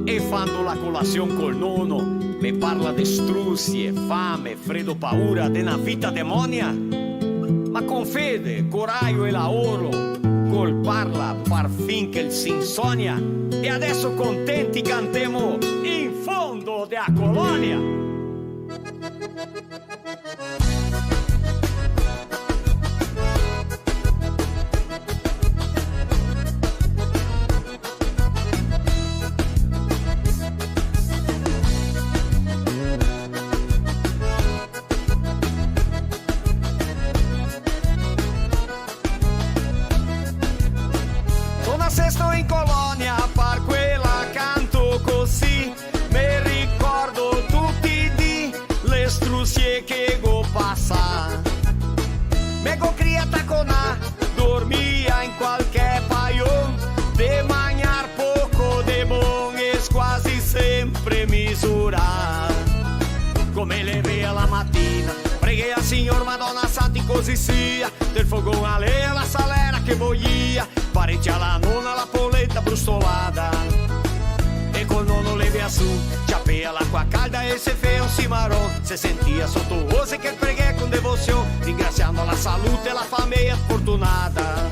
E fanno la colazione col nonno, le parla di struzzi e fame, freddo, paura della vita demonia. Ma con fede, coraggio e lavoro, col parla far finché si insonnia. E adesso contenti cantiamo in fondo della colonia. Sto in colonia, par quella canto così, mi ricordo tutti di le struzie che go passa. Me go criata con a, dormia in qualche paio, de mangiar poco de bon es quasi sempre misura. Come le vea la mattina, preghi al Signor Madonna Santi così sia, del fogone a lei la salera che voglia, parecchia alla nonna la polenta brustolata. E col nonno le via su, ciapea l'acqua calda e se fe un cimarrón, se sentia sotto voce che preghi con devozione, ringraziando la salute e la famiglia fortunata.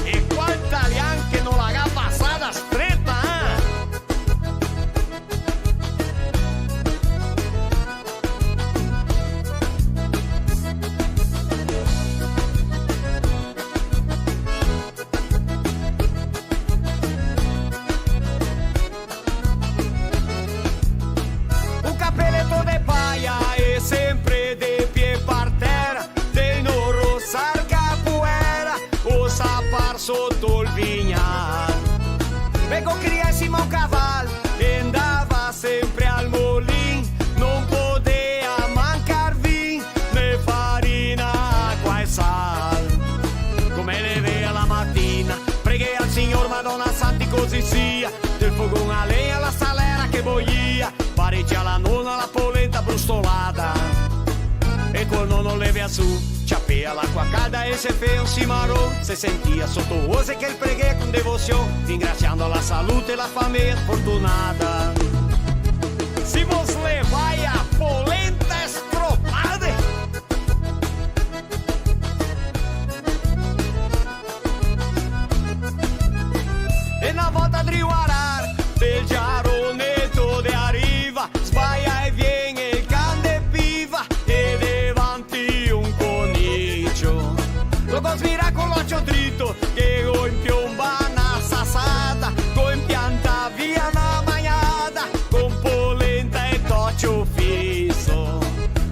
E qual italiano che non l'ha passata stretta, sempre de pie par terra, de no rosar capoeira, o sapar sotto il vignal. Vengo criessimo un cavallo, e andava sempre al molin, non poteva mancar vin, né farina, acqua e sal. Come le vea la mattina, preghi al Signor Madonna Santi così sia, del fogone a legna la salera che boia, parecchia la nonna la polenta brustolata. E col nonno le via su, ciapea l'acqua calda e se fe un cimarrón, se sentia sotto voce che il preghi con devozione, ringraziando la salute e la famiglia fortunata. Si vos le vai a polenta estropade, e na volta di guardar del giaronetto de arriva, sbaia e viene il cane piva, e davanti un coniglio. Lo conspira con l'occhio dritto, che go in piomba una sassata, go in pianta via una magnata, con polenta e toccio fisso.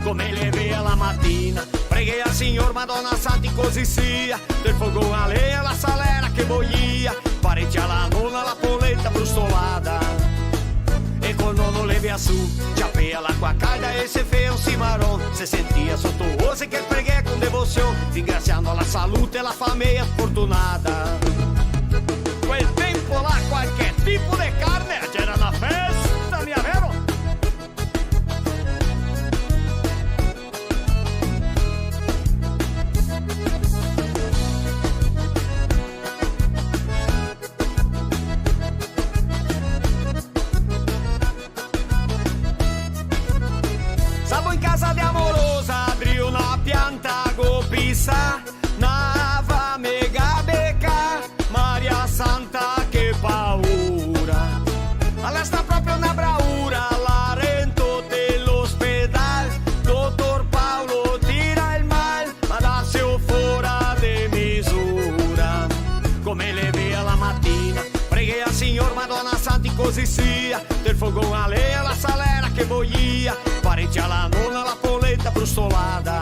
Come le vea la mattina, preghi al Signor Madonna Santi così sia, del fogone a legna la salera che voglia, parecchia la nonna la polenta brustolata. E col nonno le via su, ciapea l'acqua calda e se fe un cimarrón, se sentia sotto voce che preghi con devozione, ringraziando la salute e la famiglia fortunata. Quel tempo là qualche tipo di carne c'era una festa, mia vero? Casa di amorosa, apri una pianta go pisa, nava mega beca, Maria Santa che paura. Alla sta proprio una bravura, la rento dell'ospedal, dottor Paolo tira il mal, ma darsi fuori de misura. Come le vea la mattina, preghi al Signor Madonna Santi così sia, del fogone a legna la salera che voglia, parecchia la nonna la polenta brustolata.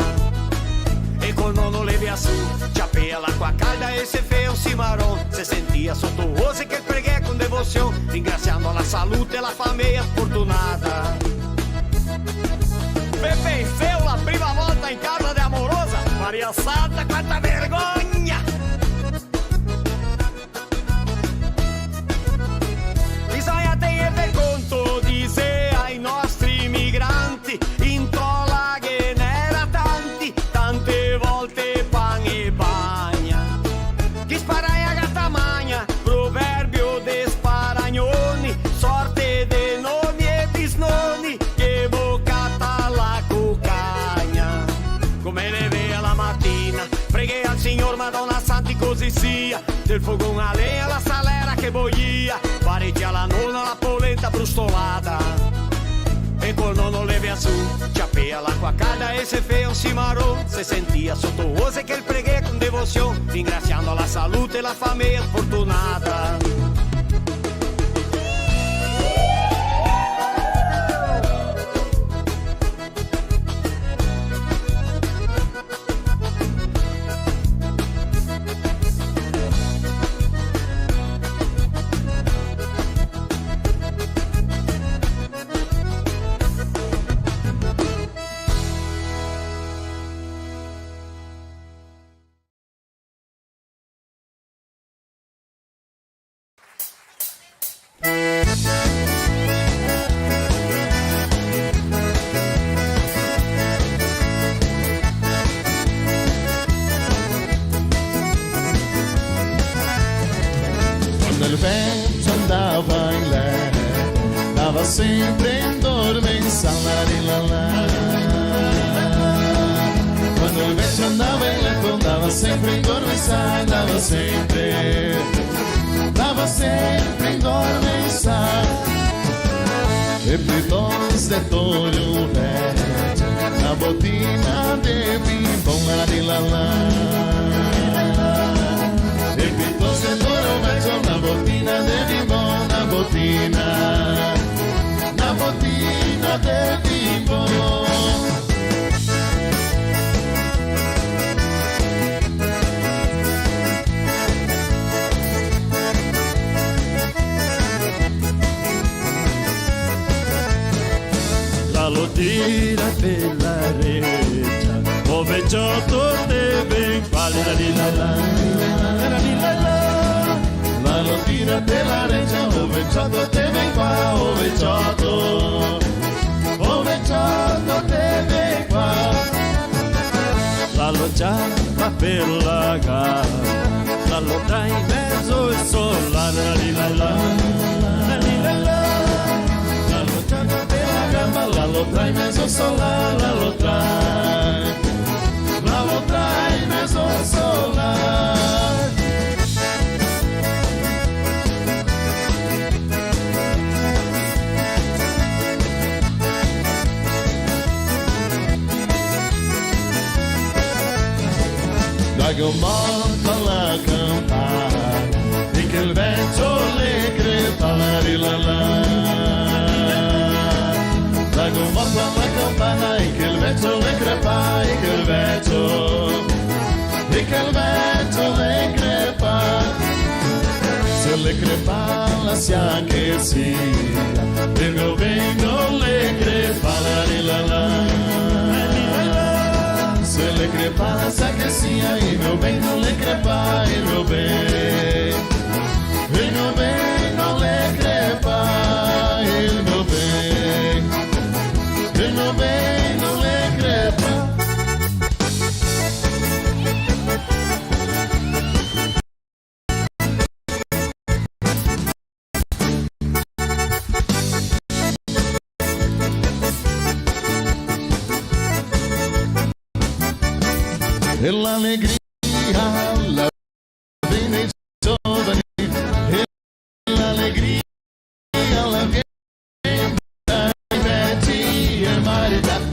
E col nonno le via su, ciapea l'acqua calda e se fe un cimarrón, se sentia sotto voce che preghi con devozione, ringraziando la salute e la famiglia fortunata. Pepe Feu la prima volta in casa di amorosa, Maria Santa quanta vergogna! Bisogna tenere conto di sé ai nostri migranti, in tola che n'era tanti, tante volte pan e bagna. Chi spara a gatta magna, proverbio de sparagnoni, così sia. Del fogão a lenha, la salera che boia. Pareggia la nonna, la polenta brustolata. E col nonno leve a su, ciapea l'acqua calda e se fea un cimarrone. Se sentia sotto ose che il preghe con devozione, ringraziando la salute e la famiglia fortunata. Il vento andava in lei, andava sempre in dorme in sala di la. Quando il vento andava in letto andava sempre in dorme in sala, andava sempre in dorme in sala. E piuttosto de tolho verde, na botina de bimbo la di la. E piuttosto de tolho verde, na botina de bimbo, na botina de bimbo. Lo tira per la retta, o vecchiotto deve quale la di la la lo tira per la retta, o vecchiotto deve qua, o vecchiotto deve qua. La loggiata per la gara, la lotta in mezzo e sola la di la lo trae in mezzo sola, la lo trae in mezzo sola. Dai un morto alla campana e che il vento le crepa la. Trago un morto alla campana e che il vento le crepa, e che il vento le crepa. Se le crepa la sia che sia, vengo le crepa la. Se le crepa la sia che sia, il mio ben non le crepa, il mio ben non le crepa, il mio ben. Il mio bene non le crepa. E l'allegria la viene ai giovani, e l'allegria la viene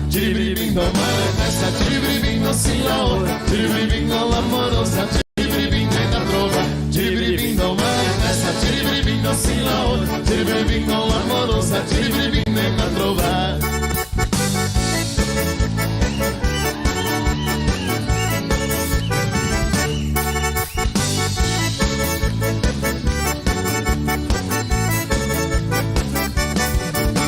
Ciribiribindo, manifesta, ciribiribindo, si la ora, ciribiribindo, l'amorosa, ciribiribindo e da trova, ciribiribindo, manifesta, ciribiribindo, si la ora, ciribiribindo, l'amorosa, ciribiribindo e da trova.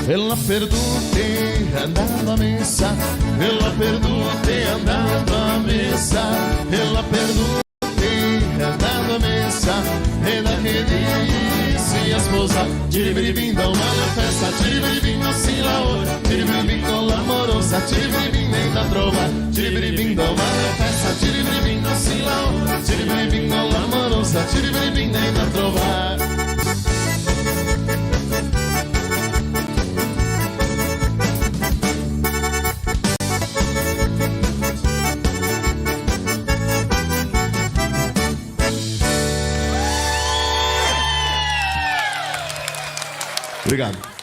Ela perdute andando a messa, ela perdute andando a messa, ela perdute andando a messa, e da che disse a sposa, ciribiribindo uma festa, ciribiribindo si la ora, ciribiribindo l'amorosa, ciribiribindo e da trova, ciribiribindo uma festa, ciribiribindo si la ora, ciribiribindo l'amorosa, ciribiribindo e da trova. Obrigado.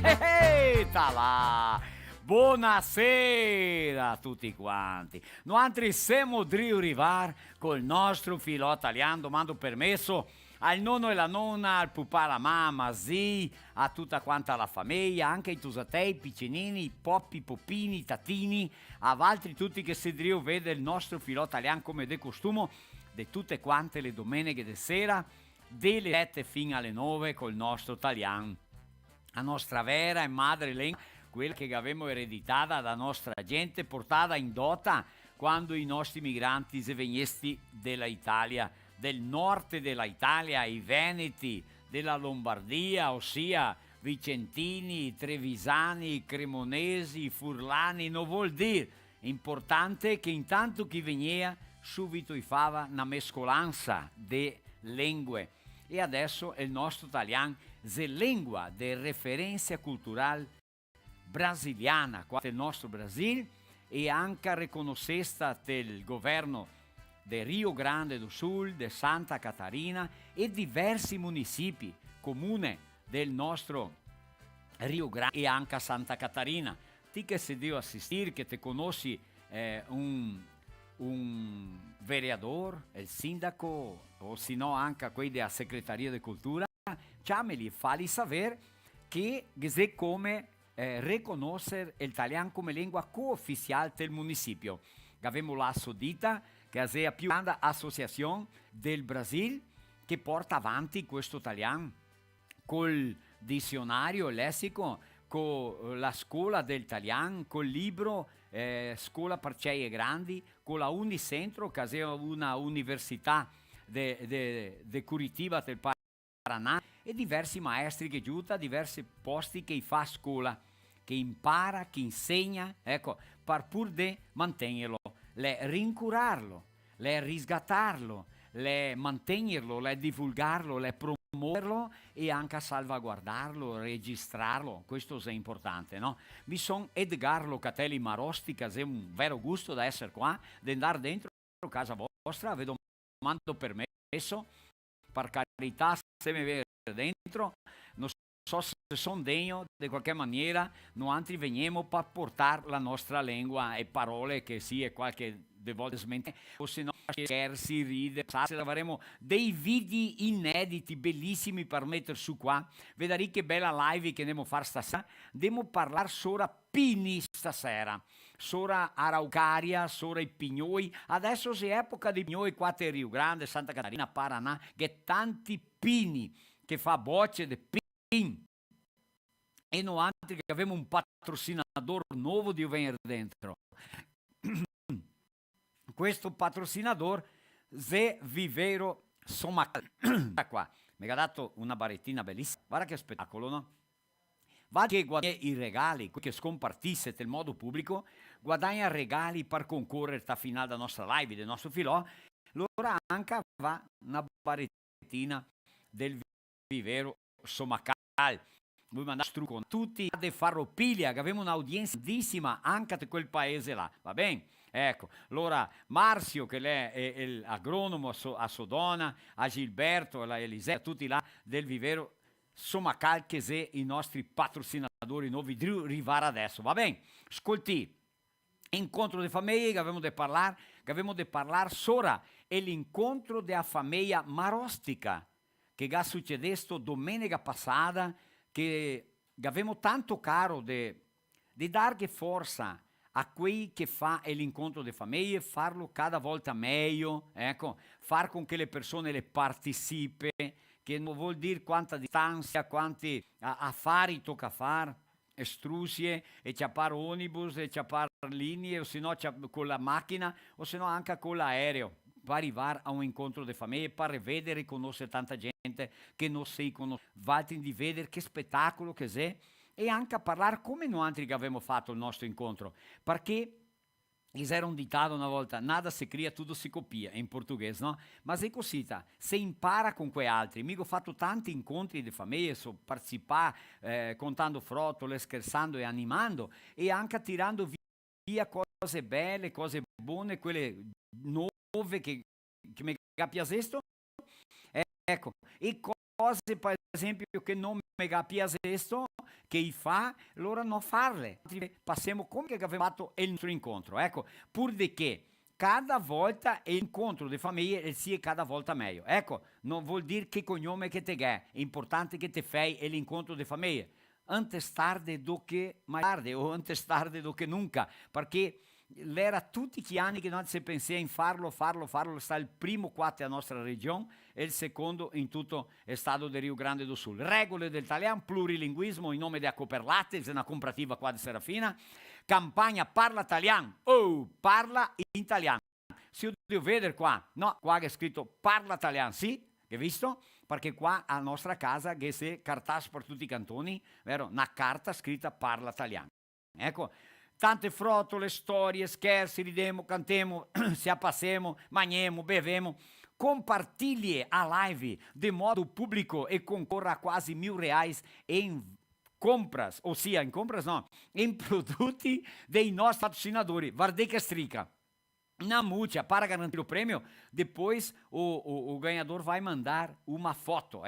Eita lá! Buonasera a tutti quanti. Noi siamo di arrivare col nostro filò italiano, domando permesso al nonno e la nonna, al papà, alla mamma, zii, a tutta quanta la famiglia, anche i tusatei, piccinini, poppi, popini, tatini, a altri tutti che si drio vede il nostro filò italiano come de costume, di tutte quante le domeniche di sera, dalle 7 fino alle 9 col nostro italiano. La nostra vera e madre lingua, quella che abbiamo ereditata da nostra gente, portata in dota quando i nostri migranti se vegnesti della Italia, del nord della Italia, i veneti della Lombardia, ossia vicentini, trevisani, cremonesi, furlani, non vuol dire importante che intanto chi veniva subito fava una mescolanza di lingue e adesso il nostro italiano è lingua di referenza culturale brasiliana, qua il nostro Brasile e anche riconosciuta del governo di Rio Grande do Sul, di Santa Catarina e diversi municipi, comune del nostro Rio Grande e anche Santa Catarina. Ti che si deve assistere, che ti conosci un vereador, il sindaco o se no anche quelli della Segreteria di Cultura, chiamali e falli sapere che è come riconoscere l'italiano come lingua co-ufficiale del municipio. Abbiamo la Sodita, che è la più grande associazione del Brasile che porta avanti questo italiano col dizionario lessico, con la scuola dell'italiano, col libro Scuola per Ceie Grandi, con la Unicentro, che è una università di Curitiba del Paraná, e diversi maestri che aiutano, diversi posti che fa scuola, che impara, che insegna, ecco, per pur di mantenerlo, rincularlo, risgattarlo, mantenerlo, divulgarlo, promuoverlo e anche salvaguardarlo, registrarlo. Questo è importante, no? Mi sono Edgar Locatelli Marosti, che è un vero gusto da essere qua, di andare dentro casa vostra, vi domando permesso, per carità, se mi vedete dentro, non so se sono degno di qualche maniera, noi altri veniamo per portare la nostra lingua e parole che sì e qualche volte smente, o se no scherzi, ride, avremo dei video inediti bellissimi per mettere su qua. Vedrai che bella live che andiamo a fare stasera. Andiamo a parlare sopra pini stasera, sopra Araucaria, sopra i pignoi. Adesso è epoca di pignoi qua a Rio Grande, Santa Catarina, Paraná, che tanti pini che fa bocce di pin. E noi altri che abbiamo un patrocinatore nuovo di venire dentro. Questo patrocinatore è Vivero Somacal. Qua mi ha dato una barettina bellissima. Guarda che spettacolo, no? Va che guadagna i regali che scompartisse nel modo pubblico, guadagna regali per concorrere a finale della nostra live, del nostro filò. Allora anche va una barettina del Vivero Somacal. Voi mandate strucco tutti a Farropilia, che abbiamo un'audienza grandissima anche di quel paese là, va bene? Ecco, allora Marzio, che è l'agronomo a Sodona, a Gilberto, a Elisea, tutti là del Vivero Somacal, che sono i nostri patrocinatori nuovi di arrivare adesso, va bene? Ascolti, incontro di famiglie che abbiamo di parlare sopra, è l'incontro della famiglia Marostica, che è successo domenica passata, che abbiamo tanto caro di dare forza a quei che fa l'incontro di famiglie, farlo cada volta meglio, ecco, far con che le persone le partecipe, che non vuol dire quanta distanza, quanti affari tocca fare, estrusie, e ciappare omnibus, e ciappare linee, o se no con la macchina, o se no anche con l'aereo. para arrivare a un incontro di famiglia, per rivedere e conoscere tanta gente che non si conosce, valti di vedere che spettacolo che è, e anche a parlare come noi altri che abbiamo fatto il nostro incontro, perché era un ditado una volta, nada si cria, tutto si copia, in portoghese, no? Ma è così, se impara con quei altri. Mica ho fatto tanti incontri di famiglia, so partecipare, contando frottole, scherzando e animando, e anche tirando via cose belle, cose buone, quelle nuove che mi piacciono. Ecco, e cose, per esempio, che non mi piacciono, che fa, allora non farle. Passiamo come che abbiamo fatto il nostro incontro. Ecco, pur di che cada volta l'incontro di famiglia sia cada volta meglio. Ecco, non vuol dire che cognome che te è importante che te fai è l'incontro di famiglia. Antes tardi do che mai tardi, o antes tardi do che nunca, perché era tutti gli anni che non si pensava in farlo, sta il primo qua nella nostra regione e il secondo in tutto il stato di Rio Grande do Sul. Regole del italiano, plurilinguismo in nome di Acoperlate, è una comparativa qua di Serafina, campagna parla italiano, parla in italiano. Se io devo vedere qua, no, qua è scritto parla italiano, sì, hai visto? Perché qua a nostra casa che c'è cartaceo per tutti i cantoni, vero? Una carta scritta parla italiano. Ecco, tante frottole, storie, scherzi, ridemo, cantemo, si appassiamo, mangiamo, bevemo, compartilhe a live de modo público e concorra a quasi R$1.000 em compras, ossia em compras não, em produtos dei nossos patrocinadores. Guardei que strica. Na multa, para garantir o prêmio, depois o ganhador vai mandar uma foto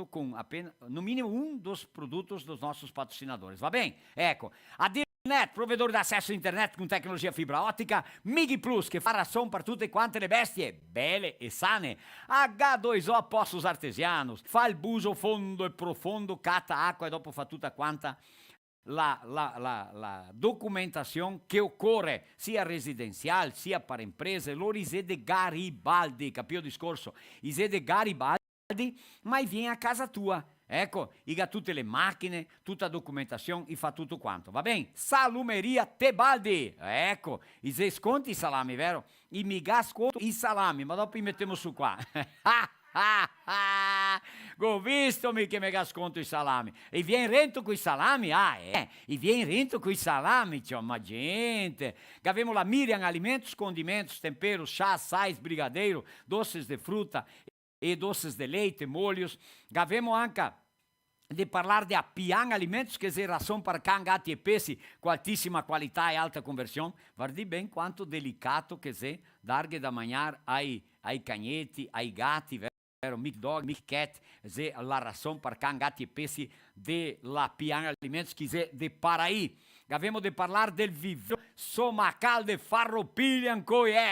com apenas, no mínimo, um dos produtos dos nossos patrocinadores. Va bem? Ecco, a Dirnet, provedore di accesso a internet con tecnologia fibra ottica, Migi Plus, che fa ração per tutte quante le bestie, belle e sane, H2O Poços Artesianos, fa il buso fondo e profondo, cata acqua e dopo fa tutta quanta la documentazione che occorre sia residenziale sia per imprese. Loro Isede Garibaldi, capito il discorso? Isede Garibaldi, ma viene a casa tua. Ecco, ha tutte le macchine, tutta la documentazione, e fa tutto quanto, va bene? Salumeria Tebaldi, ecco, i sconti i salami, vero? I miga sconto i salami, ma dopo li mettiamo su qua. Ho visto che mega sconto i salami. E viene rento con i salami? E viene rento con i salami, cioè, ma gente. Abbiamo la Miriam Alimentos, Condimentos, Temperos, Chá, Sais, Brigadeiro, Doces de Fruta e Doces de Leite, Molhos. Abbiamo anche di parlare di Pian Alimentos, che è ração per can, gatti e pesci, con altissima qualità e alta conversione. Guardi ben quanto delicato che è darghe da mangiare ai cagnetti, ai gatti, vero? Mic dog, mic cat, è la ração per can, gatti e pesci della Pian Alimentos, che è di Paraí. Abbiamo di parlare del vivio Somacal de Farroupilha,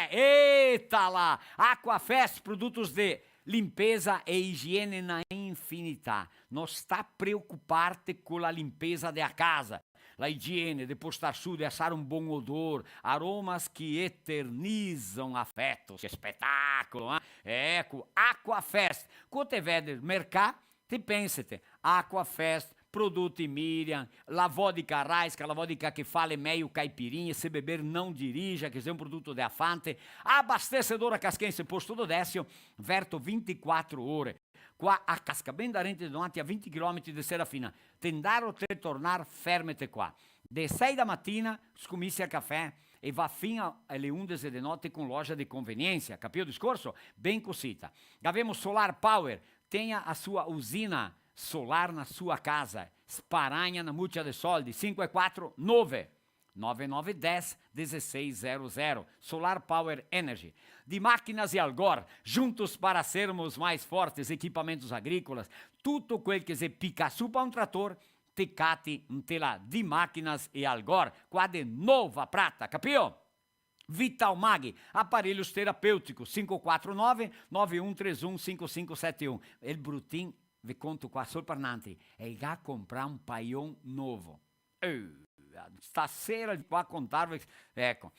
eita lá, Aquafest, produtos de limpeza e igiene na infinità. Non sta preoccuparti con la limpeza della casa, la igiene, di postar su, di assare un buon odore, aromas che eternizzano affetto. Che spettacolo, eh? Ecco, Aquafest. Quando te vede il mercato, ti pensate, Aquafest, produti Miriam, la vodka Raisca, la vodka che fa le meio caipirinha, se beber não dirija, che è un prodotto de Afante, abastecedora casquense posto do Décio, verto 24 ore. Qua a Casca, ben da rente davanti a 20 km di Serafina. Tendaro te tornar, fermete qua. De 6 da mattina, scommessi al caffè e va fino alle 11 di notte con loja di convenienza. Capito il discorso? Ben cosita. Abbiamo Solar Power, tenha a sua usina solar na sua casa. Sparanha na multa de soldi. 549 9910 1600. Solar Power Energy. De Máquinas e Algor, juntos para sermos mais fortes, equipamentos agrícolas, tudo quel que se pica su para um trator, tecate tela de Máquinas e Algor, qua de Nova Prata, capio? Vital Mag, aparelhos terapêuticos, 549-9131-5571. El Brutin, vi conto qua sorparnanti, e ga comprar um paion novo. Stasera qua contarvi, ecco.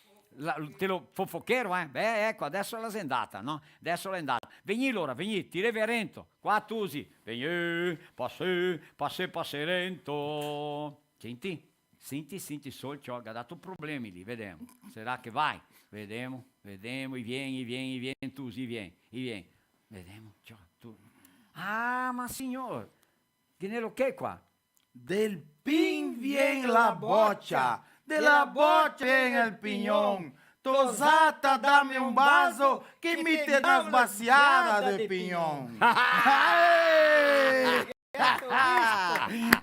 Te lo fofochero, ecco, adesso è andata, no? Adesso è andata. Veni l'ora, veni, ti reverento. Qua tu usi. Veni, passerento. Senti? Senti solo, c'ho dato problemi lì, vediamo. Sarà che vai? Vediamo, e vieni, tu, vieni. Vediamo, c'ho, tu. Ah, ma signor, tiene lo che qua? Del pin viene la boccia, della boccia viene il pignon. Tosata, dame un vaso che mi te dà sbaziata del pignon.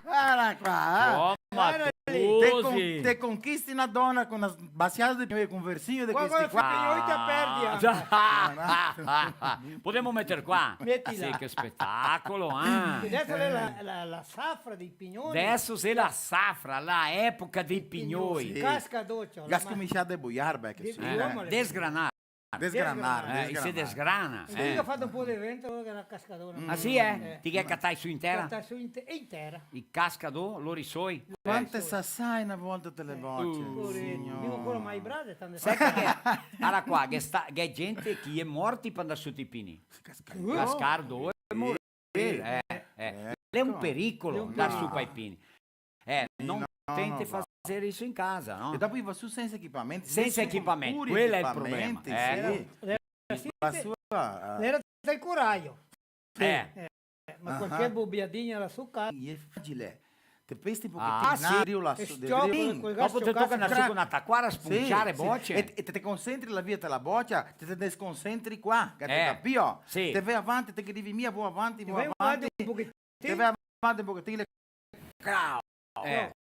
Guarda qua, Ma te conquisti una donna con una sbaziata di pignon, con un versino di questi qua. Io ti perdi. Potremmo mettere qua. Mettila. Sì, che spettacolo, Adesso è la safra dei pignoni. Adesso c'è la safra, la epoca dei pignoi. Casca doccia. Gas cominciare a debuiare, che sì. Desgranare. Desgranare. Si desgrana. Io ho fatto un po' di evento che era cascadona. Ah sì, Ti che catai su intera? Intera. Il cascado, lo risoi. Quante sassai una volta te le voci, Io ancora mai brade, tante Sai che allora qua, che è gente che è morti per andare su i pini. Cascardo è morire. È un pericolo andare su quei pini. Non tenti fare isso in casa, no? E dopo va su senza equipamenti. Senza equipamenti, quello è il problema. Sì. La sua... Era del coraio. Ma qualche Ah. bobbiadina alla succa. E è facile. Te pesti un Ah, pochettino sì. aria, la E su... stiopoli, quel gas Dopo ti tocca andare su con una tacquara a spunciare bocce. E te concentri la via della boccia, te desconcentri qua, che te capio? sì. Te vai avanti, te che devi via, vuoi avanti, Ti vuoi vai avanti. un pochettino. Te vai avanti un pochettino.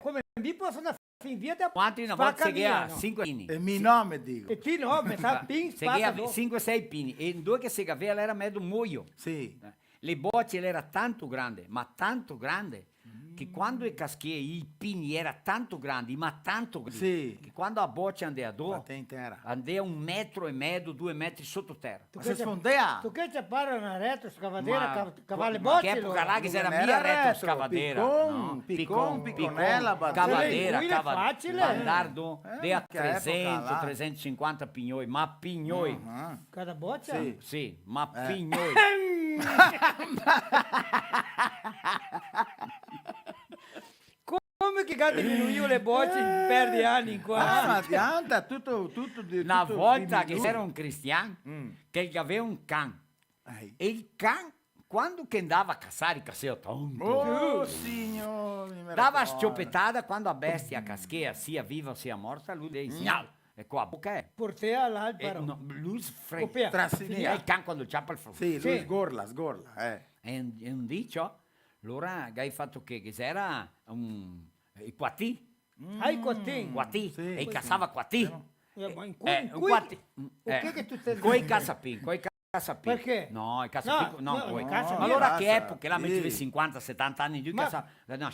Come mi possono fin via da Quanti una volta si via, ha 5 pini? E mi nome dico. E ti no, mi sa pin Si spacca. ha 5-6 pini. E due che si aveva era mezzo muoio. Sì. Le bocce era tanto grande, ma tanto grande, che quando i caschi i pini era tanto grandi, ma tanto grandi, Sì. che quando a boccia andava Ma a te intera. andava 1,5 metri, 2 metri sottoterra. Ma se sfondea? Tu che ci appare una retroscavadeira, Ma cavalle che bocce. epoca là che c'era Non mia era retroscavadeira. retro, piccon, picconella, cavadeira, Sì, facile. bandardo, de a che epoca 300, là. 350 pignoi, ma pignoi. Ah. Cada boccia? Sì. Sì, ma pignoi. Come che diminuivo le bocce perdi anni qua? Ah, ma pianta, tutto di Una tutto volta che diminuito. c'era un cristiano che aveva un can. Ai. E il can, quando che andava a cazzare, cassava tanto. Oh, signore, mi Dava raccomando. sciopetata quando a bestia caschea, sia viva sia morta, lui dice, gnau, e qua a bocca è. Portea all'albero. No, lui sfrega. Copia. Trasinia. E il can quando ciappa il frutto. Sì, lui sgorla. E un dicio, allora hai fatto che c'era i quattì, Hai quattin. quattì, Sì. e cassava quattì. Ma in Un cui... quattì. Perché che tu stai Coi cassapin, coi cassapin. Perché? No, i cassapin, No, coi. no, cassa Ma allora via. che epoca, là Sì. mettevi 50-70 anni di Ma- cassa, no,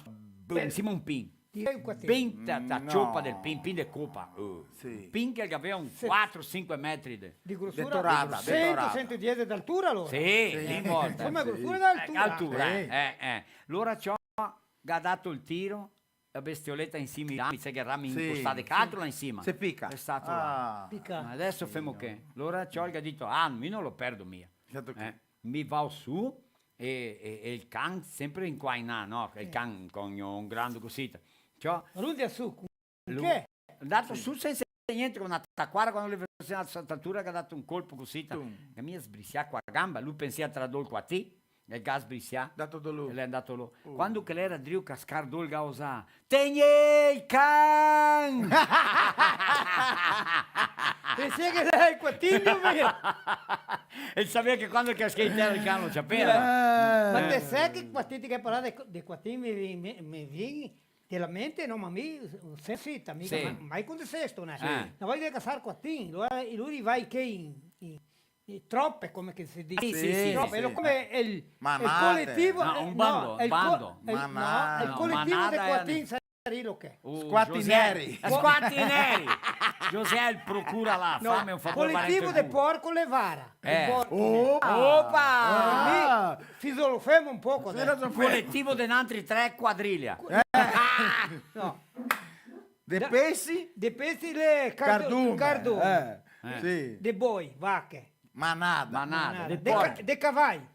insieme a un pin. Hai un quattin. Pin, da No. cioppa del pin di copa. Sì. Pin che aveva un 4-5 metri. Di grossura? Detorata, 110 d'altura allora? Sì, lì volta. Come grossura d'altura? Altura, Sì. Allora ciò ha dato il tiro, la bestioletta insieme, mi sa che rami Sì, impostate, caldo là insieme. Se picca. È stato là. Ah, Picca. Ma adesso femo che? Allora ciò ha detto, io non lo perdo mia. certo che- Mi va su e il can sempre in qua in là, no? Il can con un grande cosita. Ciò, Rundi a su. lui- Che? è andato su senza niente con una tacquara quando le persone a saltatura che ha dato un colpo così. La mia sbriscia qua a gamba, lui pensava tra dol qua ti, il gas sbriscia. dato da lui. E lei è andato lì. Quando che lei era driu cascar dol gausa, tegni il can! Pensi che lei il quattin mio? E sapeva che quando cascai in terra il can lo sapeva. Ma te sai che quattiti che parlare di quattin mi vieni della mente, no, ma mi sensita, mica Sì. mai con sesto, ne? Sì. Non voglio casare quattin, lui vai che in troppe, come che si dice. Sì, troppe, sì. come il Manate. collettivo. No, un bando, il bando. il No, collettivo manada di è- quattin sarà lo che? Squatti José- neri. Squatti neri. José il procura là, No, fammi un favore. collettivo valente di tu. porco levara. Opa! Fisolofemo un poco. adesso. Collettivo di altri 3 quadriglia. No. De pesci, De pezzi le cardume. cardume. Sì. De boi, vacche. Manada. Manada, De, de porco. de cavalli.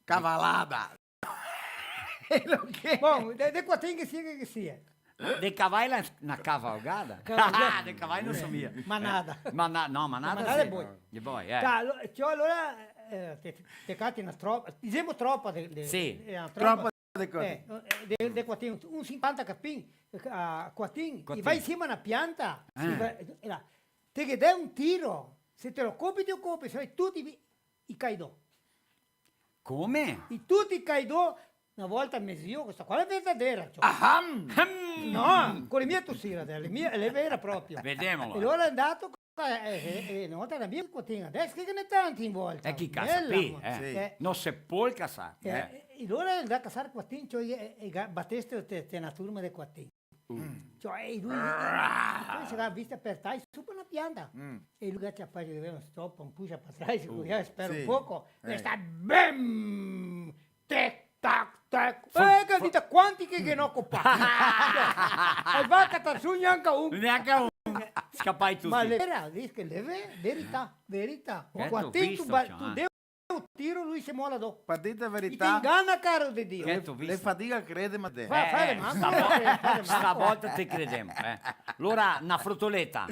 Cavallada. Bom, de quatrinho que sia. De cavalo na cavalgada? Cavalgada. De cavalo não sabia. Manada. Não, manada Manada é sì. boi. De boi, é. Tá, allora te catti una troppa, diciamo troppa Sì. una Troppa de coisa. de quatrinho, un 50 capim, quatrinho, Quatrinho. e vai in cima una pianta, Ah. te che dai un tiro, se te lo copi ti copi, se no tutti i caidò. Come? E tutti i caidò, una volta mi zio, questa qua è verdadeira. Cioè. Aham! No, con le mie tossire, le vera proprio. Vediamolo. E allora è andato, una volta la mia quattrina, adesso che ne tanti in volta. È chi casa qui, ma- eh. Non se può casare. E allora è andato a casare quattrini, cioè batteste te una turma di quattrini. Cioè, e lui si era vista per te, su una pianta. E lui ci ha fatto un stop, un push per trás, spero sì. un poco, e sta bam, tic, tac, tac. Che dite quanti che non coppati. E va a cattare su neanche un. Neanche un. Scappai tutti. Ma le vera, dice che le verità. Che Quattrini visto, tu cioè, devi un tiro, lui si mola dopo. Partita E ti verità. inganna, caro di Dio. Che t'ho Le visto. fatica crede, ma te. Fai le manco. Stavolta te crediamo. Allora, una frutoletta.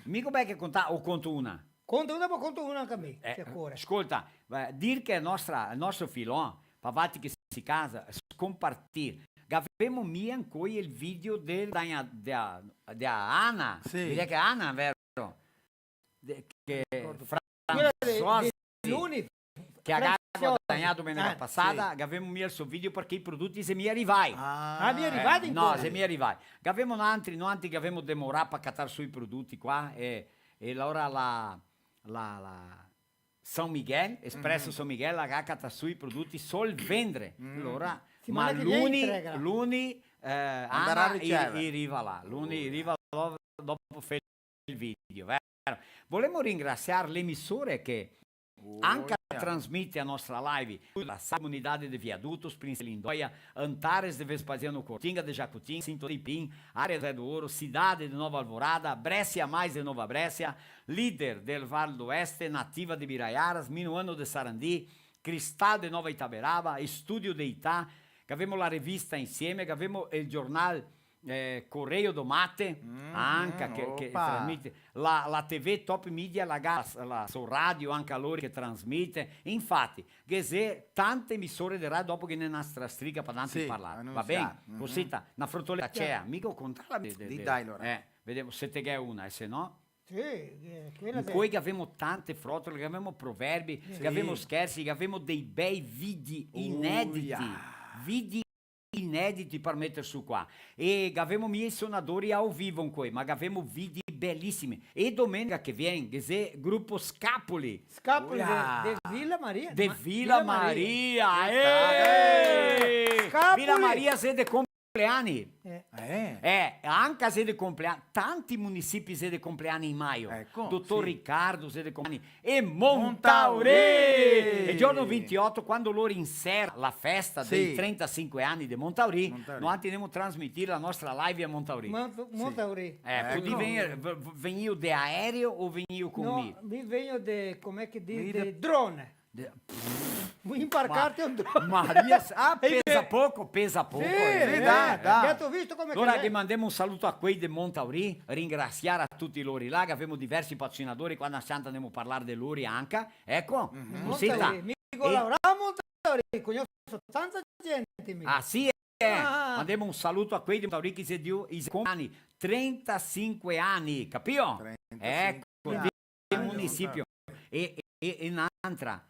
Mica beh che conta o conto una. Conto una, ma conto una anche a me, se cuore. Ascolta, dir che il nostro filò, pavati che si casa, scompartir. Avevamo mia ancora il video da Anna. Sì. Direi che Anna, vero? Che Quella François, dell'Uni. che ha Franciosi. guadagnato domenica Ah, passata, avevamo mia il suo video perché i prodotti se mi arrivai. Ah, mi è arrivato in No, cuore. se mi arrivai. Avevamo altri che avevamo demorato per cattare sui prodotti qua e allora la San Miguel, Espresso San Miguel, ha cattato sui prodotti sol vendere. Allora, Sì, ma ma non è che viene l'uni Andrà Anna a ricevere. arriva là, l'uni arriva dopo fare il video, vero? Volevamo ringraziare l'emissore che anche trasmite a nostra live la comunità de Viadutos, Prince Lindóia, Antares de Vespasiano Cortinga de Jacutim, Cinto de Pim, Área do Ouro, Cidade de Nova Alvorada, Brescia mais de Nova Brescia, líder del Vale do Oeste, Nativa de Biraiaras, Minuano de Sarandi, Cristal de Nova Itaberaba, Estúdio de Itá, che avevamo la rivista insieme, che avevamo il giornale Correio do Mate, anche che trasmette, la TV Top Media, la sua radio, anche a loro che trasmette. Infatti, che tante emissioni di radio dopo che ne nostra striga per tanti Sì, parlare. Va annunciare. bene? Così, una frutoletta c'è, mica controllo. Di dai, allora. Vediamo se te è una, e se no... Sì, quella Poi che avevamo tante frotole, che avevamo proverbi, che avevamo scherzi, che avevamo dei bei video inediti. Video inediti per mettere su qua. E avevamo miei suonatori ao vivo con cui, ma avevamo video bellissimi. E domenica che viene, che è gruppo Scapoli. Scapoli de Villa Maria. De Villa Maria. Scapoli. Villa Maria se de compleanni. Anche se de compleanni. Tanti municipi se de compleanni in maio. Ecco, Dottor sì. Riccardo se de compleanni. E Montauré. E il giorno 28, quando loro inserra la festa dei 35 anni di Montauré, noi andiamo a trasmettere la nostra live a Montauré. Montauré. Potevi venire de aereo o venire con me? No, mi vengo de, com'è che dice, de drone. Vuoi imbarcarti un drone? Maria, pesa poco. Sì, dai. Ya t'ho visto come Allora che che mandiamo un saluto a quei di Montauré, ringraziare a tutti loro là, che abbiamo diversi patrocinatori, quando andiamo a parlare di loro anche, ecco, così sta. Montauré. Mico Laura Montauré, conosco tanta gente. Ah sì, mandiamo un saluto a quei di Montauré che si dio i anni, 35 anni, capito? 35 Ecco, anni. del municipio. E un'altra,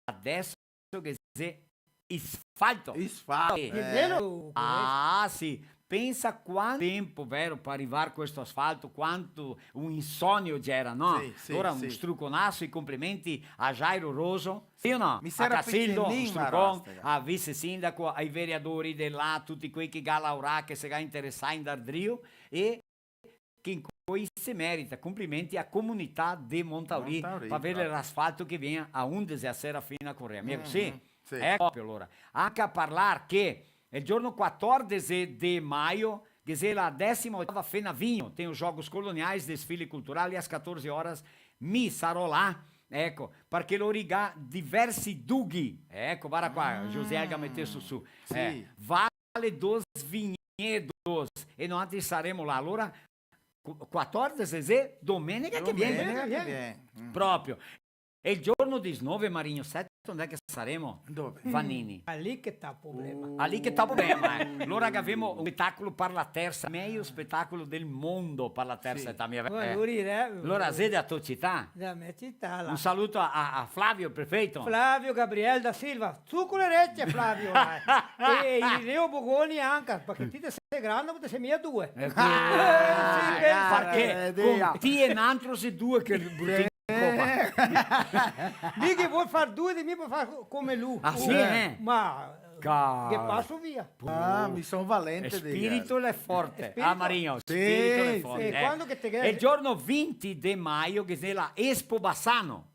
adesso che c'è asfalto. Isfalto. Vero? Ah, sì. Pensa quanto tempo, vero, per arrivare a questo asfalto, quanto un insonio c'era, no? Sì, Ora sì. un struconasso, i complimenti a Jairo Roso, sì o no? Mi a sarà Casildo, piccinino, Strucon, Rostega. a vice sindaco, ai vereadori di là, tutti quei che galaurà, che si interessano in Dardrio e che in cui si merita. Complimenti a comunità di Montauré per avere l'asfalto che viene a 11 a sera fino a Correa. Amico, sì. sì. È proprio allora. Anche a parlare che il giorno 14 di maio, che è la 18ª Fenavigno, tem os Jogos Coloniais, desfile cultural, e às 14 horas mi sarò là ecco, perché lo riga diversi dughi, ecco, guarda qua, José Elga metteu su, vale dos vinhedos, e noi saremo là, allora 14 e domenica che viene, proprio. E il giorno 19, Marinho, 7, dove è che saremo? Dove? Vanini. Ali che sta il problema. Lì che sta il problema. Allora abbiamo un spettacolo per la terza, meglio spettacolo del mondo per la terza età. Allora, sei da tua città? Da mia città. Là. Un saluto a Flavio, prefetto. Flavio Gabriel da Silva. Su con le orecchie, Flavio. E il Leo Bogoni anche, perché ti sei grande, te sei mia due. Perché idea. con ti e un altro sei due che buttino. Lì che vuoi fare due di me puoi fare come lui. Ah, sì, Ma che passo via. Mi sono valente. Spirito è forte. Spirito. Marinho, spirito è Sì, forte. quando che te E il giorno 20 di maio che è la Expo Bassano.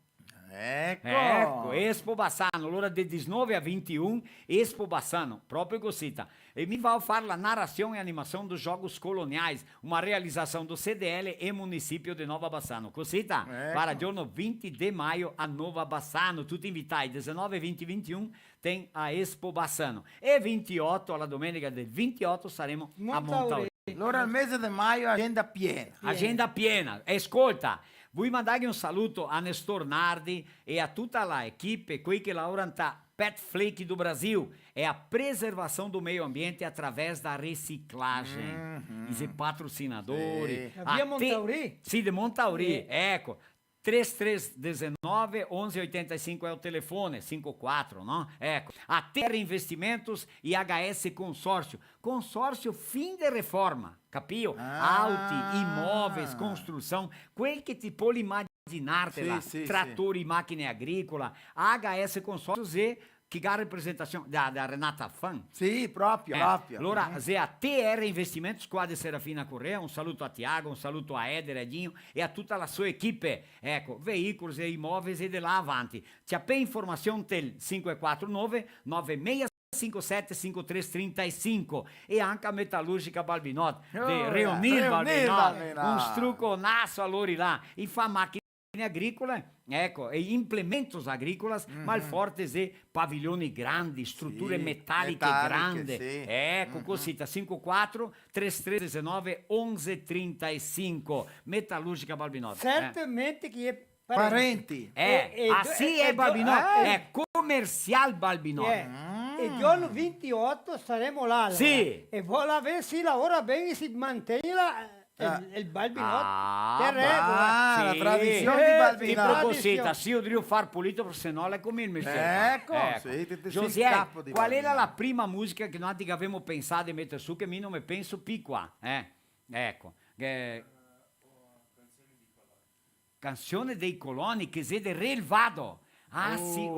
Ecco, Expo Bassano, allora del 19 a 21, Expo Bassano, proprio così. E mi va a fare la narrazione e animação dos Jogos Coloniais, uma realização do CDL e município de Nova Bassano. Così, para il giorno 20 di maio a Nova Bassano, tutti invitati, 19, 20 e 21 tem a Expo Bassano. E 28, alla domenica del 28, saremo a Montauri. Allora il mese di maio agenda piena. Agenda piena. E ascolta, vuoi mandare un saluto a Nestor Nardi e a tutta la equipe, quei che lavorano a Pet Flake do Brasil, é a preservação do meio ambiente através da reciclagem. Os patrocinadores. Via Montauri? Sim, de Montauri. Ecco. 3319 1185 é o telefone, 54, não? Ecco. A Terra Investimentos e HS Consórcio. Consórcio fim de reforma, capio? Auti, imóveis, construção, quel que ti può immaginarti là. Trattori, macchine agricola, HS Consórcio e che ha rappresentazione da Renata Fan. Sì, proprio. Allora, se a TR Investimentos, qua di Serafina Correa, un saluto a Tiago, un saluto a Eder, Edinho e a tutta la sua equipe, ecco, veicoli e imóveis e di là avanti. C'è per informazione tel 549 9657 5335 e anche a Metalúrgica Balbinot, di Reunir Balbinot, un struconasso a loro là, e fa macchine agricole, ecco, e implementos agrícolas, mal fortes e pavilhoni grandi, strutture metalliche grandi. Ecco, così, 54 3319 1135, Metalúrgica Balbinot. Certamente che è Parenti. Assim è Balbinot, è Comercial Balbinot. E il giorno 28 saremo là. Sì. E voglio vedere se lavora bene e si mantiene il Balbinot. La tradizione di Balbinot. Cosita, sì, io devo far pulito perché sennò è come il mestiere. Ecco. José, qual era la prima musica che noi avevamo pensato di mettere su che mi non mi penso più qua? Ecco. Canzone dei coloni che siete Relvado. Ah sì,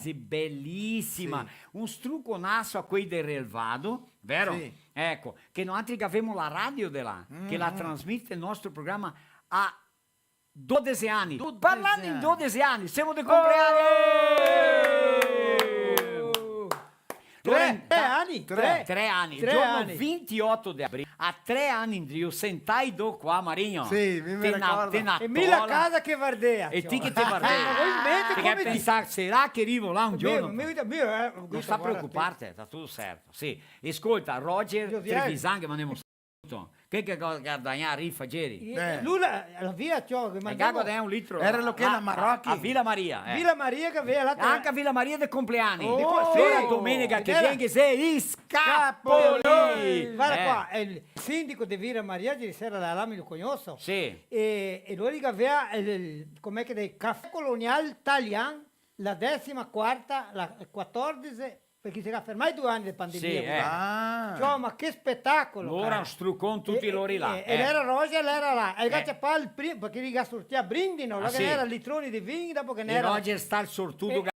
è bellissima. Un struconasso a quei del Relvado, vero? Sì. Ecco, che noi abbiamo la radio di là, che la trasmette il nostro programma a 12 anni. Parlando in 12 anni, siamo di compleanno! 3 anni. Il giorno 28 di aprile, a 3 anni in Dio, sentai do qua, Marinho. Sì, mi ricordo. E mi la casa che vardea. E ti che ti guardai. Perché pensare, sarà che arrivo là un giorno? Non sta a preoccuparti, sta tutto certo. Sì. Ascolta, Roger Trevisan che mandiamo un saluto. Che guadagna riffa ieri? Lui la via ciò che Ma guadagna un litro. Era lo che la Marocchi. A Villa Maria. Villa Maria che aveva la Anche a Villa Maria dei compleanni. sì. Ora domenica che viene sei Scapoli. Guarda qua, il sindaco di Villa Maria ieri sera da là mi lo conosco. Sì. E lui che aveva com'è che dei caffè coloniale italiano, la 14ª, la 14, perché si era fermato 2 anni di pandemia. Sì, Cioè, ma che spettacolo! Ora un struccon tutti loro là. E era Rosa, l'era là. E invece poi il primo, perché li sortia a Brindino, là che sì. era litroni di vino, dopo che ne E era... Roger sta il sortuto che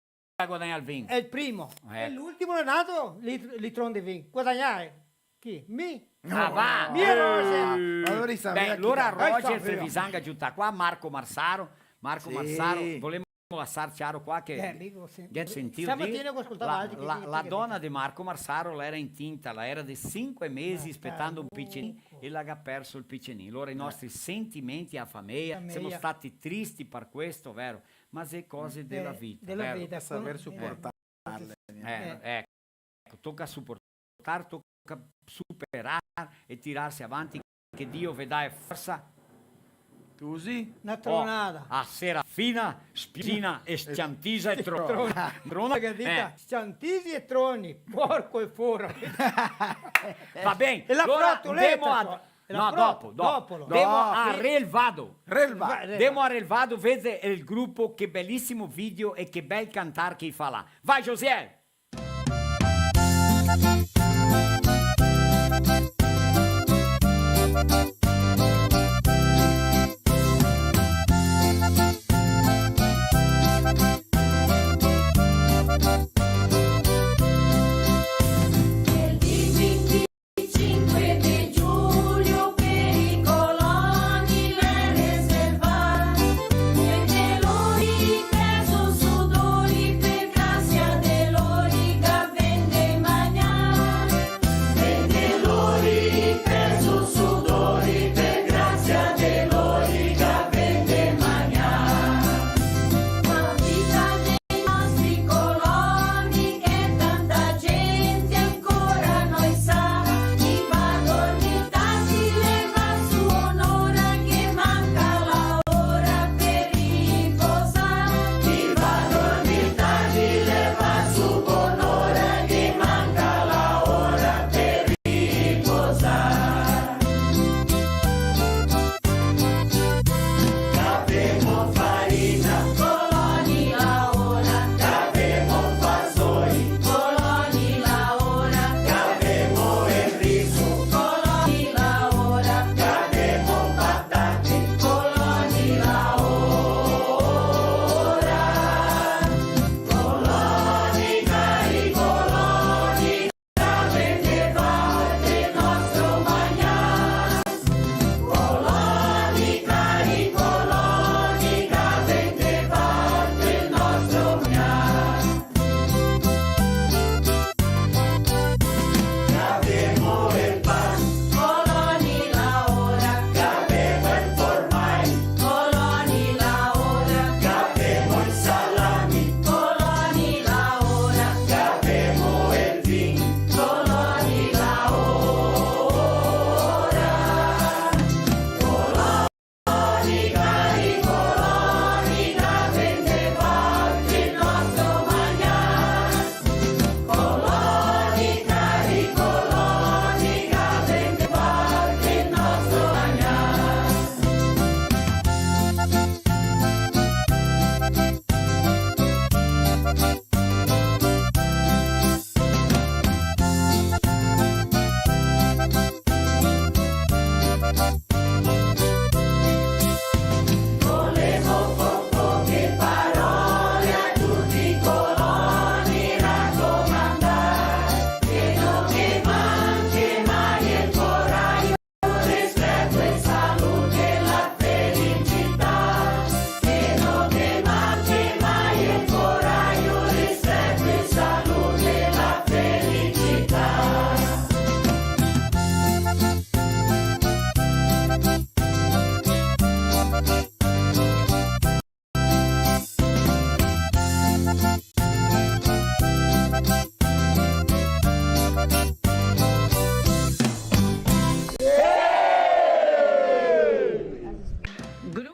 guadagna il vino. È il primo. E l'ultimo è nato litrone di vino. Guadagnare. Chi? Mi. Ah, va! Mia Rosa! Allora, Beh, allora Roger Roger Trevisan giunta qua, Marco Marsaro. Marco Marsaro, volevamo assar chiaro qua che dico, get sentito stamattina ho ascoltato altri la donna di Marco Marsaro l'era intinta, la era di 5 mesi aspettando un piccinino e l'ha perso il piccinino. Allora i nostri sentimenti a famiglia, siamo stati tristi per questo, vero? Ma se cose della vita, vero? Vita, saper supportarle. Ecco, tocca supportare, tocca superare e tirarsi avanti, che Dio vi dà forza. Così? Una tronata. A Serafina, Spina e Sciantisa e Trona. Trona Che dica, Sciantisi e Troni, porco e fora. Va bene. E la allora frattoletta. No, dopo. Demo a Relvado. Demo a Relvado, vede il gruppo, che bellissimo video e che bel cantar che fa là. Vai Josiel!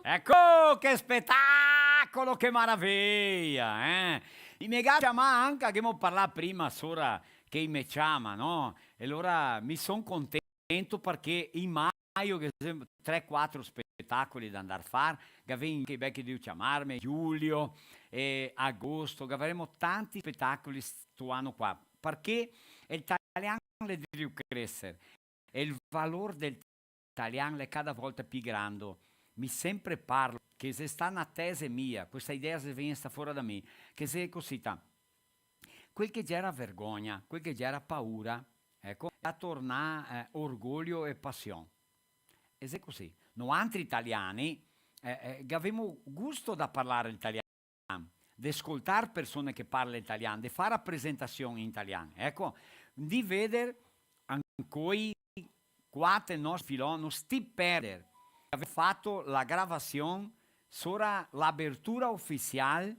Ecco che spettacolo, che meraviglia, eh? I miei gatti ma anche che mi parlava prima sora che mi chiama, no? E allora mi sono contento perché in maio che 3-4 spettacoli da andare a fare, che avevo che becchi di chiamarmi, Giulio e agosto, che avremo tanti spettacoli sto anno qua, perché l'italiano deve crescere e il valore dell'italiano è cada volta più grande. Mi sempre parlo che se sta in attesa mia, questa idea se viene sta fuori da me, che se è così, quel che c'era vergogna, quel che c'era paura, ecco, a tornare orgoglio e passione. E se è così, noi altri italiani che avevamo gusto da parlare l'italiano, di ascoltare persone che parlano italiano, di fare rappresentazioni in italiano, ecco, di vedere ancora quattro nostri filoni, sti perdere. Abbiamo fatto la gravazione sopra l'apertura ufficiale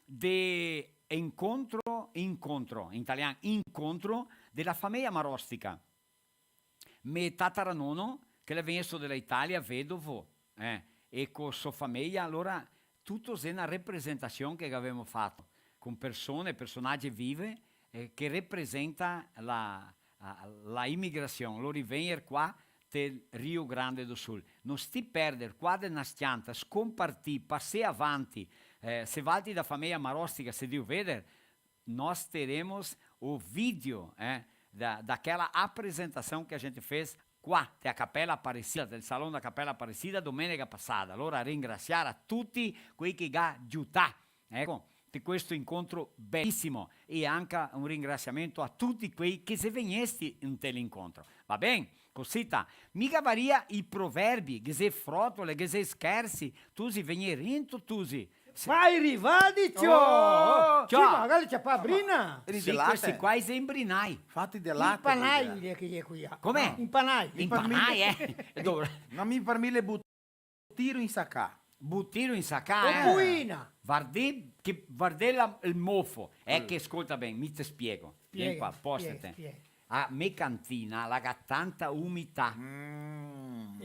di incontro, in italiano, incontro della famiglia Marostica. Me tataranono, che è venuto dall'Italia, vedovo, e con sua famiglia, allora tutto è una rappresentazione che abbiamo fatto, con personaggi vivi, che rappresenta la immigrazione. Loro vengono qua del Rio Grande do Sul. Non sti perdere qua della stianta, scompartì, passi avanti. Se valti da famiglia Marostica, se Dio vede, noi teremo o video da quella presentazione che a gente fez qua, della Cappella Apparecida, del Salone da Cappella Apparecida, domenica passata. Allora ringraziare a tutti quelli che hanno aiutato, ecco, di questo incontro bellissimo, e anche un ringraziamento a tutti quelli che se venesti in quell'incontro. Va bene? Cosita, mica varia i proverbi, che se frotole, che se scherzi, tu si venire into, tu si. Fai rivadi, ciò! Oh, Sì, magari c'è pa brina! Sì, questi qua si imbrinai. Fatti del latte. Impanai che è qui. Com'è? Impanai. Impanai, Non mi per mille buttiro in sacca. Buttiro in sacca, O buina! Guardi il mofo. È che ascolta bene, mi te spiego. Vieni qua, postate. A me cantina la ha tanta umidità.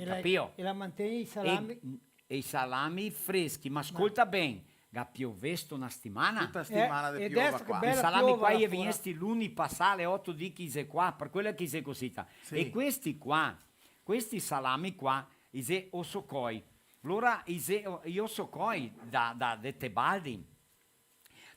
Capio? E la mantieni i salami? E i salami freschi, ma ascolta bene, ha piovesto una settimana. Tutta settimana di e piova adesso che qua. bella I salami piova qua là gli fuori. venesti luni passale 8 di chise qua, per quello che si è cosita. Sì. E questi qua, questi salami qua, ise osocoi. Allora io socoi da de Tebaldi.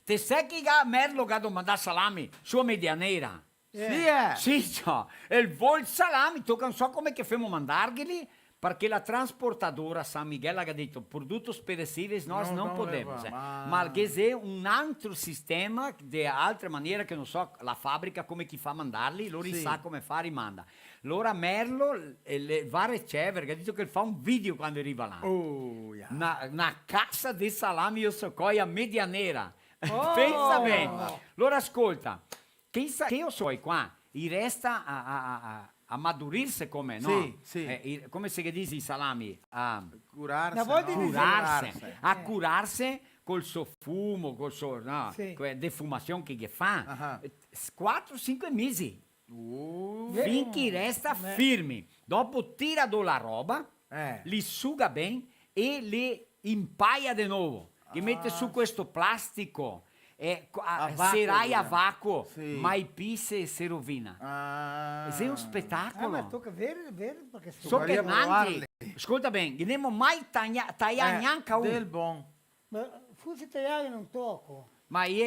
Te sai che Merlo ha domandato salami su medianera? Sì, Sì, ciò. E il vol salami, tu non so come che famo mandarglieli, perché la trasportadora San Miguel ha detto prodotti perecíveis noi non possiamo. Ma che è un altro sistema di altre maniere che non so, la fabbrica come chi fa mandarli, loro sa come fa, rimanda. Allora Merlo le va a ricevere, ha detto che fa un video quando arriva là. Una cassa di salami io so coi a medianera. Pensa bene. Allora ascolta, che io so qua, resta a madurirsi come, no? Sì. Come si dice i salami? A Curarsi. Una volta no? di a curarsi col suo fumo, col suo Sì. defumazione che gli fa. 4-5 mesi. Finché resta firme. Dopo tira la roba, li suga bene e li impaia di nuovo. Li mette su questo plastico. Serai a vacuo, mai pisse e si rovina. È un spettacolo. Ma tocca vero, perché So che Nandi, ascolta bene, non abbiamo mai tagliato neanche uno. Del buon. Ma forse tagliare non tocco. Ma io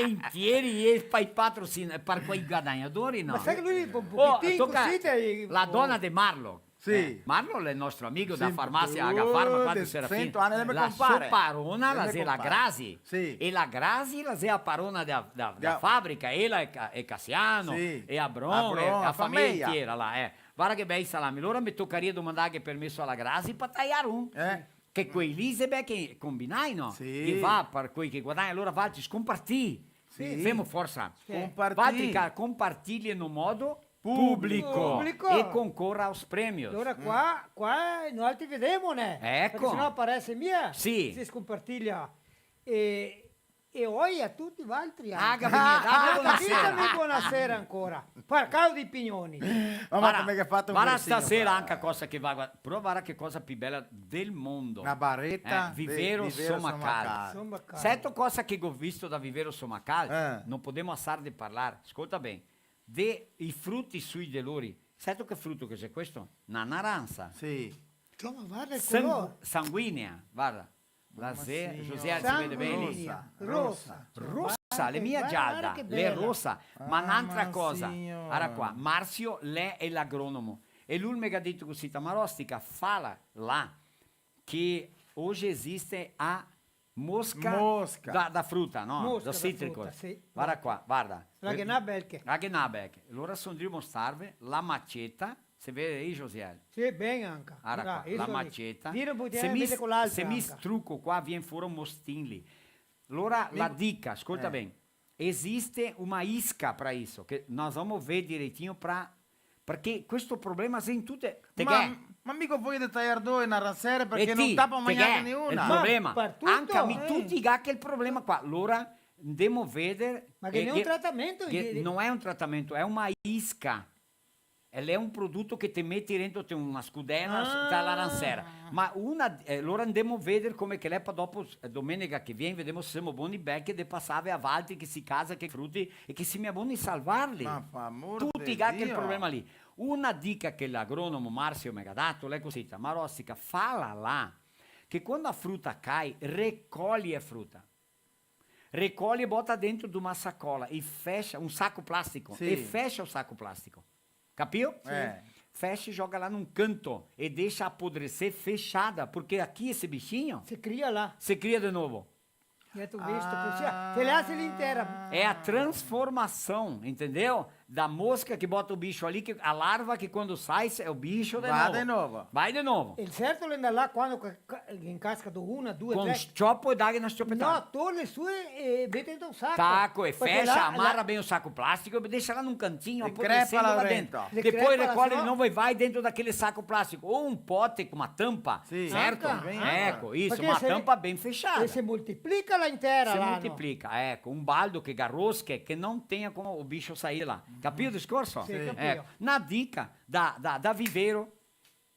intieri e fai patrocinio per quei guadagnatori, no? Ma sai che lui un pochettino così la donna di Marlo. Sì. Marlo è il nostro amico da farmacia a Farma quando Serafino. 100 anni le La compare. sua parona la Le è la compare. Grasi. Sì. E la Grasi la è a parona da fabbrica. E la è Cassiano. Sì. E Abron. Abron, E la la famiglia famiglia. intera là. Guarda che bei salami. Allora mi toccaria domandare permesso alla Grasi per tagliare un. Che quei Lisebeth che combinai, no? Sì. Che va per quei che guadagni. Allora vaggi scompartì. Sì. Femo forza. Compartì. Vaggi compartirli in un modo pubblico. E concorra aos prêmios. Allora qua noi ti vediamo, ne? Ecco. Perché sennò appare mia. Sì. Si scompartiglia. E oi a tutti gli altri anche. Buonasera. Buonasera ancora. Per causa dei pignoni. Ma come che ha fatto un guarda versino, stasera qua. anche cosa che va. Però guarda che cosa più bella del mondo. Una barretta. Vivero Somacal. Somacal. Sento cosa che ho visto da Vivero Somacal. Non possiamo assar di parlare. Ascolta bene. I frutti sui delori. Sento che frutto che c'è questo? Una naranza. Sì. Insomma, guarda il colore. Sanguinea, guarda. La José si vede bene lì. Rossa. Rossa, le mie gialla, le rossa. Ma un'altra cosa, guarda qua, Marzio, lei è l'agronomo. E lui mi ha detto così, Marostica, fala là che oggi esiste a mosca. Da frutta, no? Mosca da da citrico. frutta, sì. Guarda qua, guarda. La Gnabelche. La Gnabelche. Allora sono di mostrarvi la maceta Você vê aí, Josiel? Sì, bene anche. Guarda qua, Guarda, la lì. maceta. Tira un po' di Se vede con l'altra se mi anche. strucco qua, viene fuori un mostin lì. Allora, la dica, ascolta bene, esiste una isca para isso, che nós vamos ver direitinho perché questo problema sei in tutte... Te che? Ma mica voglio tagliare due in razzere perché E non ti, tappa te mangiare che? Il una. problema, per tutto, anche mi tutti ga che il problema qua. Allora, andiamo a vedere... Ma che non è un trattamento? Non è un trattamento, è una isca. Ela è un prodotto che ti metti dentro una scudena dalla ransera. Ma allora andiamo a vedere come che lei poi dopo, domenica che viene, vediamo se siamo buoni becchi e passare a Valti che si casa, che frutti e che si mi buoni salvarli. Ma fa amor Tutti de che il Dio. problema lì. Una dica che l'agronomo Marzio mi ha dato, lei così, ma Rossica, falla là, che quando la frutta cai, raccogli la frutta. Raccogli e bota dentro di una sacola e fecha, un sacco plastico, Sì. e fecha o sacco plastico. Capio? Fecha e joga lá num canto e deixa apodrecer fechada, porque aqui esse bichinho Si cria là. se cria de novo. Ya tu visto. Così, se le hace l'intera. É a transformação, entendeu? Da mosca que bota o bicho ali, que a larva que quando sai é o bicho de Va novo. de nuovo. Vai de novo. Il certo le anda là quando incascano una, due, Com tre. stoppo e dagli na stoppetada. No, tolle le sue e mette dentro un sacco. Taco e Perché fecha, là- amarra là- bem o saco plástico e deixa lá num cantinho, E apodrecendo crepa lá lá dentro. dentro. Le Depois crepa lá, recolhe de senão- novo e vai dentro daquele saco plástico. Ou um pote com uma tampa, Sì. certo? Anca, Ecco, isso, Perché uma se- tampa bem fechada. E si moltiplica la intera Se là, no? multiplica, ecco, un baldo che garrosca che non tenha como o bicho sair lá. Capito o discorso? Sì, capito. Ecco. Na dica da vivero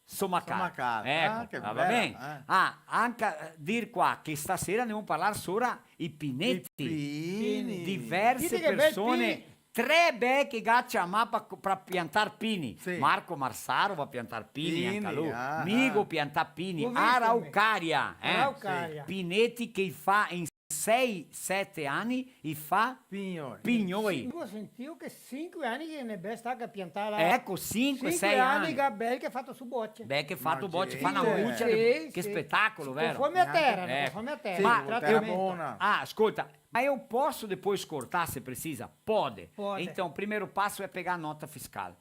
Somacale. Somacale. Ecco, Ah, che va bella, bene? eh. Anche dir qua che stasera andiamo a parlare sopra i pinetti. Pini. Diverse Dite che bel persone, pini. 3 becchi gatti a mappa per piantare pini. Sì. Marco Marsaro va a piantare pini, Pini, anche lui. ah, Migo ah. pianta pini. Ho visto Araucaria. Araucaria. Pinetti che fa in 6-7 anni e fa Pignoli. pignoi. Io ho sentito che 5 anni che ne è stata piantata. Ecco, 5-6 5 anni anni. Gabriele che ha fatto su bocce. Beh, che fatto Ma bocce, gente. fa una buccia, Sì, che sì. spettacolo, vero? Conforme a terra, Ecco. conforme a terra. Sì, Ma con trattamento. terra buona. Ah, ascolta, ma eu posso depois cortar se precisa? Pode. Pode. Então, o primeiro passo é pegar a nota fiscal.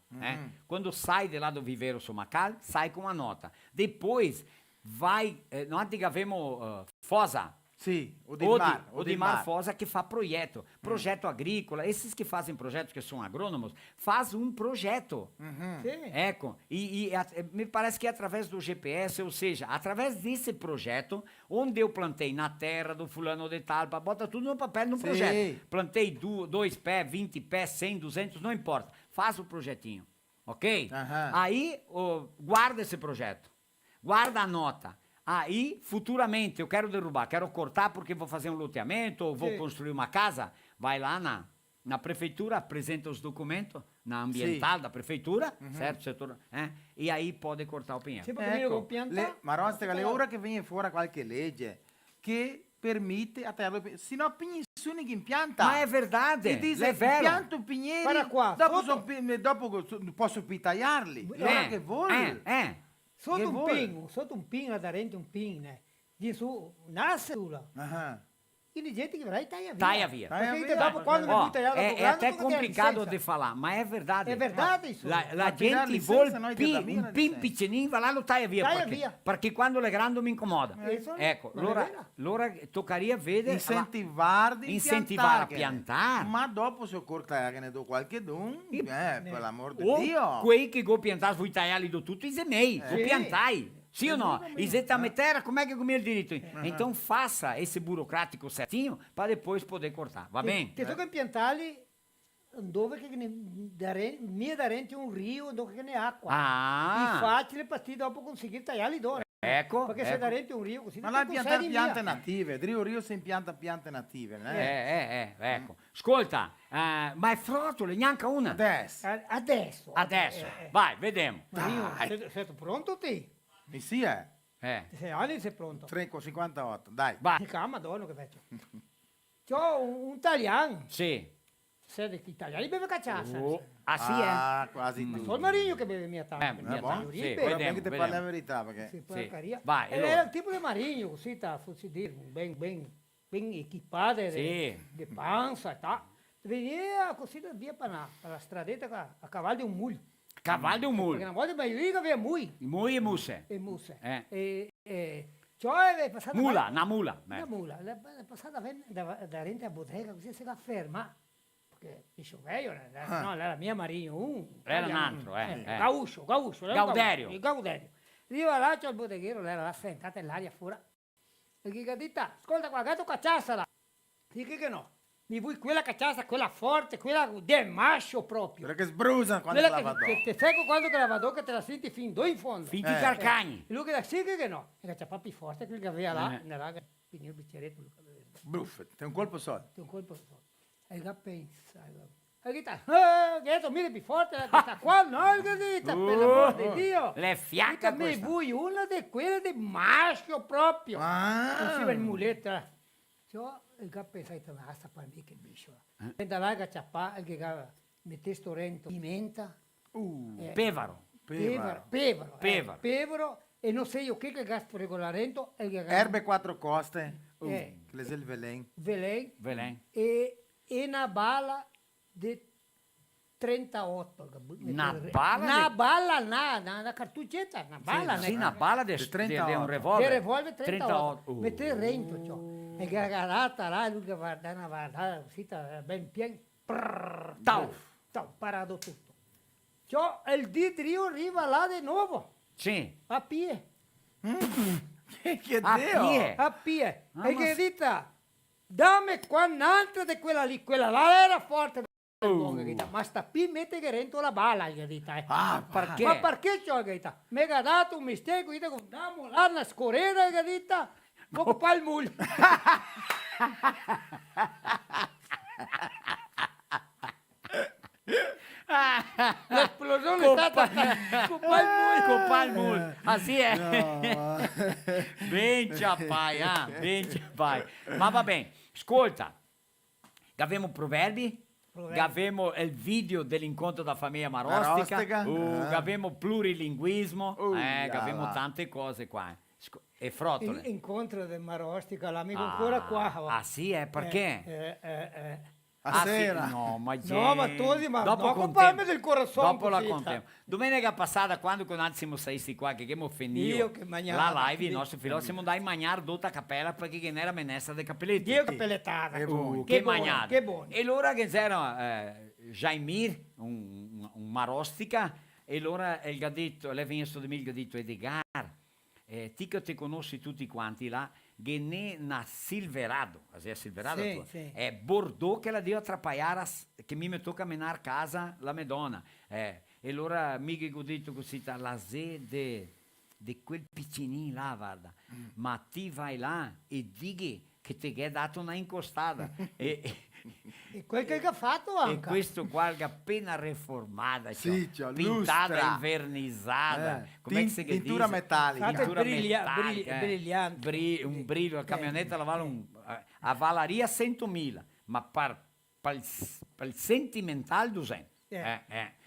Quando sai de lá do viveiro Somacal, sai com a nota. Depois, vai... nós tivemos Fosa. Sì, o Odimar Fosa que faz projeto agrícola, esses que fazem projetos que são agrônomos, faz um projeto. Sì. Ecco, me parece que é através do GPS, ou seja, através desse projeto, onde eu plantei na terra do fulano de tal, bota tudo no papel no Sim. projeto. Plantei 2 pés, 20 pés, 100, 200, não importa. Faz o projetinho, ok? Aham. Aí, guarda esse projeto, guarda a nota. Aí, futuramente, eu quero derrubar, quero cortar porque vou fazer um loteamento ou vou Sim. construir uma casa, vai lá na prefeitura, apresenta os documentos, na ambiental da prefeitura, certo? Setor, e aí pode cortar o pinheiro. Sì, perché io Ecco, con pianta. ma Rostica, le ora che viene fuori qualche legge che permette a tagliare, se no pigni su che impianta. Ma è verdade, E dice, è vero. pianto pigneri, Guarda qua, dopo, sotto- dopo posso tagliarli. Ora che vuoi. Sotto Che sotto un pin, aderente un pin, di su, nasce sulla. Ah, E di gente che verrà taglia via. Taglia via. Perché Taglia te via. dopo quando mi Ó, vuoi tagliare é até complicado de falar, mas é verdade. É verdade isso. La Ma tirar gente licença, vuole noi ti dà via um la pin licenza. piccinino, vai lá lo taglia via. Taglia perché, via. perché quando è grande mi incomoda. Isso Ecco, non è vero. allora toccaria vedere... incentivar di Incentivar a piantare. piantare. Ma dopo se occorre che ne do qualche don, per l'amor di O Dio. quei che go piantare, vuoi tagliarli do tutto, i mei, Sì. go piantai. Sì o no? I zeta terra, com'è che come il diritto? Então faça esse burocrático certinho para depois poder cortar, va bene? Ti tocca impiantarli dove che mi darenti un rio dove che ne acqua. Ah. È facile per te dopo conseguire tagliarli d'ora. Ecco, Perché se ecco. darenti un rio così Ma là ti piantare consegui piante via. native, Rio si impianta piante native, Ecco. Ascolta, ma è frotole, neanche una. Adesso, Adesso. Adesso, vai, vediamo. Marino, sei pronto te? mi sia, 6 anni sei pronto. 3,58, dai. Vai. Che madonna che faccio. C'ho un italiano. Sì. Se gli italiani beve cachaça. Ah, sì, Ah, quasi tu. Solo Marino che beve mia tavola. mia buono. tavola, Sì, sì, però Ora vediamo, che ti vediamo. parli la verità, perché... Sì, Sì. porcaria. Vai, E allora. era il tipo di Marinho, così, posso dire, ben equipado, Sì. di panza e tal. Veniva così da via per la stradetta a cavallo di un mulo. Cavallo o Perché mula? una volta io aveva mui. Mui e musse. E musse. Eh. Cioè è passata Mula, una mula. una mula, è passata da rente a bottega, così si va ferma. Perché dice, io, no, era mia Marino, Era un altro, Gauscio, Gauderio. Gauderio. Arriva là, c'è il botteghero, lei era sentata nell'aria fuori. E che dita, ascolta qua, gatto cacciasala. Dice che no. Mi vuoi quella cacciasa, quella forte, quella del mascio proprio. Quella che sbrusa quando Quella la va che te secco quando che la vado, che te la senti fin do in fondo. Finti carcagni. E lui che la sigue che no. E c'è papi forte, quello che aveva là, nella quindi il bicchieretto. Buffet, tem un colpo solo. Ti un colpo solo. E che pensa. E che sta, che detto, mire più forte, che sta qua, no, che dita, per l'amor di Dio. Le fiacca Mi questa. vuoi una di quelle di mascio proprio. Così per il muletto. Cioè, il che pensa, che ma sta per me che biscio. E da là che c'è pa, che mette sto rento, pimenta. Pevaro. Pevaro. E non sei io che gas regolarento. Erbe quattro coste. Eh. Che le il velen. Velen. E una bala di 38. Una bala Una bala, una cartuccetta, una bala. Sì, una bala di 38. un Del revolver. revolver 38. 38. Mette il rento, ciò. E gargarata là, lui che guarda una guardata, uscita ben piena. Tau. Parato tutto. Ciò, e il dì Dio arriva là di nuovo. Sì. A pie. Che A Dio! pie. A pie. Ah, E ma che dita, dammi qua un'altra di quella lì, quella là era forte. Ma sta P mette che rento la bala, che dita. Perché? Ma perché ciò che dita? Mi ha dato un mistero, che andiamo là una scorrera, che dita, poco pa' il mulo. L'esplosione è stata Coppa il mul. Così è. Ben ciappai, ben ciappai. Ma va bene, ascolta. Abbiamo proverbi? Abbiamo il video dell'incontro da famiglia marostica. Abbiamo plurilinguismo. Abbiamo tante cose qua. E frottole. Incontro del Marostica, l'amico ancora qua. Ah sì, perché? A sera. Sì, no, ma No, ma tu, ma dopo no, contiamo. comparmi del corazon. Dopo la così, contiamo. Domenica passata, quando siamo stati qua, che abbiamo finito Io che mangiavo. la live, i nostri figli, siamo andati a mangiare tutta capella perché che n'era menessa dei capelletti. Dio che pelletata. Che buono, mangiata. che buono. E allora che c'era Jaimir, un marostica, e allora il gadetto, lei viene su di me il gadetto Edgar, ti che ti conosci tutti quanti là, che ne na Silverado, è Silverado Sì, tua? sì. È Bordeaux che la dio a trapaiare, che mi tocca menare casa la Madonna. E allora mi che ho detto così, la sede di quel piccinino là, guarda, ma ti vai là e dighi che ti è dato una incostata. E quel che ha fatto E anche. questo qua che appena reformata, Sì, cioè, cioè, pintata, lustra. invernizata, Tintura metallica. Fate Pintura brillante. un brillo, la camionetta la vale a valaria 100.000, ma per il sentimentale 200.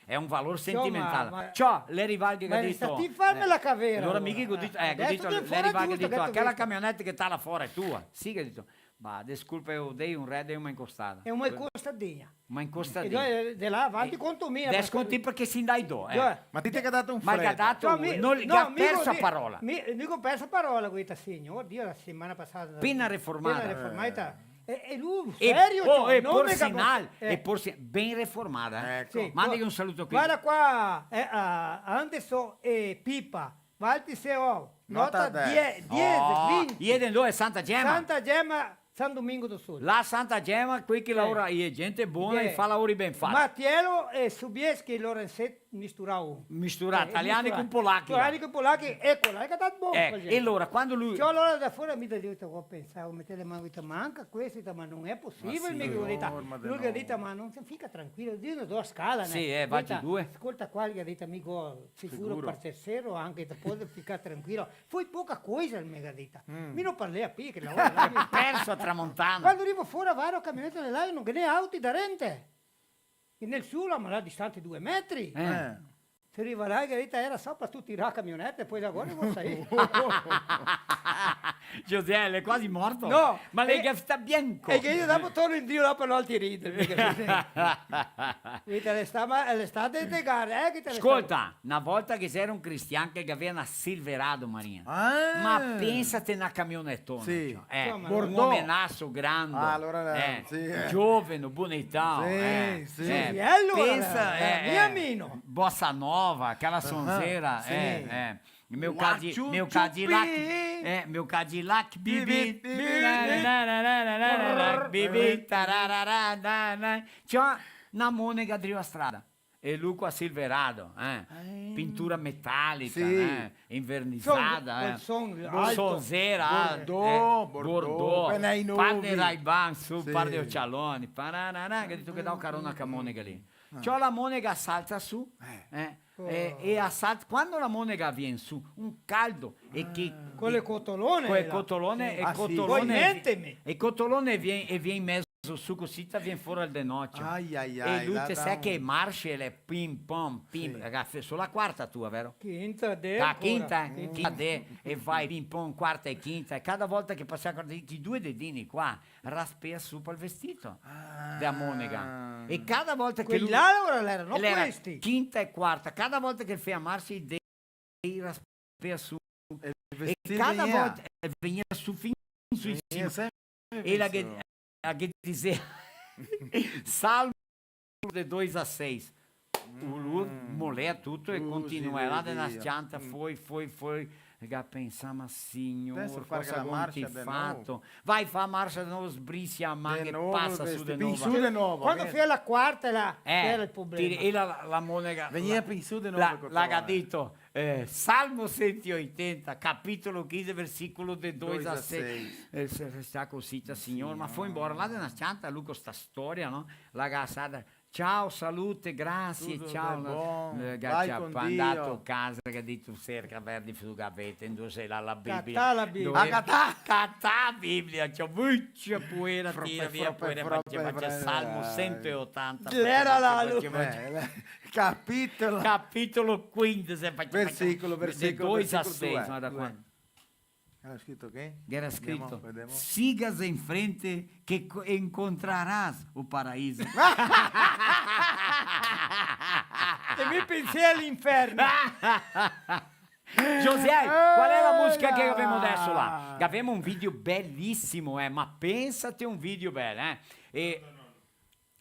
È un valore sentimentale. ma- Ciò, le rivalghe che Ma ha detto... stati farmi la cavera. Allora mica ho detto, le rivalghe ha detto, quella camionetta che sta là fuori è tua. Sì che ha detto, ma disculpa, io dei un re, dei una incostata. È una costadina. Ma E incostadina. noi di là avanti conto mia. Desconti perché si dai do. Ma dite che ha dato un Ma che ha freddo. dato, non gli ha perso a parola. Dico persa parola questa signora, Dio, la settimana passata. Appena reformata. Appena reformata. E lui, E, serio? cioè, e non Porsinal, mica- ben reformata. Ecco. Sì, Mandi un saluto qui. Guarda qua, Anderson e Pipa, Valti Seo, Nota nota 10. 10, Oh, 20. ieri dove è Santa Gemma. Santa Gemma, San Domingo do Sul. La Santa Gemma, qui che lavora, è gente buona e fa lavori ben fatti. Mattiello e Subieschi, Lorenzetto, misturao. Misturati, italiani con polacchi. Italiani con polacchi, ecco, l'hai dato buono. E allora, quando lui... Cioè, allora da fuori mi ha detto, pensavo, mettere le mani, manca questo, ma non è possibile, mi ha detto. Lui ha detto, ma non si fica tranquillo, Dio ne do a scala. Sì, vatti due. Ascolta qua, gli ha detto, amico, sicuro per tercero, anche te puoi ficar tranquillo. Fu poca cosa, mi ha detto. Mi non parlei a P, che lavora. Perso a Tramontana. Quando arrivo fuori a varo camionetta nell'aria, non che ne auti da rente. E nel suo, ma là distante 2 metri. Si arriva là, che era sopra tutti la camionetta e poi da guarda non sai. José, lei è quasi morto? No, Ma lei che sta bianco. E che io dopo torno in Dio là per non ti ridere. L'estate di gare, che te le Ascolta, una volta che c'era un cristiano che aveva una Silverado, Maria. Ma pensate una camionettona. Sì. Cioè, un Bordeaux. uomenasso grande. Ah, allora, sì. Giovane, bonità. Sì, sì. E allora, pensa, mia mino. Bossa Nova, aquela sonzeira. sì. Meu Lá, Cadillac, meu Cadillac, bibi, bibi, tararara, c'ha una monega dentro la strada. E lui com a Silverado, pintura metálica, Sì. invernizada, Son sonzeira, Bordeaux, Penei Nubi. par de Ray-Ban, su, Sì. par de Occialone, pararara, che tu che dà un carona con la monega lì. C'ho la monega salta su, e assalta, quando la monega viene su, un caldo, e che... Con le cotolone. Quel là. cotolone, Ah, sì. Poi mentemi. e cotolone viene in mezzo su così viene fuori al denocchio. Ai, ai, E ai, lui là te da sai un- che Marshall è pim pom pim, ragazzi, sulla quarta tua, vero? Quinta, de. La quinta, e vai pim pom, quarta e quinta, e cada volta che passiamo i due dedini qua raspea su per il vestito della monega. E cada volta che Quelli lui là ora erano era questi. quinta e quarta, cada volta che fai a Marshall i dedini raspea su. E Vestito cada venia. volta veniva su fin su in Venia cima. sempre E la visto. che dizia Salmo de 2-6. O Lu molé tudo e continua lá Dio. nas pianta, foi. Ga pensava, Senhor, Adesso fare cosa la marcia conti de fatto? Vai fa a marcia de novo, sbriscia a manga De e novo, passa su vesti- de novo. Su de novo. Quando fai la quarta là, era il problema. E la monega Venia su de novo. l'ha gadito Salmo 180, capitolo 15, versículo de 2-6. Está cosita, Signor. Ma foi embora lá na chanta, Lucas, sta storia, no? La gassada. Ciao, salute, grazie, Tutto ciao. del buon, vai Gaccia, con andato Dio. a casa che ha detto cerca verdi sul gavetta, in due sei là la Bibbia. Catà la Bibbia. Dove- Catà. Catà la Bibbia, c'è muccia poeira, Froppe, tira via froppe, poeira, froppe, faceva froppe. Salmo 180. Era là, Lu. Capitolo. Capitolo 15, Versicolo, de 2 a versicolo 6, due, ma da due. quando? Era scritto che? Era scritto, vediamo. sigas em frente que encontrarás o paraíso. E mi pensi all'inferno. José, qual è la musica che abbiamo adesso là? Abbiamo un video bellissimo, ma pensate un video bello,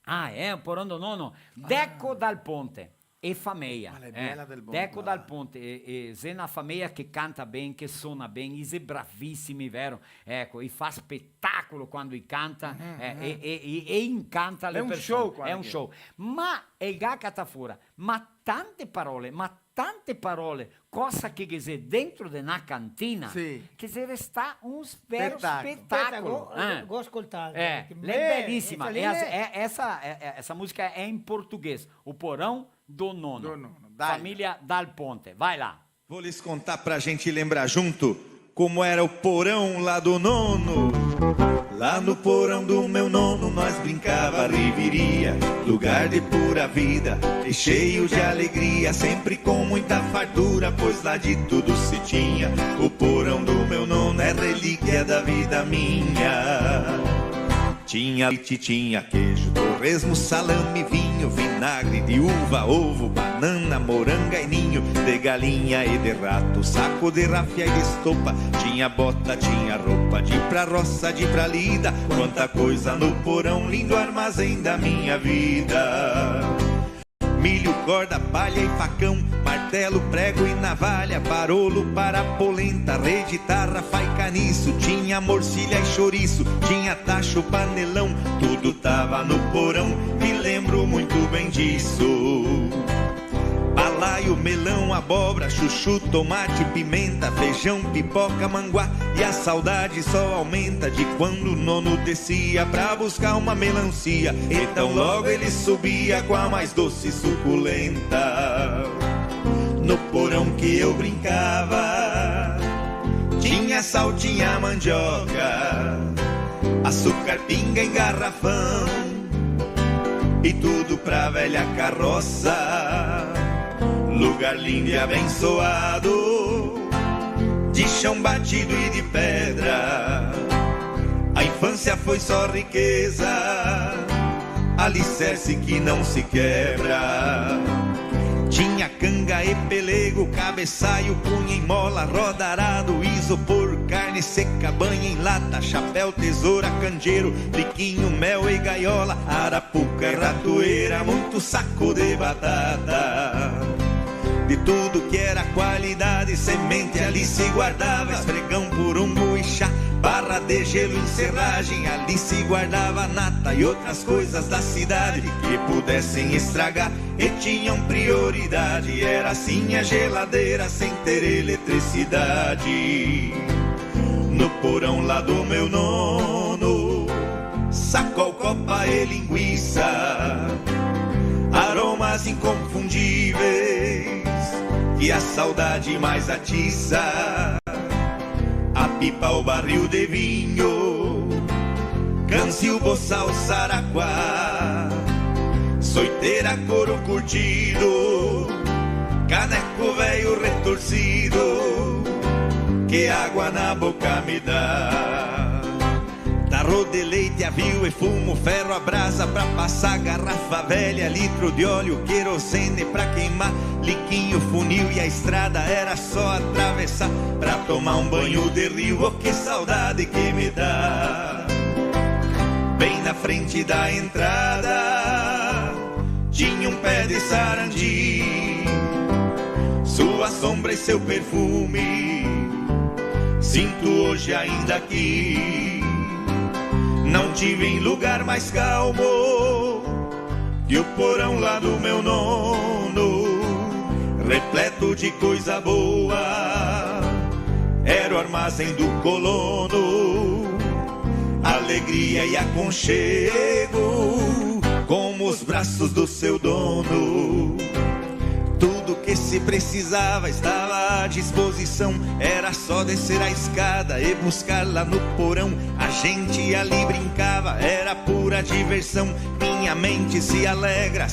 un porão do nono. Deco dal Ponte e Fameia. Ma le bella del Ponte, Deco là. dal Ponte e Zena Fameia che canta bene, che suona bene, e bravissimi, vero? Ecco, e fa spettacolo quando canta e incanta le È un persone. show È un quando- show. Ma il cata fuori, ma tante parole, cosa che c'è dentro di una cantina, Sì. che se resta un vero spettacolo. Go ascoltare. É, perché ela é belíssima. essa lì Essa música é em português. O Porão do Nono. Do Nono. Dai. Família Dal Ponte. Vai lá. Vou lhes contar pra gente lembrar junto como era o porão lá do nono. Lá no porão do meu nono nós brincava riveria, lugar de pura vida e cheio de alegria, sempre com muita fartura, pois lá de tudo se tinha. O porão do meu nono é relíquia da vida minha. Tinha leite, tinha queijo, torresmo, salame, vinho, vinagre de uva, ovo, banana, moranga e ninho, de galinha e de rato, saco de rafia e de estopa. Tinha bota, tinha roupa, de ir pra roça, de ir pra lida. Quanta coisa no porão, lindo armazém da minha vida. Milho, corda, palha e facão, martelo, prego e navalha, parolo para polenta, rede, tarra, fai caniço. Tinha morcilha e chouriço, tinha tacho, panelão, tudo tava no porão, me lembro muito bem disso. Balaio, melão, abóbora, chuchu, tomate, pimenta, feijão, pipoca, manguá. E a saudade só aumenta de quando o nono descia pra buscar uma melancia. Então logo ele subia com a mais doce e suculenta. No porão que eu brincava, tinha sal, tinha mandioca, açúcar, pinga em garrafão, e tudo pra velha carroça. Lugar lindo e abençoado, de chão batido e de pedra. A infância foi só riqueza, alicerce que não se quebra. Tinha canga e pelego, cabeçalho, punha em mola, roda arado, isopor, carne seca, banha em lata, chapéu, tesoura, candeeiro, biquinho, mel e gaiola, arapuca e ratoeira, muito saco de batata. De tudo que era qualidade, semente ali se guardava, esfregão, porumbo e chá, barra de gelo em serragem, ali se guardava nata e outras coisas da cidade que pudessem estragar e tinham prioridade. Era assim a geladeira sem ter eletricidade. No porão lá do meu nono, sacou, copa e linguiça, aromas inconfundíveis e a saudade mais atiça. A pipa, o barril de vinho, cancio, boçal, saraquá, soiteira, couro curtido, caneco velho retorcido, que água na boca me dá. Tarro de leite, avio e fumo, ferro a brasa pra passar, garrafa velha, litro de óleo, querosene pra queimar, liquinho, funil e a estrada era só atravessar pra tomar um banho de rio. Oh, que saudade que me dá! Bem na frente da entrada tinha um pé de sarandi, sua sombra e seu perfume sinto hoje ainda aqui. Não tive em lugar mais calmo que o porão lá do meu nono, repleto de coisa boa, era o armazém do colono. Alegria e aconchego, como os braços do seu dono. Tudo que se precisava estava à disposição, era só descer a escada e buscar lá no porão. A gente ali brincava, era pura diversão. Minha mente se alegra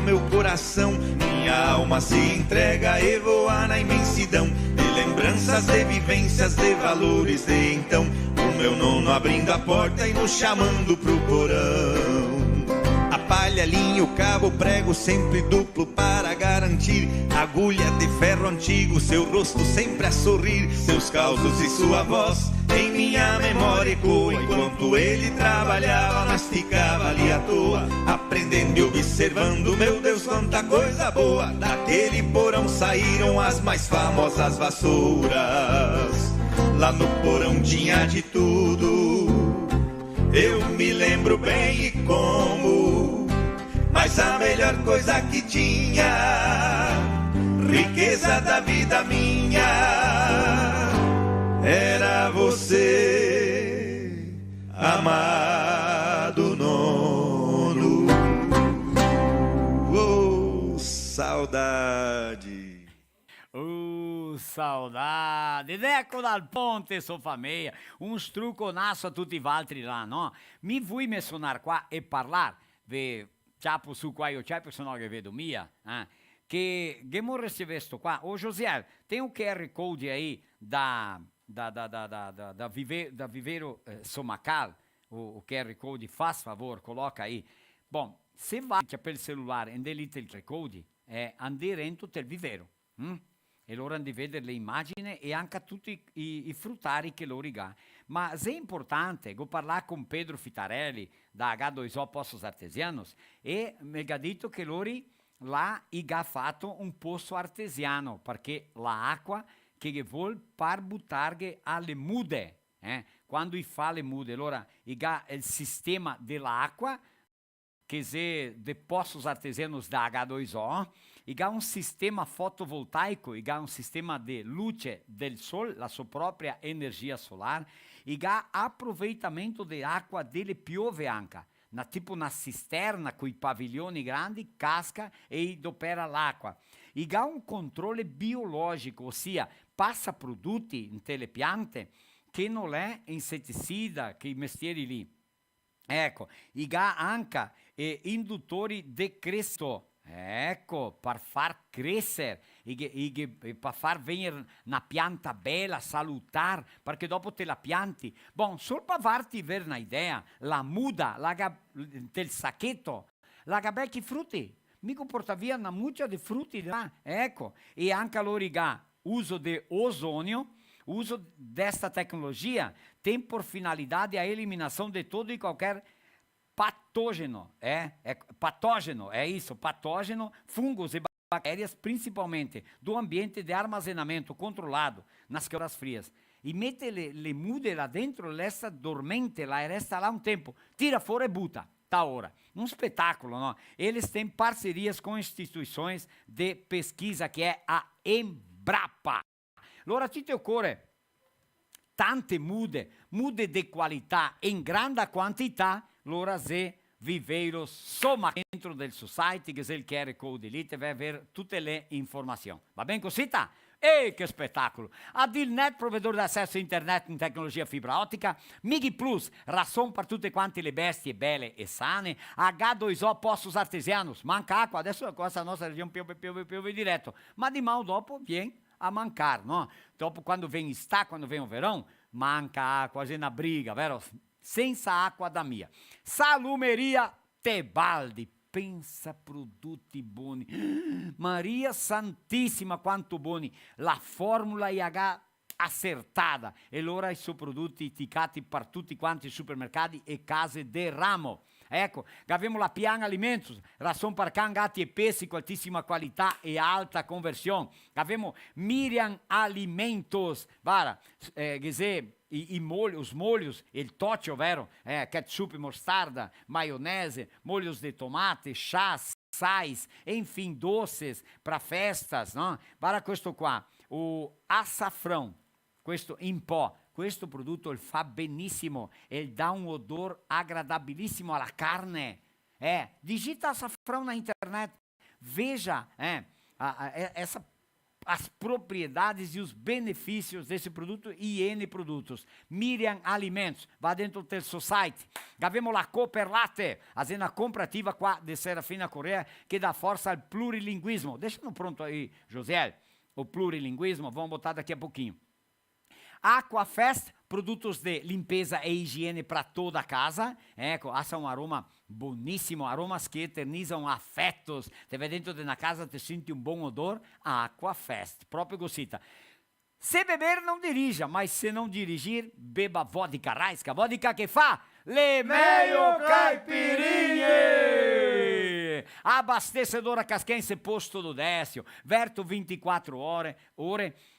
meu coração. Minha alma se entrega e voa na imensidão de lembranças, de vivências, de valores de então. O meu nono abrindo a porta e nos chamando pro porão. A palha, linho, cabo, prego sempre duplo para garantir. Agulha de ferro antigo, seu rosto sempre a sorrir. Seus causos e sua voz em minha memória ecoa. Enquanto ele trabalhava, nós ficava ali à toa, aprendendo e observando. Meu Deus, quanta coisa boa! Daquele porão saíram as mais famosas vassouras. Lá no porão tinha de tudo, eu me lembro bem e como, mas a melhor coisa que tinha, riqueza da vida minha, era você, amado nono. Oh, saudade. Saudade, ed ecco dal ponte Sofamea, un struconasso a tutti gli altri là, no? Mi vuoi me suonar qua e parlare, ve ciapo su qua io ciapo, se no che vedo mia, che vorresti vesto qua, oh Josiel, tem un QR code aí da Vivero Somacal, o QR code, faz favor, coloca aí. Bom, se vai per celular e delete il QR code, andare dentro il vivero, e loro hanno di vedere le immagini e anche tutti i fruttari che loro ha. Ma se è importante, go parlare con Pedro Fitarelli da H2O Poços Artesianos e mi ha detto che loro là ha fatto un posto artesiano perché l'acqua che vuol par buttarghe alle mude, quando fa le mude, allora ha il sistema dell'acqua che se de Poços Artesianos da H2O, ha un sistema fotovoltaico, ha un sistema di luce del sol, la sua propria energia solar, ha aproveitamento dell'acqua delle piove anche, tipo una cisterna con i paviglioni grandi, casca e opera l'acqua. Ha un controllo biologico, ossia passa prodotti in le piante che non è insetticida, che i mestieri lì. Ecco, ha anche induttori di crescito, Ecco, per far crescere e per far venire una pianta bella, salutare, perché dopo te la pianti. Bon, solo per farti avere un'idea, la muda del sacchetto, la gabecchi frutti, mica porta via una muccia di frutti là, ecco. E anche all'origa, uso di ozonio, uso desta tecnologia tem por finalidade a eliminação de todo e qualquer patógeno, patógeno, é isso, patógeno, fungos e bactérias, principalmente do ambiente de armazenamento controlado nas câmaras frias. E mete le mude lá dentro, resta dormente lá, resta lá um tempo, tira fora e buta, tá ora. Um espetáculo, não? Eles têm parcerias com instituições de pesquisa, que é a Embrapa. Allora ti te occorre tante mude de qualità in grande quantità, allora se viveiro soma dentro del society, che se il QR code lì, te vai avere tutte le informazioni. Va bene così? Che spettacolo! Adilnet, provedore d'accesso a internet in tecnologia fibra ottica, Migi Plus, ração per tutte quante le bestie belle e sane, H2O Poços Artesianos, manca acqua, adesso questa nostra regione piove diretto, ma di mão dopo viene a mancar, no? Dopo quando vem quando vem o verão, manca acqua, quase na briga, vero? Senza acqua da mia. Salumeria Tebaldi, pensa prodotti buoni. Maria Santissima, quanto buoni. La formula IH acertada. E allora i suoi prodotti indicati per tutti quanti i supermercati e case de ramo. Ecco, abbiamo la Pian Alimentos, ração para cão, gato e peixe com altíssima qualità e alta conversione. Abbiamo Miriam Alimentos, vara, os molhos, il toccio, vero? Ketchup, mostarda, maionese, molhos de tomate, chás, sais, enfim, doces para festas, no? Para questo qua, o açafrão, questo in pó. Questo prodotto il fa benissimo e dà un odor agradabilissimo alla carne. Digita açafrão na internet, veja as propriedades e os benefícios desse produto e N produtos. Miriam Alimentos, vá dentro do seu site. Abbiamo la Cooperlate, azienda comprativa qua de Serafina Correa, che dà forza al plurilinguismo. Deixa pronto aí, José, o plurilinguismo, vamos botar daqui a pouquinho. Aquafest, produtos de limpeza e higiene para toda a casa. Ecco, há um aroma buonissimo, aromas que eternizam afetos. Te vai dentro da casa, te sente um bom odor. Aquafest, próprio gosita. Se beber, não dirija, mas se não dirigir, beba vodka Raiska. Vodka che fa le meglio caipirinhe. Abastecedora Casquense, posto do Décio, Verto 24 ore,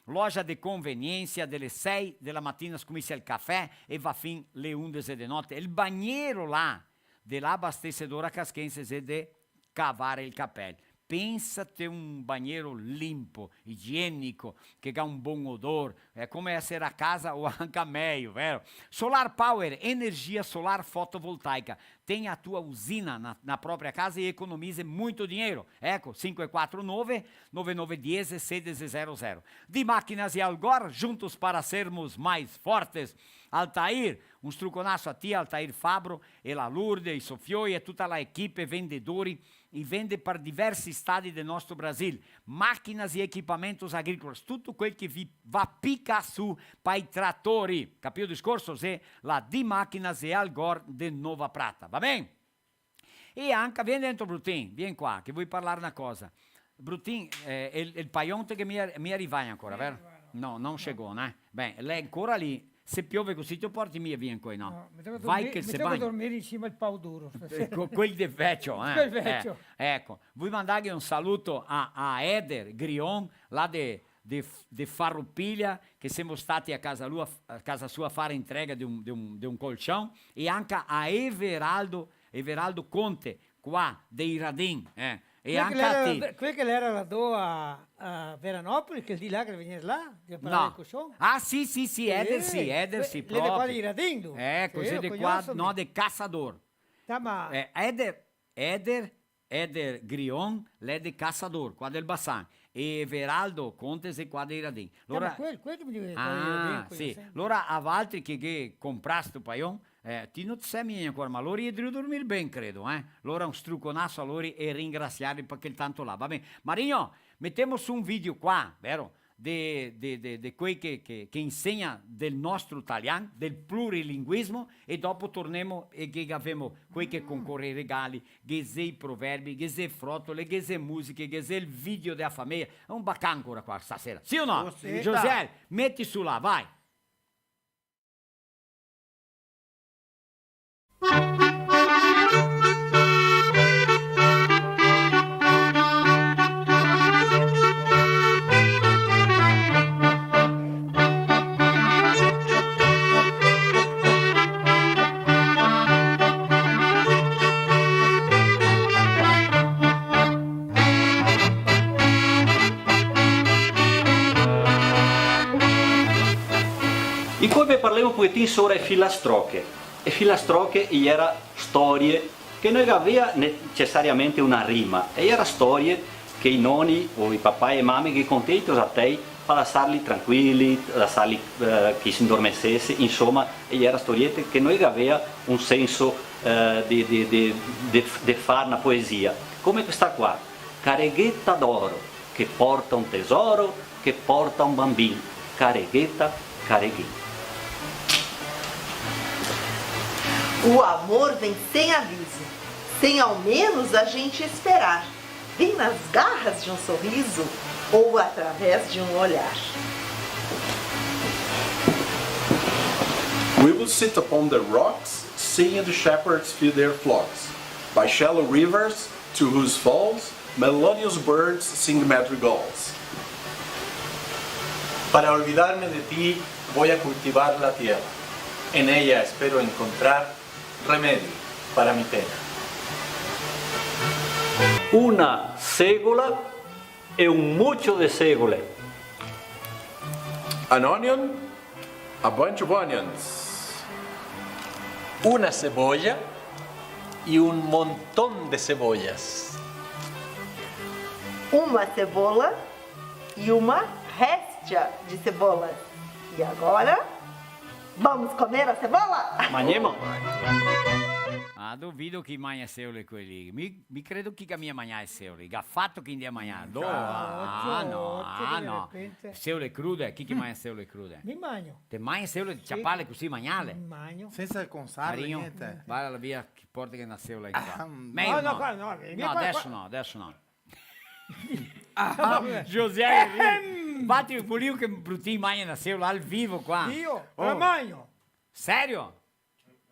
loja de conveniência delle 6 della mattina scommesse il caffè e va fin le 11 di notte. Il bagnero là dell'abastecedora Casquense è di cavare il capello. Pensa ter um banheiro limpo, higiênico, que dá um bom odor. É como é ser a casa ou arranca meio, vero? Solar Power, energia solar fotovoltaica. Tem a tua usina na própria casa e economize muito dinheiro. Ecco, 549-9910-1600. De Máquinas e Algor, juntos para sermos mais fortes. Altair, um truconaço a ti, Altair Fabro, e la Lourdes, e Sofioi, e tutta la equipe vendedori, e vende para diversi stati del nostro Brasil. Máquinas e equipamentos agrícolas, tutto quel che vi va pica su para i trattori. Capito il discorso? Se la Di Máquinas e Algor de Nova Prata, va bene? E anche, vieni dentro Brutin, vieni qua, che vuoi parlare una cosa. Brutin, il paionte che mi arriva ancora, vero? No, non chegou, né? Beh, lei è ancora lì. Se piove così ti porti via qua, no? Vai che se bagna. Dormire insieme al pau duro. Quel di vecchio, Quel vecchio. Ecco, vuoi mandare un saluto a Eder Grion, là di Farroupilha, che siamo stati a casa sua a fare entrega di un colchão, e anche a Everaldo Conte, qua, di Iradim, E anche a te. Quello che l'era la do a Veranópolis, che di là che veniva là, di parlare del colchão. Ah, sì, Eder sì, proprio. Le qua di Iradinho. Così di qua, no, di Caçador. Ma Eder Grion, lei di Caçador, qua del Bassan. E Veraldo Contes e qua di Iradim. Allora, quello che mi dice sì. Allora, a altri che compraste il paion, ti non ti sei ancora, ma loro devono dormire bene, credo, Loro un strucconasso a loro e ringraziarli perché il tanto là, va bene. Marino, mettiamo su un video qua, vero? di quei che insegna del nostro italiano, del plurilinguismo, e dopo torniamo e che abbiamo quei che concorre ai regali, che i proverbi, che le frottole, che le musiche, che il video della famiglia. È un bacca ancora qua stasera, sì o no? Oh, sì. José, metti su là, vai. E poi parliamo un pochettino sobre filastroche. E filastroche era storie che non aveva necessariamente una rima, e era storie che i nonni o i papà e mamme che contenti a te per lasciarli tranquilli, lasciarli che si indormessesse, insomma, e era storiette che non aveva un senso di fare una poesia, come questa qua, Careghetta d'oro, che porta un tesoro, che porta un bambino, careghetta, careghetta. O amor vem sem aviso, sem ao menos a gente esperar. Vem nas garras de um sorriso ou através de um olhar. We will sit upon the rocks, seeing the shepherds feed their flocks. By shallow rivers, to whose falls melodious birds sing madrigals. Para olvidarme de ti, voy a cultivar la tierra. En ella espero encontrar remedio para mi pena. Una ségola e un mucho de ségole. An onion, a bunch of onions. Una cebolla y un montón de cebollas. Uma cebola e uma réstia de cebolas. E agora, vamos comer a cebola? Mangiamo. Ah, duvido chi mangia seole quelli. Mi credo chi che mia mangiare seole. Che ha fatto chi india mangiare. No. Seole crude, chi che mangia seole crude? Mi mangio. Te mangia seole di ciappale così magnale? Mi mangio. Senza consarre, Marino, niente. vai alla via che porta che una seola in qua. No, qua no. No, adesso no. José, vatti pulio che brutti mangia una seola al vivo qua. Io la mangio. Serio?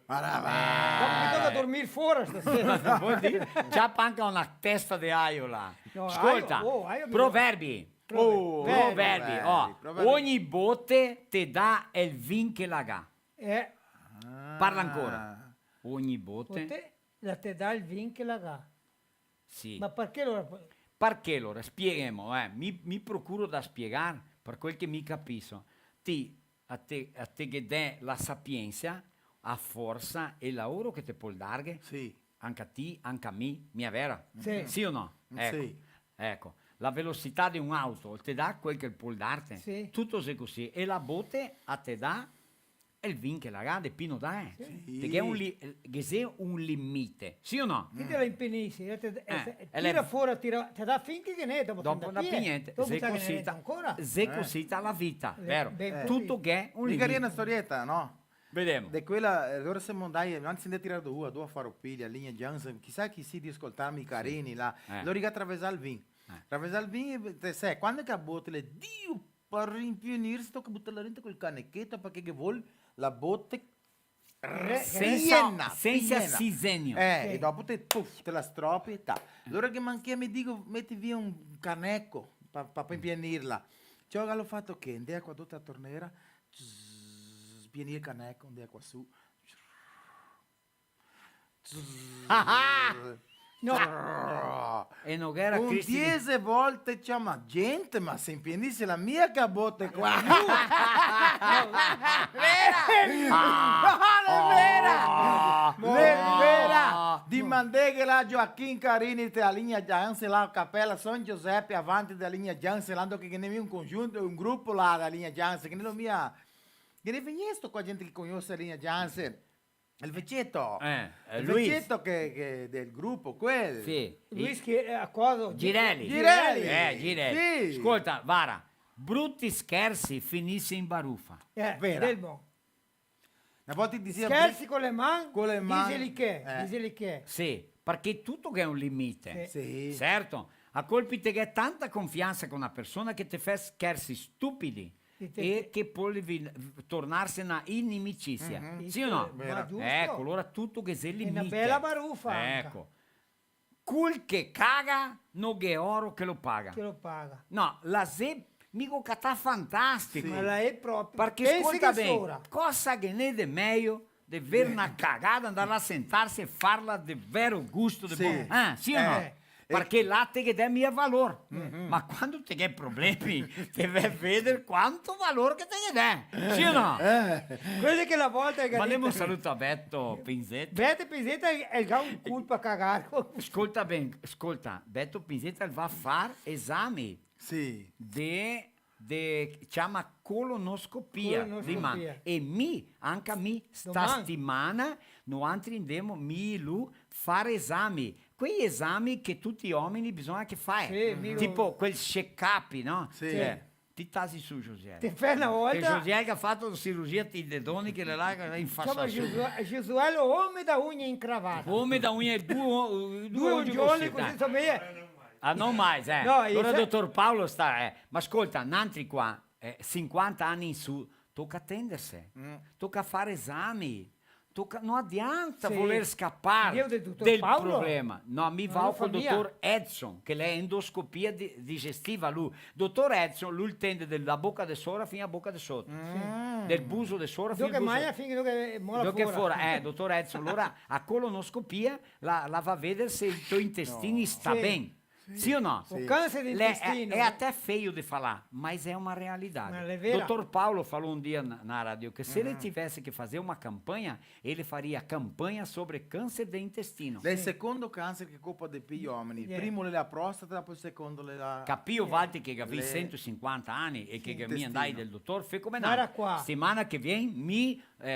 Ma devo dormire fuori stasera. Vuol dire? C'ha anche una testa di aiola. No, Ascolta, aio mi- proverbi. Proverbi. proverbi. Ogni botte ti dà il vin che la ga. Parla ancora. Ogni botte. La te dà il vin che la ga. Sì. Ma perché lo... Perché allora? Spieghiamo. Mi procuro da spiegare per quel che mi capisco. A te che dà la sapienza, a forza e lavoro che ti può dare. Sì. Anche a te, anche a me, mia vera? Sì. O no? Ecco. Sì. Ecco, la velocità di un'auto ti dà quel che può darti. Sì. Tutto è così. E la botte a te dà il vin che la gade pino da. Perché è un limite. Sì o no? Chi te la impenisci? e Tira lei- fuori, ti dà finché che ne, dopo Dopo ti non niente. Dopo Se sai che ne cosita, ancora. se cosita la vita, vero? ben Tutto che è un Mica limite. una storietta, no? Vediamo. De quella, ora siamo andati, anzi di tirare due faroppiglie, a linea Jansen, chissà chi si di ascoltarmi i carini là, lo riga attraversare il vin. Attraversare il vin, te sai, quando è che a botte le Dio, per rimpionirsi, tocca buttare dentro quel canecchetta, perché che vuol la botte Senza piena. sisegno. E dopo te la stropi e ta. Allora che manchi mi dico, metti via un canecco per impianirla. Ciò l'ho fatto che, andai qua tutta a tornera, pieni il canecco, andai qua su. No. E non era Un Cristi. 10 volte c'è ma gente, ma se impianisse la mia cabotte qua. Vera! Di mandeghe la Joaquin Carini a linea Jansen lá, Capella San Giuseppe avanti da linea Jansen, lá che ne un conjunto, un gruppo là da linea Jansen, che ne lo mia. Che ne viene sto qua gente che conosce la linea Jansen. Il vecchietto. Il Luis. vecchietto che del gruppo, quello. Sì. Luis che a cosa? Girelli. Girelli. Girelli. Sì. Ascolta, Vara, brutti scherzi finisce in baruffa. Vera. Del buon. Una volta diceva Scherzi con le mani, Con le mani. Diseli che. Sì, perché tutto che è un limite. Sì. Certo, a colpi te che tanta confianza con una persona che ti fa scherzi stupidi e che poi tornarsi una inimicizia. Sì o no? Ma giusto. Ecco, allora tutto che si limita. Una bella baruffa anche. Ecco. Cul che caga, non è oro che lo paga. Che lo paga. No, la se mica catà fantastico. Ma la è proprio. Perché Pensi ascolta che bene, sora. cosa che ne è meglio di avere una cagata, andare a sentarsi e farla di vero gusto. Di Sì. buono. Sì o no? Perché latte che dà mio valore. Ma quando ti hai problemi, ti vai a vedere quanto valore che te dà. Sì o no? Quelli che la volta che Mandiamo un saluto a Betto Pinzetta. Vede Pizzetta è già un colpo a cagare. Ascolta bene, ascolta, Betto Pinzetta va a fare esami Sì. di chiama colonoscopia, di man. E anche sta Domani. settimana noi andremo fare esami. Quei esami che tutti gli uomini bisogna che fare. Sì, mica- Tipo quel check-up, no? Sì. Ti tasi su Josiel. Ti fai una Che volta. Josiel che ha fatto la cirurgia di dedoni che le là in Insomma, faccia. Gesuele uomo da unghie incravate. Come da un'e due Due oggi ungioni così, così, dai. insomma, Ah, non mai, No, allora io il se- dottor Paolo sta, ma ascolta, Nantri qua, 50 anni in su, tocca attendersi, tocca fare esami, non adianta Sì. voler scappare Io del dottor del Paolo? problema. No, mi Non va lo col fa mia. dottor Edson, che è endoscopia digestiva lui. Dottor Edson, lui tende dalla bocca di sopra fino alla bocca di sotto, del buso di sopra fino Dove al buso. mai finché dove mola Dove fuori. fuori, dottor Edson, allora a colonoscopia la va a vedere se i tuoi intestini sta Sì. bene. Sì o no? O cáncer di intestino. È a te feio di farla, ma è una realtà. Ma è vera. Dottor Paolo falou um dia na radio che se ele tivesse che fazer uma campanha, ele faria campanha sobre câncer de intestino. È il secondo cáncer che colpa dei più uomini. Il Yeah. primo è la prostata, poi il secondo è la... Capio Valti che avevi Le- 150 anni e che mi intestino. andai del dottor, fai come Guarda no? qua. Settimana che viene,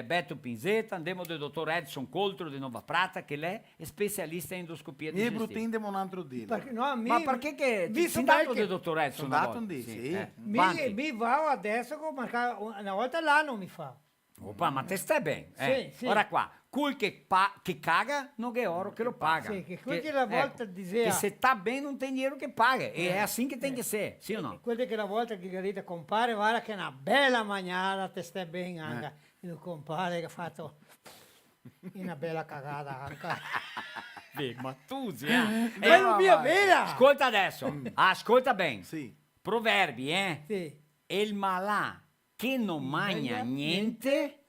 Beto Pinzetta, andiamo del dottor Edson Coltro di Nova Prata, che lei è specialista in endoscopia E digestiva. bruttinde un altro dito. Perché, no, Ma perché che mi sei so dato perché- del dottor Edson? Sono una dato volta? un dì, sì. Vanti. mi va adesso con una volta l'anno mi fa. Opa, ma te stai bene? Sì, sì. Ora qua, cul che caga non è oro che lo paga. Sì, che quel che la volta diceva- che se sta bene non tem dinheiro che paga. E è assim che tem che essere, sì o no? Quelli che la volta che Garita compare, guarda che è una bella magnata, te stai bene anche. Il compare che ha fatto una bella cagata anche. Beh, ma tu, zia. Quello mia vera! Ascolta adesso, ascolta bene. Sì. Proverbi, Sì. Il malà che non magna niente,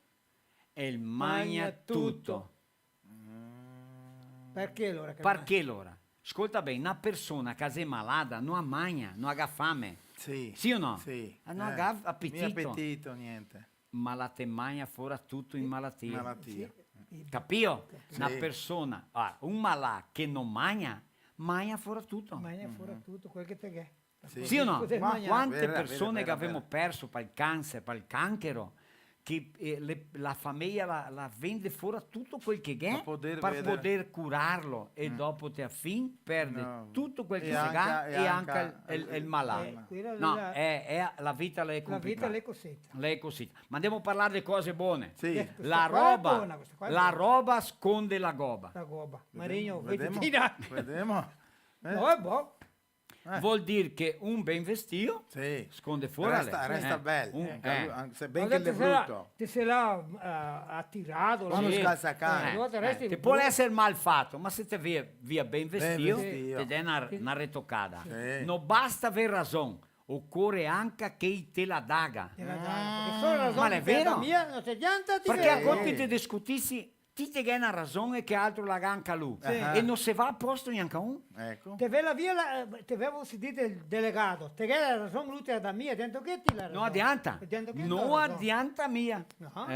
il magna tutto. Perché allora? che Perché allora? Ascolta bene, una persona che è malata non ha magna, non ha fame. Sì. Sì o no? Sì. Non ha appetito. Mi appetito, niente. Ma la te magna fuori tutto in malattia. Malattia. Capio? Sì. Una persona, un malà che non magna fuori tutto. Magna fuori tutto quel che te è. Sì o no? Poter Ma mangiare. quante Vera, persone vera, che abbiamo vera. perso per il cancer, per il cancro, che la famiglia la vende fuori tutto quel che è Per poter per vedere. poter curarlo e dopo te affin perde No. tutto quel che E si anche- ha e e anche anche il malato. Quella No, la- è la vita le è La vita complicata. le cosette. Lei è così. Ma andiamo a parlare di cose buone. Sì. La Questa qua è roba, buona, questa qua è la buona. roba sconde la goba. La goba. Marino, Vedemo. vedete? Vedemo. No, è buono. Vuol dire che un ben vestito Sì. sconde fuori Resta bello. Se ben che Allora è brutto. se l'ha attirato. Quando sì. scalzacane. Allora resti Ti il può buono. essere mal fatto, ma se te via ben vestito, vestito. ti dai una retoccata. Sì. Non basta aver ragione, occorre anche che te la daga. Te la dà, perché solo la Ma zona è vero? mia, non c'è niente di Perché a vero. colpi ti discutissi, ti te una ragione che altro la anche lui. Sì. E non si va a posto neanche un. Ecco. Te ve la via, te avevo sentito il delegato, te che la ragione venuta da mia, dentro che ti la ragione. Non adianta. E dentro che Non la ragione. adianta mia. No.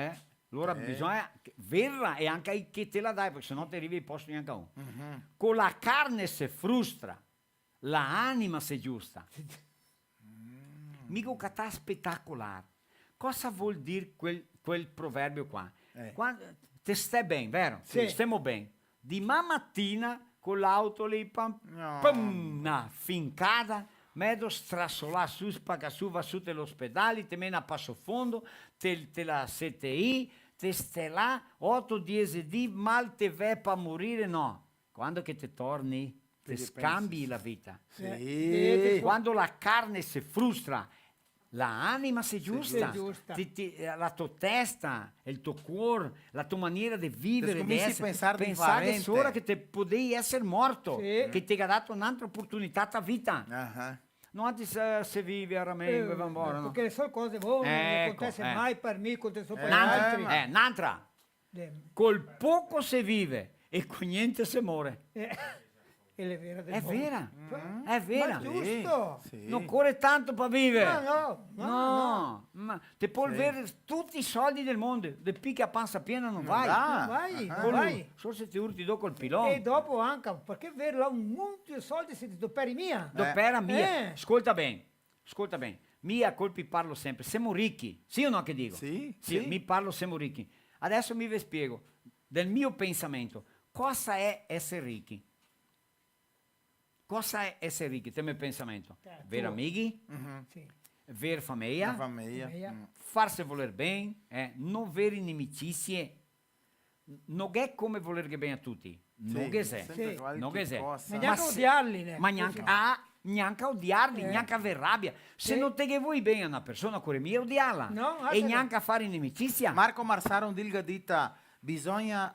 Allora bisogna verla e anche che te la dai, perché sennò ti arrivi ai posti neanche un. Mhm. Con la carne si frustra, la anima si giusta. Mica un catà spettacolare. Cosa vuol dire quel proverbio qua? Quando te stai bene, vero? Sì. Stiamo bene. Di mattina con l'auto lì, una fincata, medo strassolà su, spacca su, va su dell'ospedale, te mena a passo fondo, te la CTI, te stai là, 8-10 di mal te vai per morire, no. Quando che te torni, te scambi la vita. Sì. Quando la carne si frustra, la anima si giusta, giusta. la tua testa, il tuo cuore, la tua maniera di vivere, di cominci a essere, pensare pensare differente. solo che te potevi essere morto, Sì. che ti ha dato un'altra opportunità a vita. Ah, Non ti se vive a Ramengo e va embora, no? Perché le sole cose buone non Ecco, acontece mai per me, acontece per Un'altra, altri. un'altra. Col poco si vive e con niente si muore. E le vere del È mondo. vera, Cioè, è vera. Ma è giusto. Non corre tanto per vivere. No. Ma te puoi avere tutti i soldi del mondo, de picchi a panza piena non vai. Non vai, non vai. Solo se ti urti dopo col pilone. E dopo anche, perché è vero, là un monte di soldi si per mia. Dopera mia. Ascolta bene. Mia colpi parlo sempre. Siamo ricchi. Sì o no che dico? Sì. Mi parlo siamo ricchi. Adesso vi spiego del mio pensamento. Cosa è essere ricchi? Cosa è essere ricchi? Te mio pensamento. Avere amici, Sì. avere famiglia, La famiglia. farsi voler bene, non avere inimicizie. Non è come voler bene a tutti. Non è sempre qualche non è cosa. Ma neanche odiarli, ne. ma neanche odiarli, neanche avere rabbia. Se non te che vuoi bene a una persona, come mia, odiarla. No, e neanche a fare inimicizia. Marco Marsaro un dilga dita, bisogna,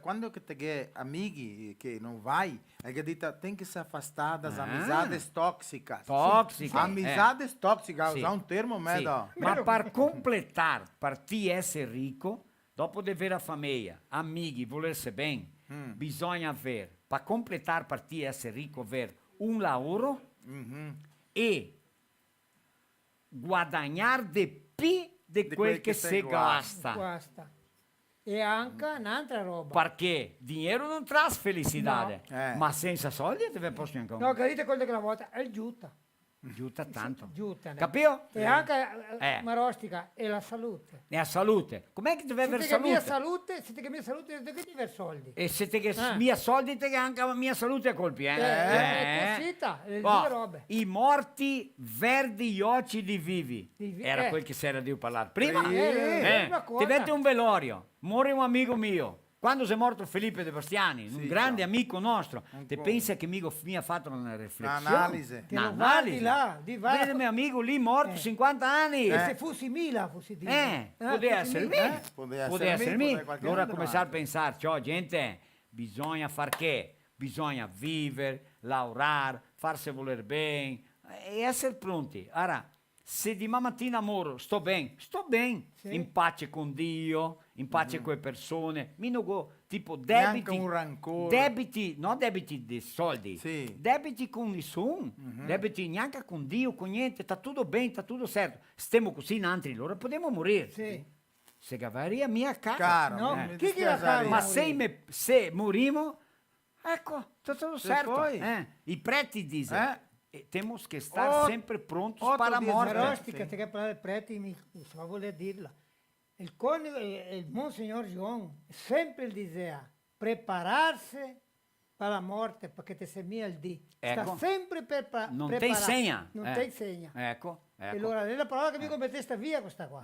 quando che te amici che non vai, hai dita, tem que se afastar das amizades tóxicas. Tóxicas, Amizades tóxicas, Sì. usare un termo Sì. meglio. Ma per completare, per ti essere ricco, dopo di avere famiglia, amici, volersi bene, bisogna avere, per completare, per ti essere ricco, avere un lavoro e guadagnare di più di quel che si gasta. Basta. E anche un'altra roba. Perché dinero non tras felicità, No. ma senza soldi te ne posso anche No, capite quello che la volta è il giuta. giuta tanto. Giuta, ne. Capito? E anche marostica e la salute. E a salute. Com'è che deve avere Siete che mia salute? salute, siete che mia salute, siete che avere soldi. E se te che mia soldi te che anche la mia salute a colpi, Cosita, le Oh, due robe. I morti verdi gli occhi di vivi. Era quel che si era di parlare prima. una cosa. Ti vede un velorio, muore un amico mio. Quando si è morto Felipe De Bastiani, un grande amico nostro, te pensa che mi ha fatto una riflessione? Un'analisi. Che lo guardi là, di va. Vede mio amico lì morto 50 anni. E se fossi Mila, fossi di. Poteva essere me. Poteva essere me, qualche Allora altro cominciare a altro. pensare, ciò gente, bisogna far che? Bisogna vivere, lavorare, farsi voler bene e essere pronti. Ora, se di mattina moro sto bene, in pace con Dio, in pace con le persone, mi non go, tipo Neanche debiti, un rancore. debiti di soldi, Sì. debiti con nessuno, debiti neanche con Dio, con niente, sta tutto bene, sta tutto certo. Stiamo così in altri, allora potremmo morire. Sì. Se cavaria mia cara. Caro, No, mi chi che la dispiace. caro? Ma se morimo, ecco, tutto Se certo. poi. I preti dicono, temos que estar Ot- sempre prontos 8 para a dias morte. Marostica, te che parlare preti, mi só voler dirla. Il coniuge, il Monsignor João, sempre diceva, prepararsi per la morte, perché te semia il dì. Ecco. Sta sempre Non te preparato. insegna. Non te insegna. Ecco, E ecco. allora, è la parola che mi metteste via questa qua.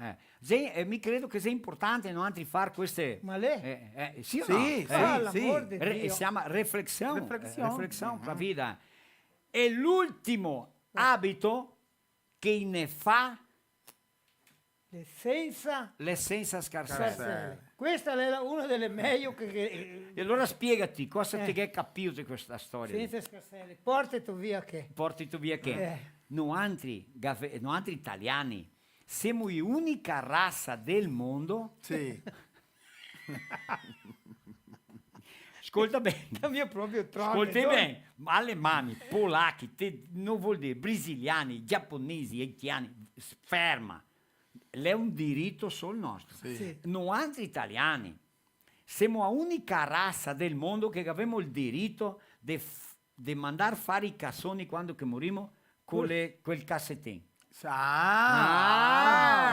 Mi credo che sia importante non altri fare queste... Ma lei? Sì o Sì, no? sì, l'amor di Si Dio. chiama riflessione. Riflessione. Riflessione per la vita. E l'ultimo abito che ne fa L'essenza l'essenza scarsella. scarselle. Questa è una delle meglio che E allora spiegati cosa ti è capito di questa storia. senza scarselle. Porti tu via che. Porti tu via che noi altri italiani siamo l'unica razza del mondo. Sì. Ascolta bene. Cambia proprio troppo. Ascolti bene, alemani, polacchi, non vuol dire brasiliani, giapponesi, haitiani, ferma. È un diritto solo nostro. Sì. Noi altri italiani siamo l'unica razza del mondo che abbiamo il diritto di mandare fare i cassoni quando che morimo con quel cassettino.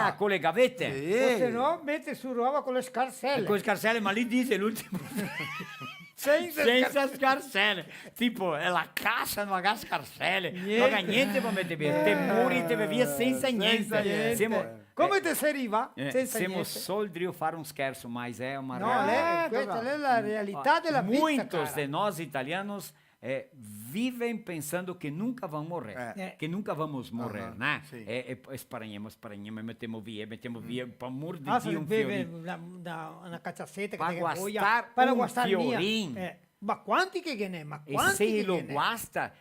Ah, con le gavette? O se no, mette su roba con le scarselle. Con le scarselle, ma lì dice l'ultimo... Senza scarselle. Tipo, è la cassa, non ha scarselle. Non ha niente per mettere via. Te muri, te vai via senza niente. Come te si arriva? Senza Siamo niente. soldi a fare un scherzo, mas è una No, questa è la realtà della vita, Muitos cara. de nós italianos vivem pensando que nunca vão morrer, que nunca vamos morrer, né? Sparanhamos, mettiamo via, per amor de Dio un beve fiorino. una cazzacetta Pa che guastar para un guastar fiorin. mia. Ma quanti che ne? Ma E quanti se che lo ne? guasta,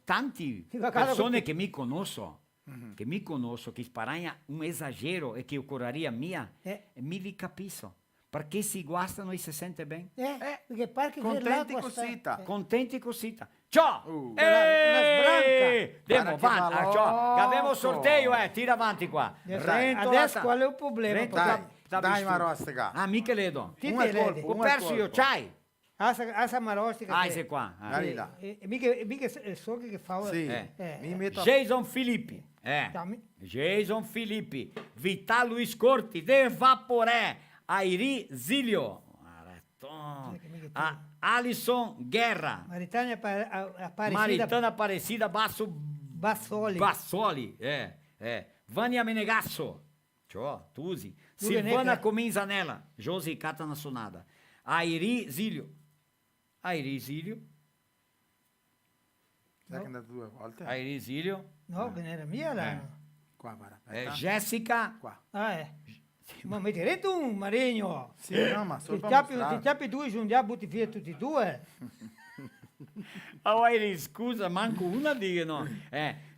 tanti Fica cada persone con- che mi conosco, che sparagna un esagero e che occorreria mia, mi li capisco. Perché si guastano e si sente bene? Perché pare che Contenti così. Contenti così. Ciao! sbranca. Andiamo Guarda avanti. che Ciao. Abbiamo malocco. sorteio, tira avanti qua. Adesso qual è il problema? Dai Marostica. Ah, Micheledo. Ti Un al vede? colpo, Ho un al perso io, colpo. c'hai? Asa marostica. Ah, sei qua. Ah. Dai là. Mica so che fa. Sì, mi metto a... Jason Filippi. Jason Filippi. Vital Luis Corti. De Vaporé. Airi Zilio. Alisson Guerra. Maritana Aparecida Maritana Aparecida Bassoli. Bassoli. Vânia Menegasso. Ciò, Tusi. Silvana Negra. Cominzanella. Josi Catana Sonada. Airi Zilio. Airi Zilio. Sai che è andato 2 volte? Airi Zilio. No, che non era mia là. Qua, guarda. aspetta. Jessica. Qua. Ma mi direi tu, Marigno. Sì, no, ma solo Ti per mostrare. chiappi due, giungiamo, butti via tutti e due. Oh, Airi, scusa, manco una di no.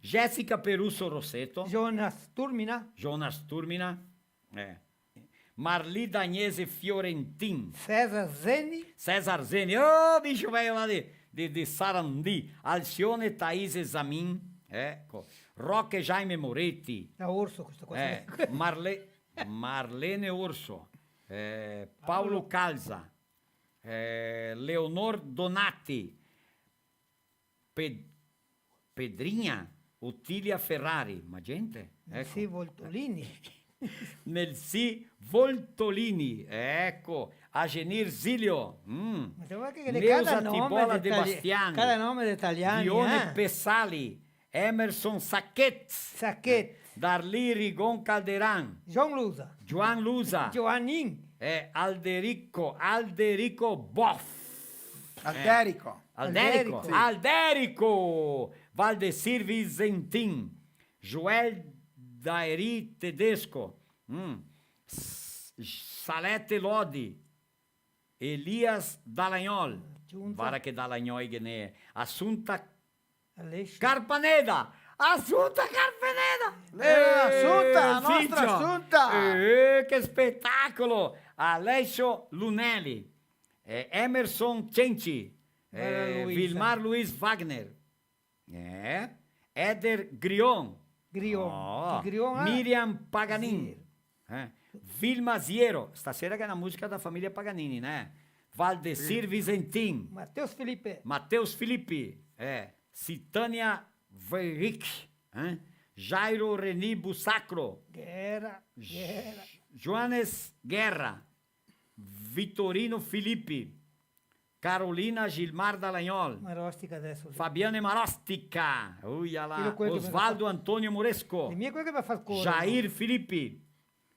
Jessica Perusso Rossetto. Jonas Turmina. Jonas Turmina. Marli Dagnese Fiorentin. César Zeni. César Zeni. Oh, bicho velho lá de Sarandi. Alcione Thaís Examin. Ecco. Roque Jaime Moretti. Da Orso, questa cosa. Marlene Orso. Paolo Calza. Leonor Donati. Pedrinha. Ottilia Ferrari. Ma gente. Ecco. Sì, Voltolini. Nelsi Voltolini, ecco, Agenir Zilio, Ma se vuoi che Neusa cada nome Tibola De d'itali- Bastiani, cada nome di italiani. Dione Pessali, Emerson Sacchetti, Sacchetti. Darli Rigon Calderan, João Lusa. Juan Lusa, Joanin. Alderico Boff, Alderico, Valdecir Vizentin, Joel Daeri Tedesco, Salete Lodi, Elias Dallagnol, Vara che Dallagnol Guinea, Assunta Carpaneda, Assunta Carpaneda, Assunta, la nostra Assunta. Che spettacolo, Alessio Lunelli, Emerson Cenci, Vilmar Luiz Wagner, Eder Grion, Miriam Paganini, Vilma Ziero, stasera che è una musica da famiglia Paganini, né? Valdecir Vizentin, Matheus Filippi, Citânia Verric, Jairo Reni Bussacro, Joanes Guerra, Vitorino Filippi, Carolina Gilmar Dallagnol, Marostica adesso. Fabiane Marostica, Osvaldo Antonio Moresco, Jair Filippi,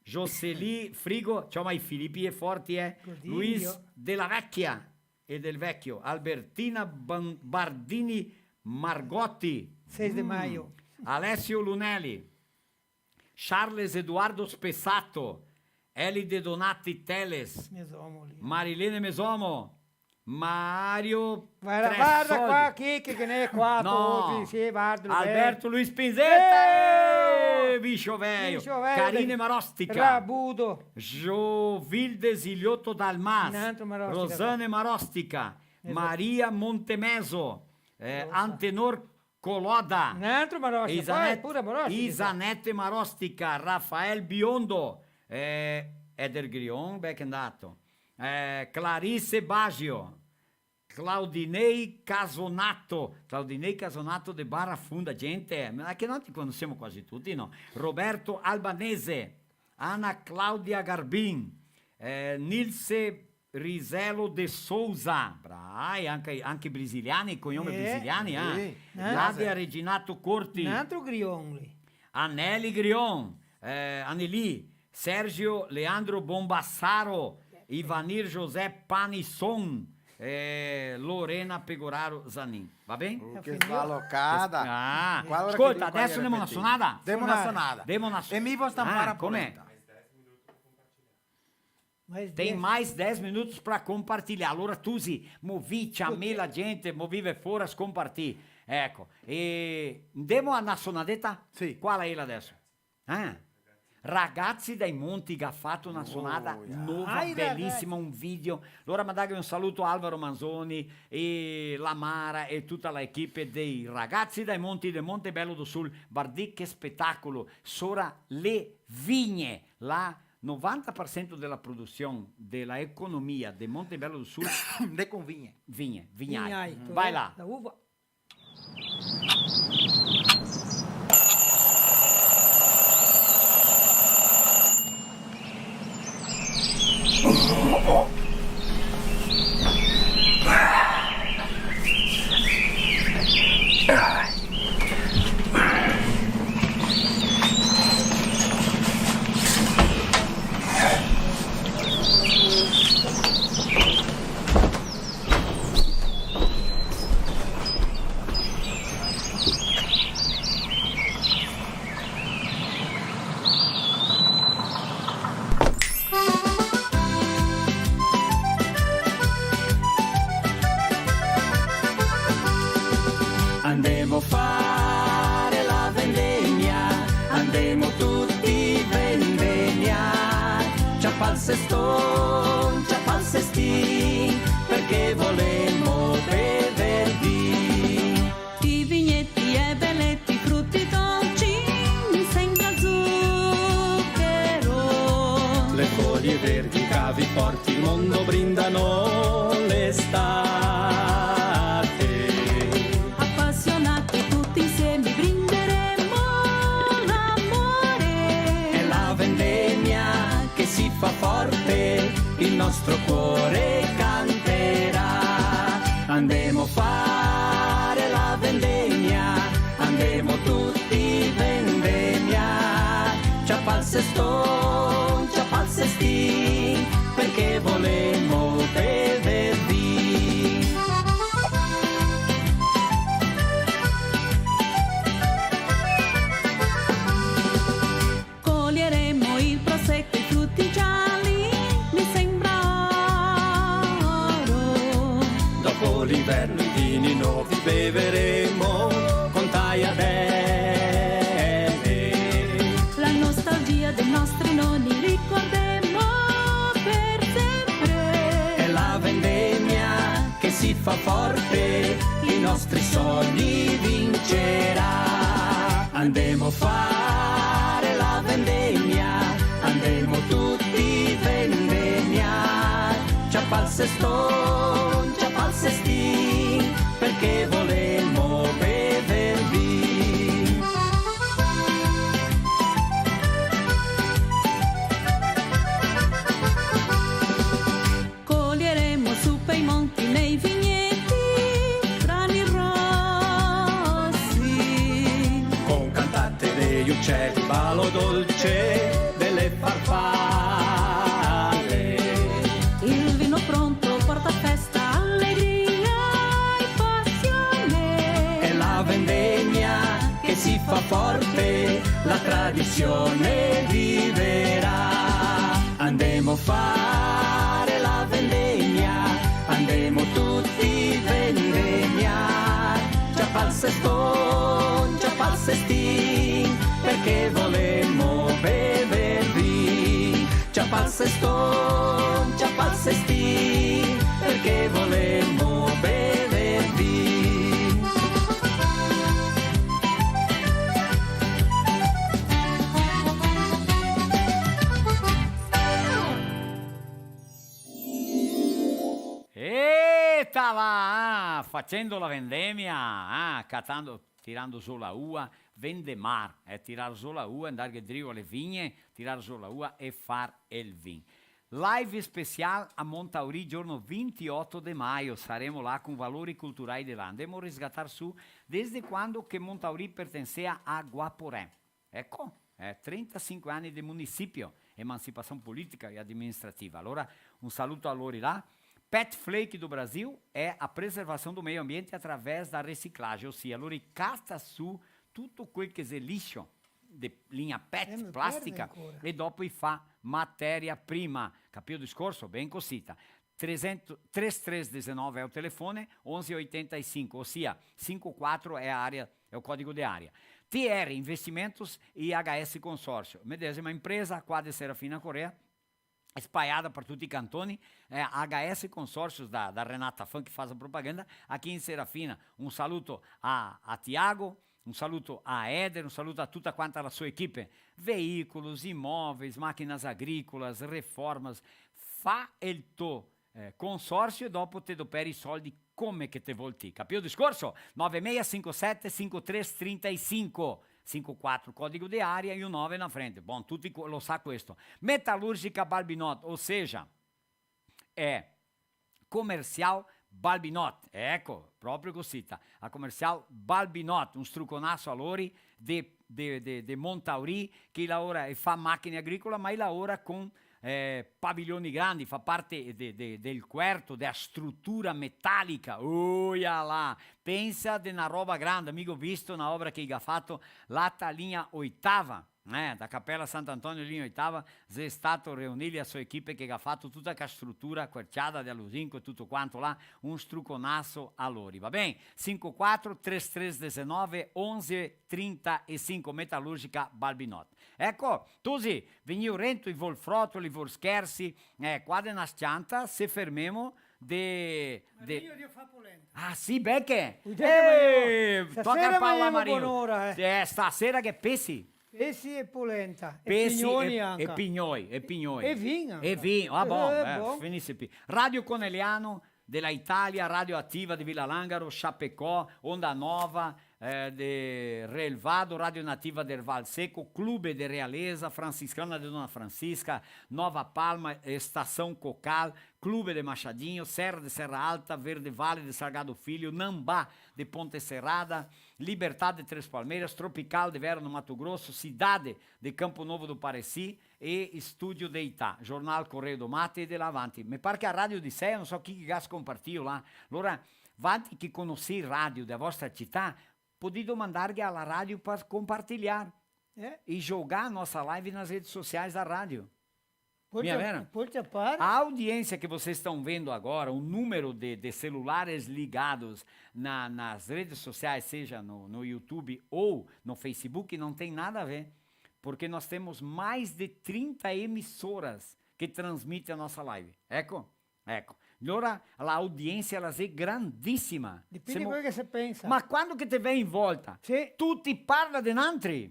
Joseli Frigo, ciao ma i Filippi è forti, Luis Della Vecchia e del Vecchio, Albertina Bardini Margotti, 6 di maio, Alessio Lunelli, Charles Eduardo Spessato, Elide Donati Teles, Marilene Mesomo, Mario guarda qua chi che ne è qua. No. Sì, guarda, Alberto Luis Pinzetta, Bicho Velho, Bicho velho. Carine Marostica, Rabudo, Giovilde Ziliotto Dalmas, Inantro Marostica, Rosane Marostica, Maria Montemeso, Antenor Coloda, Nantro Marostica, pure Marostica. Isanette Marostica, Rafael Biondo, Eder Grion, ben andato, Clarice Baggio, Claudinei Casonato de Barra Funda, gente, che noi ti conosciamo quasi tutti, no? Roberto Albanese, Ana Claudia Garbin, Nilce Risello de Souza, bravi, anche brasiliani, cognome brasiliani, Nadia Reginato Corti, un altro grion. Anneli Grion, Anneli, Sergio Leandro Bombassaro, Ivanir José Panisson, Lorena Pegoraro Zanin, va bene? Che svalocada. Ascolta, adesso andiamo una suonata. Demo una suonata. E mi vou stampare a com'è? polenta. Tem mais 10 minutos para compartilhar. Allora Tusi, movi, chamei la gente, movive fora, scompartì. Ecco, e andiamo a una suonadetta? Sì. Qual è adesso? Ragazzi dai Monti che ha fatto una suonata nuova, bellissima, un video. Allora mandare un saluto a Alvaro Manzoni e la Mara e tutta l'equipe dei Ragazzi dai Monti del Montebello do Sul. Guardi che spettacolo, sora le vigne, la 90% della produzione della economia di Montebello do Sul De con vigne. Vignai. Vai là. La uva. Andemo a fare la vendemmia, andemo tutti vendemmia. Ciappa al cestin, perché volemmo beverdi. I vignetti e belletti, frutti dolci, mi sembra zucchero. Le foglie verdi, cavi forti, il mondo brindano l'estate. Appassionati tutti insieme brinderemo l'amore. È la vendemmia che si fa forte, il nostro cuore canterà. Andemo a fare la vendemmia, andemo tutti vendemmia. Ciappa al cestin, perché volemmo beverdi. Coglieremo il prosecco e i frutti gialli, mi sembra oro. Dopo l'inverno i vini nuovi beveremo con tagliadelle. La nostalgia dei nostri nonni ricorderemo per sempre. È la vendemmia che si fa forte, i nostri sogni vincerà. Andemo a fare la vendemmia, andemo tutti vendemmia. Ciappa al cestin, perché volemmo beverdi. Coglieremo su per i monti nei vigneti, grani rossi. Con cantate degli uccelli, ballo dolce delle farfalle. Il vino pronto porta festa, allegria e passione. È la vendemmia che si fa forte, la tradizione viverà. Andemo a fare la vendemmia, andemo tutti vendemmia. Ciappa al cestin, perché volemmo beverdi. Ciappa al cestin, perché volemmo beverdi. Eita lá, facendo la vendemmia, tirando su la uva, vendemar, tirare su la uva, andare a drigo alle vigne, tirare su la uva e far il vin. Live special a Montauri, giorno 28 di maio, saremo là con valori culturali dell'anno. Andremo a riscattare su desde quando che Montauri pertencea a Guaporé. Ecco, 35 anni di municipio, emancipazione politica e amministrativa. Allora, un saluto a loro là. Pet Flake do Brasil é a preservação do meio ambiente através da reciclagem, ou seja, loro casta su tutto quel che è lixo di linea PET, plastica, e dopo fa materia prima. Capito il discorso? Ben cosita. 3319 è il telefono, 1185, ossia 54 è area, è il codice di area. TR Investimentos e HS Consórcio, medesima empresa, qua di Serafina Corea, espalhada para tutti i cantoni, HS Consórcios da Renata Fan, que faz a propaganda, aqui em Serafina. Um saluto a Tiago, um saluto a Éder, um saluto a tutta quanta a sua equipe. Veículos, imóveis, máquinas agrícolas, reformas, fa il tuo consórcio e dopo te doperi i soldi come che te volti. Capito il discorso? 9657 5335 54, código de área e o 9 na frente. Bom, tutti lo sa questo. Metalúrgica Balbinot, ou seja, é comercial Balbinot. Ecco, proprio così. A comercial Balbinot, un struconasso a lori de Montauri, che lavora e fa macchine agricola, ma lavora con pavilhoni grandi, fa parte del quarto, della struttura metallica. Olha lá, pensa de una roba grande. Amigo, visto una opera che ha fatto l'alta linea oitava, da Cappella Sant'Antonio linea oitava, è stato riunire la sua equipe che ha fatto tutta la struttura querciata dell'usinco e tutto quanto là, un struconasso a lori, va bene? 54 3319 11 35, Metalúrgica Balbinot. Ecco, così, venivo rento i volfrotoli, i volscherzi, qua nella scianta, se fermiamo Ah sì, perché? Tocca a Paola Marino. Stasera che pessi? Pessi e polenta, Pessi e pignoni e pignoi. E vino. E vino, bon. Finisse. Radio Conegliano della Italia, Radio Attiva di Villa Langaro, Chapecó, Onda Nova, de Relvado, Radio Nativa del Val Seco, Clube de Realeza, Franciscana de Dona Francisca, Nova Palma, Estação Cocal, Clube de Machadinho, Serra de Serra Alta, Verde Vale de Salgado Filho, Nambá de Ponte Serrada, Libertad de Três Palmeiras, Tropical de Vera no Mato Grosso, Cidade de Campo Novo do Pareci e Estúdio de Itá, Jornal Correio do Mate e de Lavante. Me pare che a Radio di Sé, non so chi gas compartiu lá. Allora, vanti che conosci il radio della vostra città, potete mandargli alla radio per compartilhar e jogar a nossa live nas redes sociais da rádio. A audiência que vocês estão vendo agora, o número de celulares ligados nas redes sociais, seja no YouTube ou no Facebook, não tem nada a ver, porque nós temos mais de 30 emissoras que transmitem a nossa live. Ecco. Allora a audiência ela é grandissima. Dipende di quello che si pensa. Ma quando che te vai in volta, tutti parla di altri.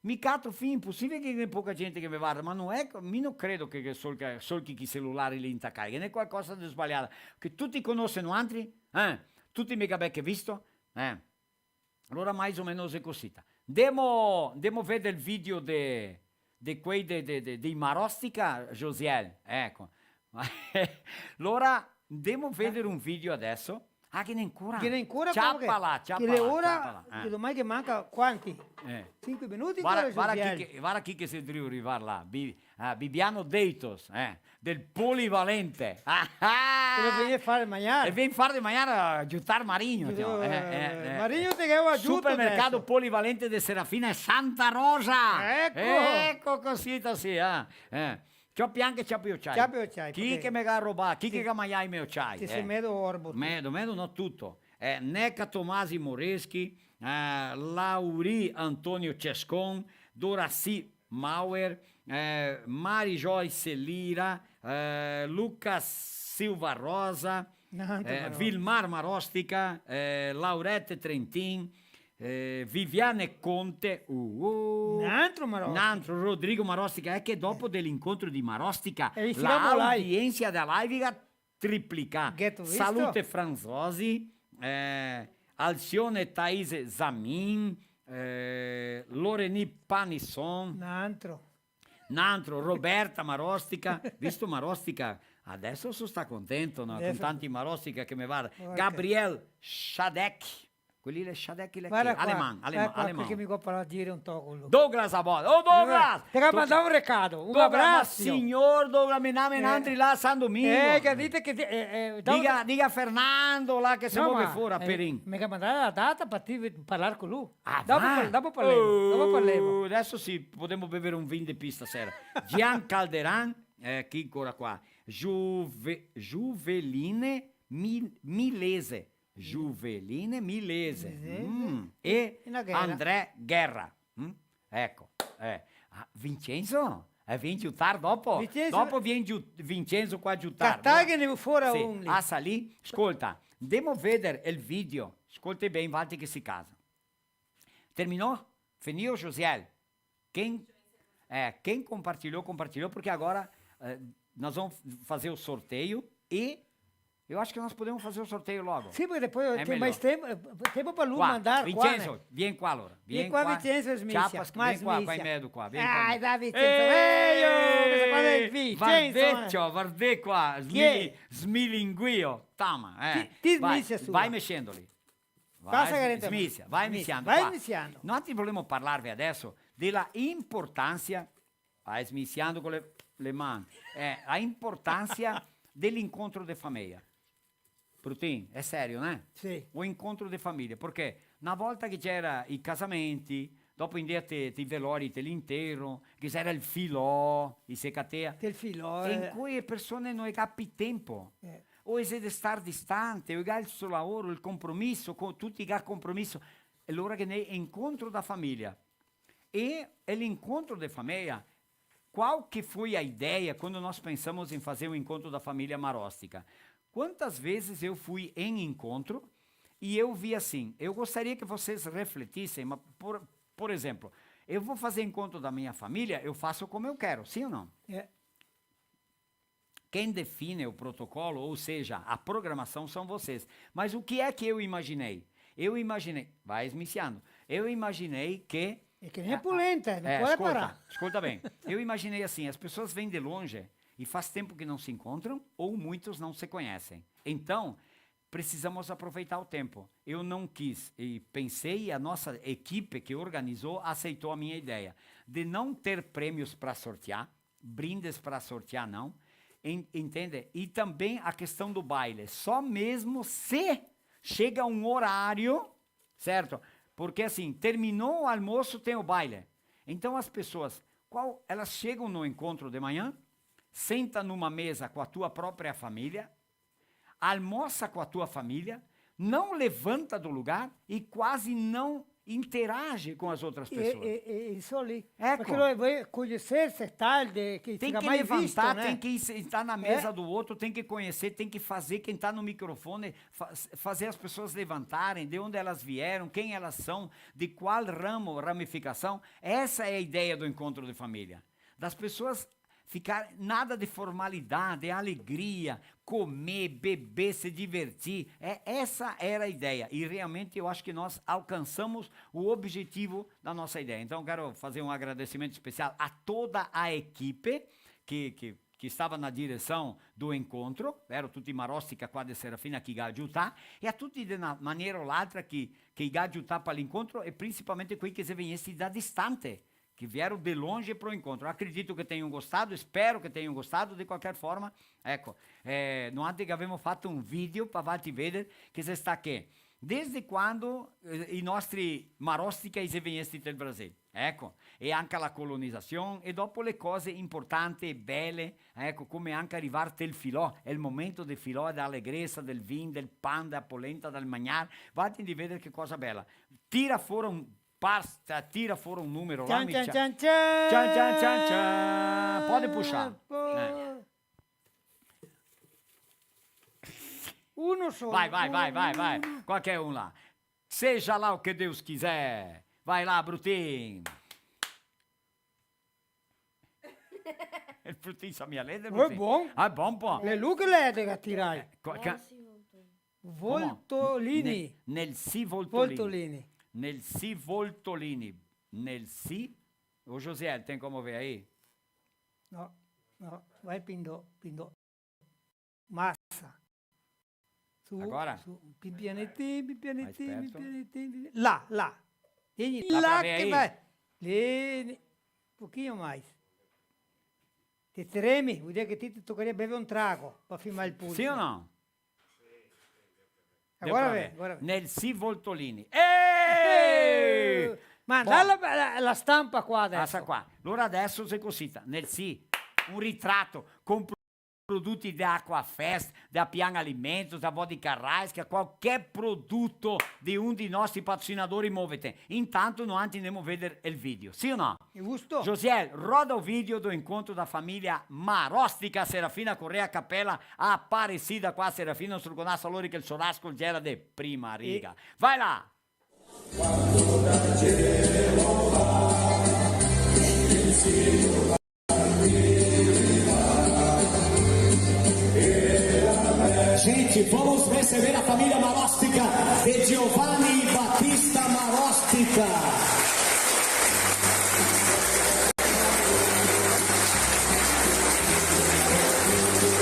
Mi catro fin impossibile che c'è poca gente che mi guarda, ma non è, mi non credo che solchi i cellulari lì in taccare, che ne è qualcosa di sbagliato. Che tutti conoscono altri? Tutti mica becchi visto? Allora mais o meno è così. Andiamo a vedere il video di quei di Marostica, Josiel. Ecco. Allora andiamo a vedere un video adesso. Che ne ancora? Ciappa là. Che ora, domani che manca quanti? 5 minuti? Guarda chi che si deve arrivare là. Bibiano Deitos, del polivalente. Che viene a fare mangiare. E viene a fare mangiare a aiutare Marino. Marino te che aiuta. Supermercato polivalente di Serafina e Santa Rosa. Ecco così, sì. C'ho anche c'ho chai. Chi che mi ha rubato, chi che mangiai mio chai. Ti sei medo orbo. Medo, no tutto. Neca Tomasi Moreschi, Lauri Antonio Cescon, Doraci Mauer, Mari Joyce Lira, Lucas Silva Rosa, Vilmar Marostica, Laurette Trentin, Viviane Conte, Nantro Rodrigo Marostica, è che dopo dell'incontro di Marostica l'audienza della live triplicar. Ghetto visto? Salute Franzosi, Alcione Thaise Zamin, Loreni Panisson, Nantro, Roberta Marostica, visto Marostica, adesso sta contento, no? Con tanti Marostica che mi guarda. Gabriel Shadek, quelli le Shadek, alemán. Perché mi può dire un toco. Douglas Abod, Douglas! Te devo mandare un recado, un abbraccio. Signor Douglas, mi altri là a San Domingo. Che dite che... diga Fernando là che siamo che fuori a Perin. Mi ha mandato la data per parlare con lui. Ah, dopo parliamo. Adesso sì, potremmo bere un vin di pista sera. Gian Calderan, chi ancora qua? Juveline Milese. Juveline Milese. E André Guerra. Ecco. Vincenzo? Vieni giutar dopo? Dopo vieni Vincenzo qua a giutar. Cattagene fuori sì. un lì. A salì. Ascolta, devo vedere il video. Ascolta bene, infatti che si casa. Terminou? Finiu, Josiel? Quem compartilhou, porque agora nós vamos fazer o sorteio e eu acho que nós podemos fazer o sorteio logo. Sim, porque depois tem mais tempo para Lu qua. mandar. Vincenzo, vieni qua allora. Vieni qua, Vincenzo Smissia. Ciapas, vieni qua in mezzo qua. Dai, Vincenzo. Guarda qua, smilinguio. Tama, Ti smissia su. Vai mexendoli. Smissia, vai iniziando. Noi vogliamo parlarvi adesso della importanza, vai smissiando con le mani, la importanza dell'incontro di famiglia. Brutin, è serio, né? Sì. O incontro di famiglia, perché una volta che c'era i casamenti, dopo in dia i velori dell'intero, che c'era il filò, i secatea, il filò, in cui le persone non hanno più tempo. O è di stare distante, o il suo lavoro, il compromesso, tutti hanno compromesso. È l'ora che è incontro da famiglia. E l'incontro da famiglia, qual que foi a ideia quando nós pensamos em fazer um encontro da família Marostica? Quantas vezes eu fui em encontro e eu vi assim, eu gostaria que vocês refletissem, mas por exemplo, eu vou fazer encontro da minha família, eu faço como eu quero, sim ou não? Quem define o protocolo, ou seja, a programação são vocês. Mas o que é que eu imaginei? Vai esmiciando, eu imaginei que... É que nem polenta, não pode parar. Escuta bem, eu imaginei assim, as pessoas vêm de longe e faz tempo que não se encontram ou muitos não se conhecem. Então, precisamos aproveitar o tempo. Eu não quis e pensei, a nossa equipe que organizou aceitou a minha ideia de não ter prêmios para sortear, brindes para sortear não, entende? E também a questão do baile, só mesmo se chega um horário, certo? Porque assim, terminou o almoço, tem o baile. Então as pessoas, elas chegam no encontro de manhã, senta numa mesa com a tua própria família, almoça com a tua família, não levanta do lugar e quase não interage com as outras pessoas. Isso ali. Ecco. Porque vai conhecer-se tarde, que tem fica que mais levantar, visto, né? tem que estar na mesa do outro, tem que conhecer, tem que fazer quem está no microfone, fazer as pessoas levantarem, de onde elas vieram, quem elas são, de qual ramificação. Essa é a ideia do encontro de família. Das pessoas ficar nada de formalidade, alegria, comer, beber, se divertir. Essa era a ideia. E realmente eu acho que nós alcançamos o objetivo da nossa ideia. Então, quero fazer um agradecimento especial a toda a equipe que estava na direção do encontro, era tutti Marostica qua de Serafina che ha aiutato, e a tutti di una maniera o l'altra che ha aiutato per l'incontro, e principalmente quelli che si venissero da distante, que vieram de longe para o encontro. Eu acredito que tenham gostado, espero que tenham gostado, de qualquer forma. Ecco, no antes che abbiamo fatto un video per farti vedere che si sta qui. Desde quando i nostri Marostica si venissero del Brasile. Ecco, e anche la colonizzazione, e dopo le cose importanti e belle, ecco, come anche arrivare del filò, è il momento del filò, dell'allegrezza, del vin, del pan, della polenta, del mangiare. Vatti di vedere che cosa bella. Tira fuori un tira fuori un numero là. Tchan. Pode puxar. Uno solo. Vai. Qualquer um lá. Seja lá o que Deus quiser. Vai lá, Brutinho. Ele fruttica mia lede. È buon. Ah, buon po'. Le luche le che tirai. Ca- Voltolini. Nel sì Voltolini. Voltolini. Nel sì Voltolini. Nel sì. O José, tem como ver aí? No, vai pindo. Massa. Su, Agora? Su, pianetinho. perto. Lá. Vieni Dá pra lá ver que aí? vai. Lene. Pouquinho mais. Ti tremi? Vuol dire che ti toccaria bere un trago per filmare il pulso. Sì o no? Agora Deu pra vem, ver. agora vem. Nel sì Voltolini. Eeeh! Ma dalla la stampa qua adesso. Passa qua. Allora adesso sei cosita. Nel sì, un ritratto con prodotti da Aquafest, da Pian Alimentos, da Vodka Rice, che qualche prodotto di uno dei nostri patrocinatori muovete. Intanto noi andiamo a vedere il video. Sì o no? Giusto? Josiel, roda o video do incontro da famiglia Marostica, Serafina Correa Capella, a Aparecida qua, Serafina, sul conasso allora che il sorasco era di prima riga. Vai là! Gente, vamos receber a família Marostica de Giovanni Battista Marostica.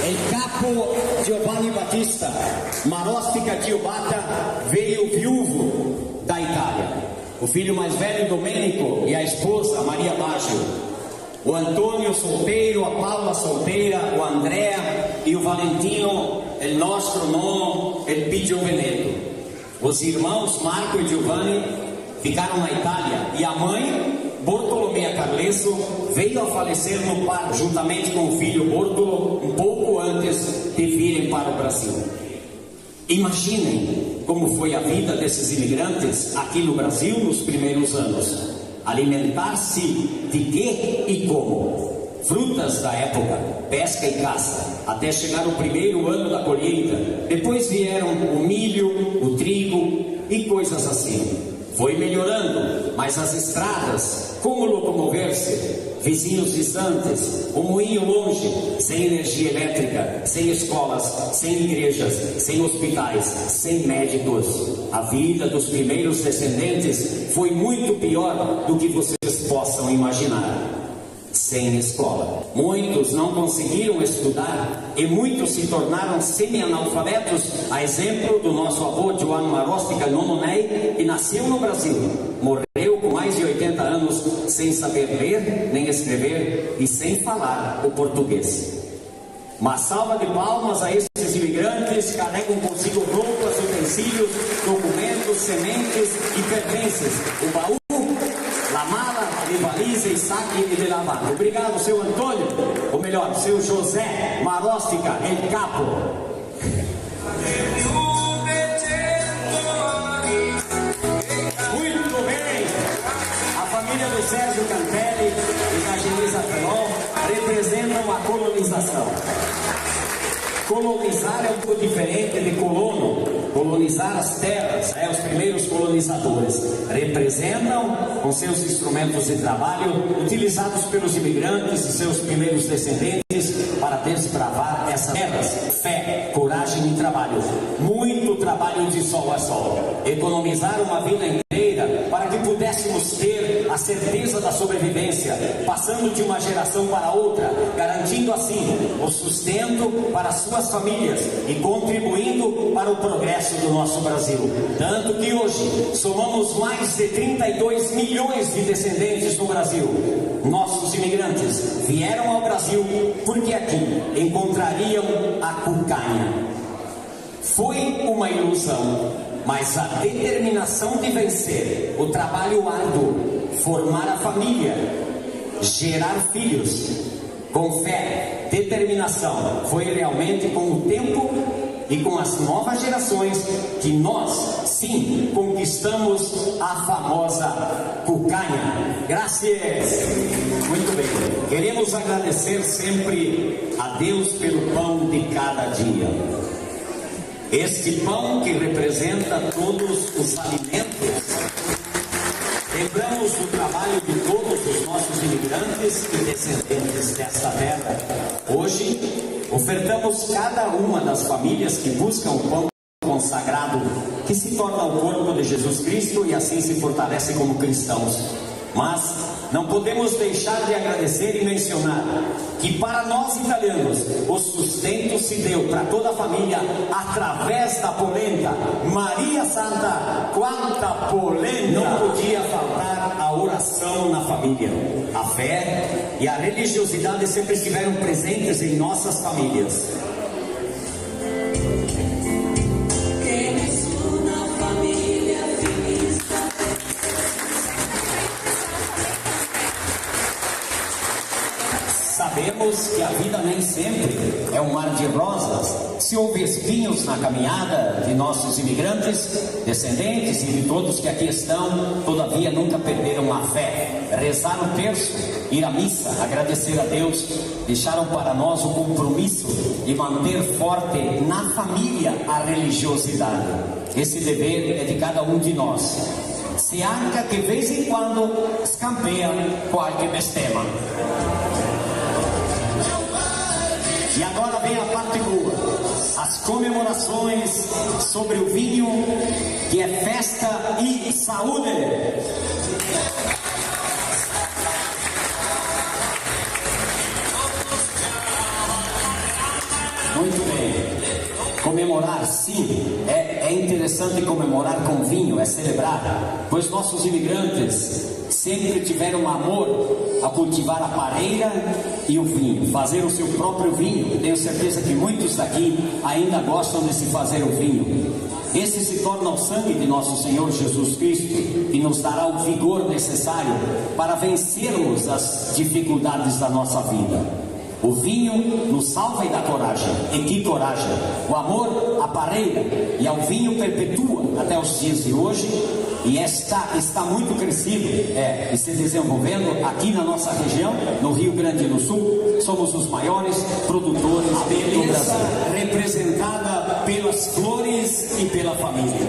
Il capo Giovanni Battista Marostica Giobata veio viúvo da Itália. O filho mais velho, Domenico, e a esposa, Maria Baggio. O Antônio solteiro, a Paula solteira, o Andrea e o Valentino, o nosso nono, el Pidio Veneto. Os irmãos Marco e Giovanni ficaram na Itália e a mãe, Bortolomea Carlesso, veio a falecer no parto, juntamente com o filho Bortolo, um pouco antes de virem para o Brasil. Imaginem como foi a vida desses imigrantes aqui no Brasil nos primeiros anos. Alimentar-se de quê e como? Frutas da época, pesca e caça, até chegar o primeiro ano da colheita. Depois vieram o milho, o trigo e coisas assim. Foi melhorando, mas as estradas, como locomover-se? Vizinhos distantes, o moinho longe, sem energia elétrica, sem escolas, sem igrejas, sem hospitais, sem médicos. A vida dos primeiros descendentes foi muito pior do que vocês possam imaginar. Sem escola. Muitos não conseguiram estudar e muitos se tornaram semi-analfabetos, a exemplo do nosso avô João Marostica Nono Ney, que nasceu no Brasil. Morreu com mais de 80 anos sem saber ler nem escrever e sem falar o português. Uma salva de palmas a esses imigrantes que carregam consigo roupas, utensílios, documentos, sementes e pertences. O baú, a mala, a valisa e saque de lavar. Obrigado, seu Antônio, ou melhor, seu José Marostica, el capo. Muito bem, a família do Sérgio Cantelli e da Genisa Pelon representam a colonização. Colonizar é um pouco diferente de colono. Colonizar as terras, os primeiros colonizadores representam com seus instrumentos de trabalho utilizados pelos imigrantes e seus primeiros descendentes para desbravar essas terras. Fé, coragem e trabalho. Muito trabalho de sol a sol. Economizar uma vida inteira para que pudéssemos ter a certeza da sobrevivência, passando de uma geração para outra, garantindo assim o sustento para suas famílias e contribuindo para o progresso do nosso Brasil. Tanto que hoje somamos mais de 32 milhões de descendentes no Brasil. Nossos imigrantes vieram ao Brasil porque aqui encontrariam a cucanha. Foi uma ilusão, mas a determinação de vencer, o trabalho árduo, formar a família, gerar filhos, com fé, determinação, foi realmente com o tempo e com as novas gerações que nós, sim, conquistamos a famosa cucanha. Graças! Muito bem. Queremos agradecer sempre a Deus pelo pão de cada dia. Este pão que representa todos os alimentos. Lembramos o trabalho de todos os nossos imigrantes e descendentes desta terra uma das famílias que buscam o pão consagrado, que se torna o corpo de Jesus Cristo e assim se fortalece como cristãos. Mas não podemos deixar de agradecer e mencionar que para nós italianos o sustento se deu para toda a família através da polenta. Maria Santa, quanta polenta! Não podia faltar a oração na família. A fé e a religiosidade sempre estiveram presentes em nossas famílias. Sabemos que a vida nem sempre é um mar de rosas. Se houve espinhos na caminhada de nossos imigrantes, descendentes e de todos que aqui estão, todavia nunca perderam a fé. Rezar o terço, ir à missa, agradecer a Deus, deixaram para nós o compromisso de manter forte na família a religiosidade. Esse dever é de cada um de nós. Se anche che de vez em quando scampea qualche bestema. E agora vem a parte boa, as comemorações sobre o vinho, que é festa e saúde. Muito bem. Comemorar, sim, é interessante comemorar com vinho, é celebrar, pois nossos imigrantes sempre tiveram amor a cultivar a pareira e o vinho, fazer o seu próprio vinho. Tenho certeza que muitos daqui ainda gostam de se fazer o vinho. Esse se torna o sangue de nosso Senhor Jesus Cristo, que nos dará o vigor necessário para vencermos as dificuldades da nossa vida. O vinho nos salva e dá coragem. E que coragem! O amor, a pareira e ao vinho perpetua até os dias de hoje e está muito crescido e se desenvolvendo aqui na nossa região, no Rio Grande do Sul. Somos os maiores produtores do Brasil, representada pelas flores e pela família.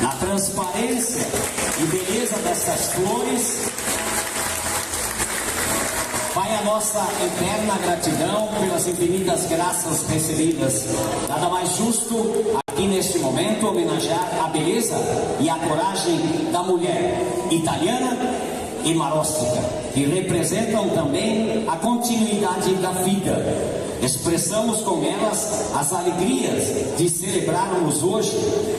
Na transparência e beleza dessas flores vai a nossa eterna gratidão pelas infinitas graças recebidas. Nada mais justo aqui neste momento homenagear a beleza e a coragem da mulher italiana e maróstica, que representam também a continuidade da vida. Expressamos com elas as alegrias de celebrarmos hoje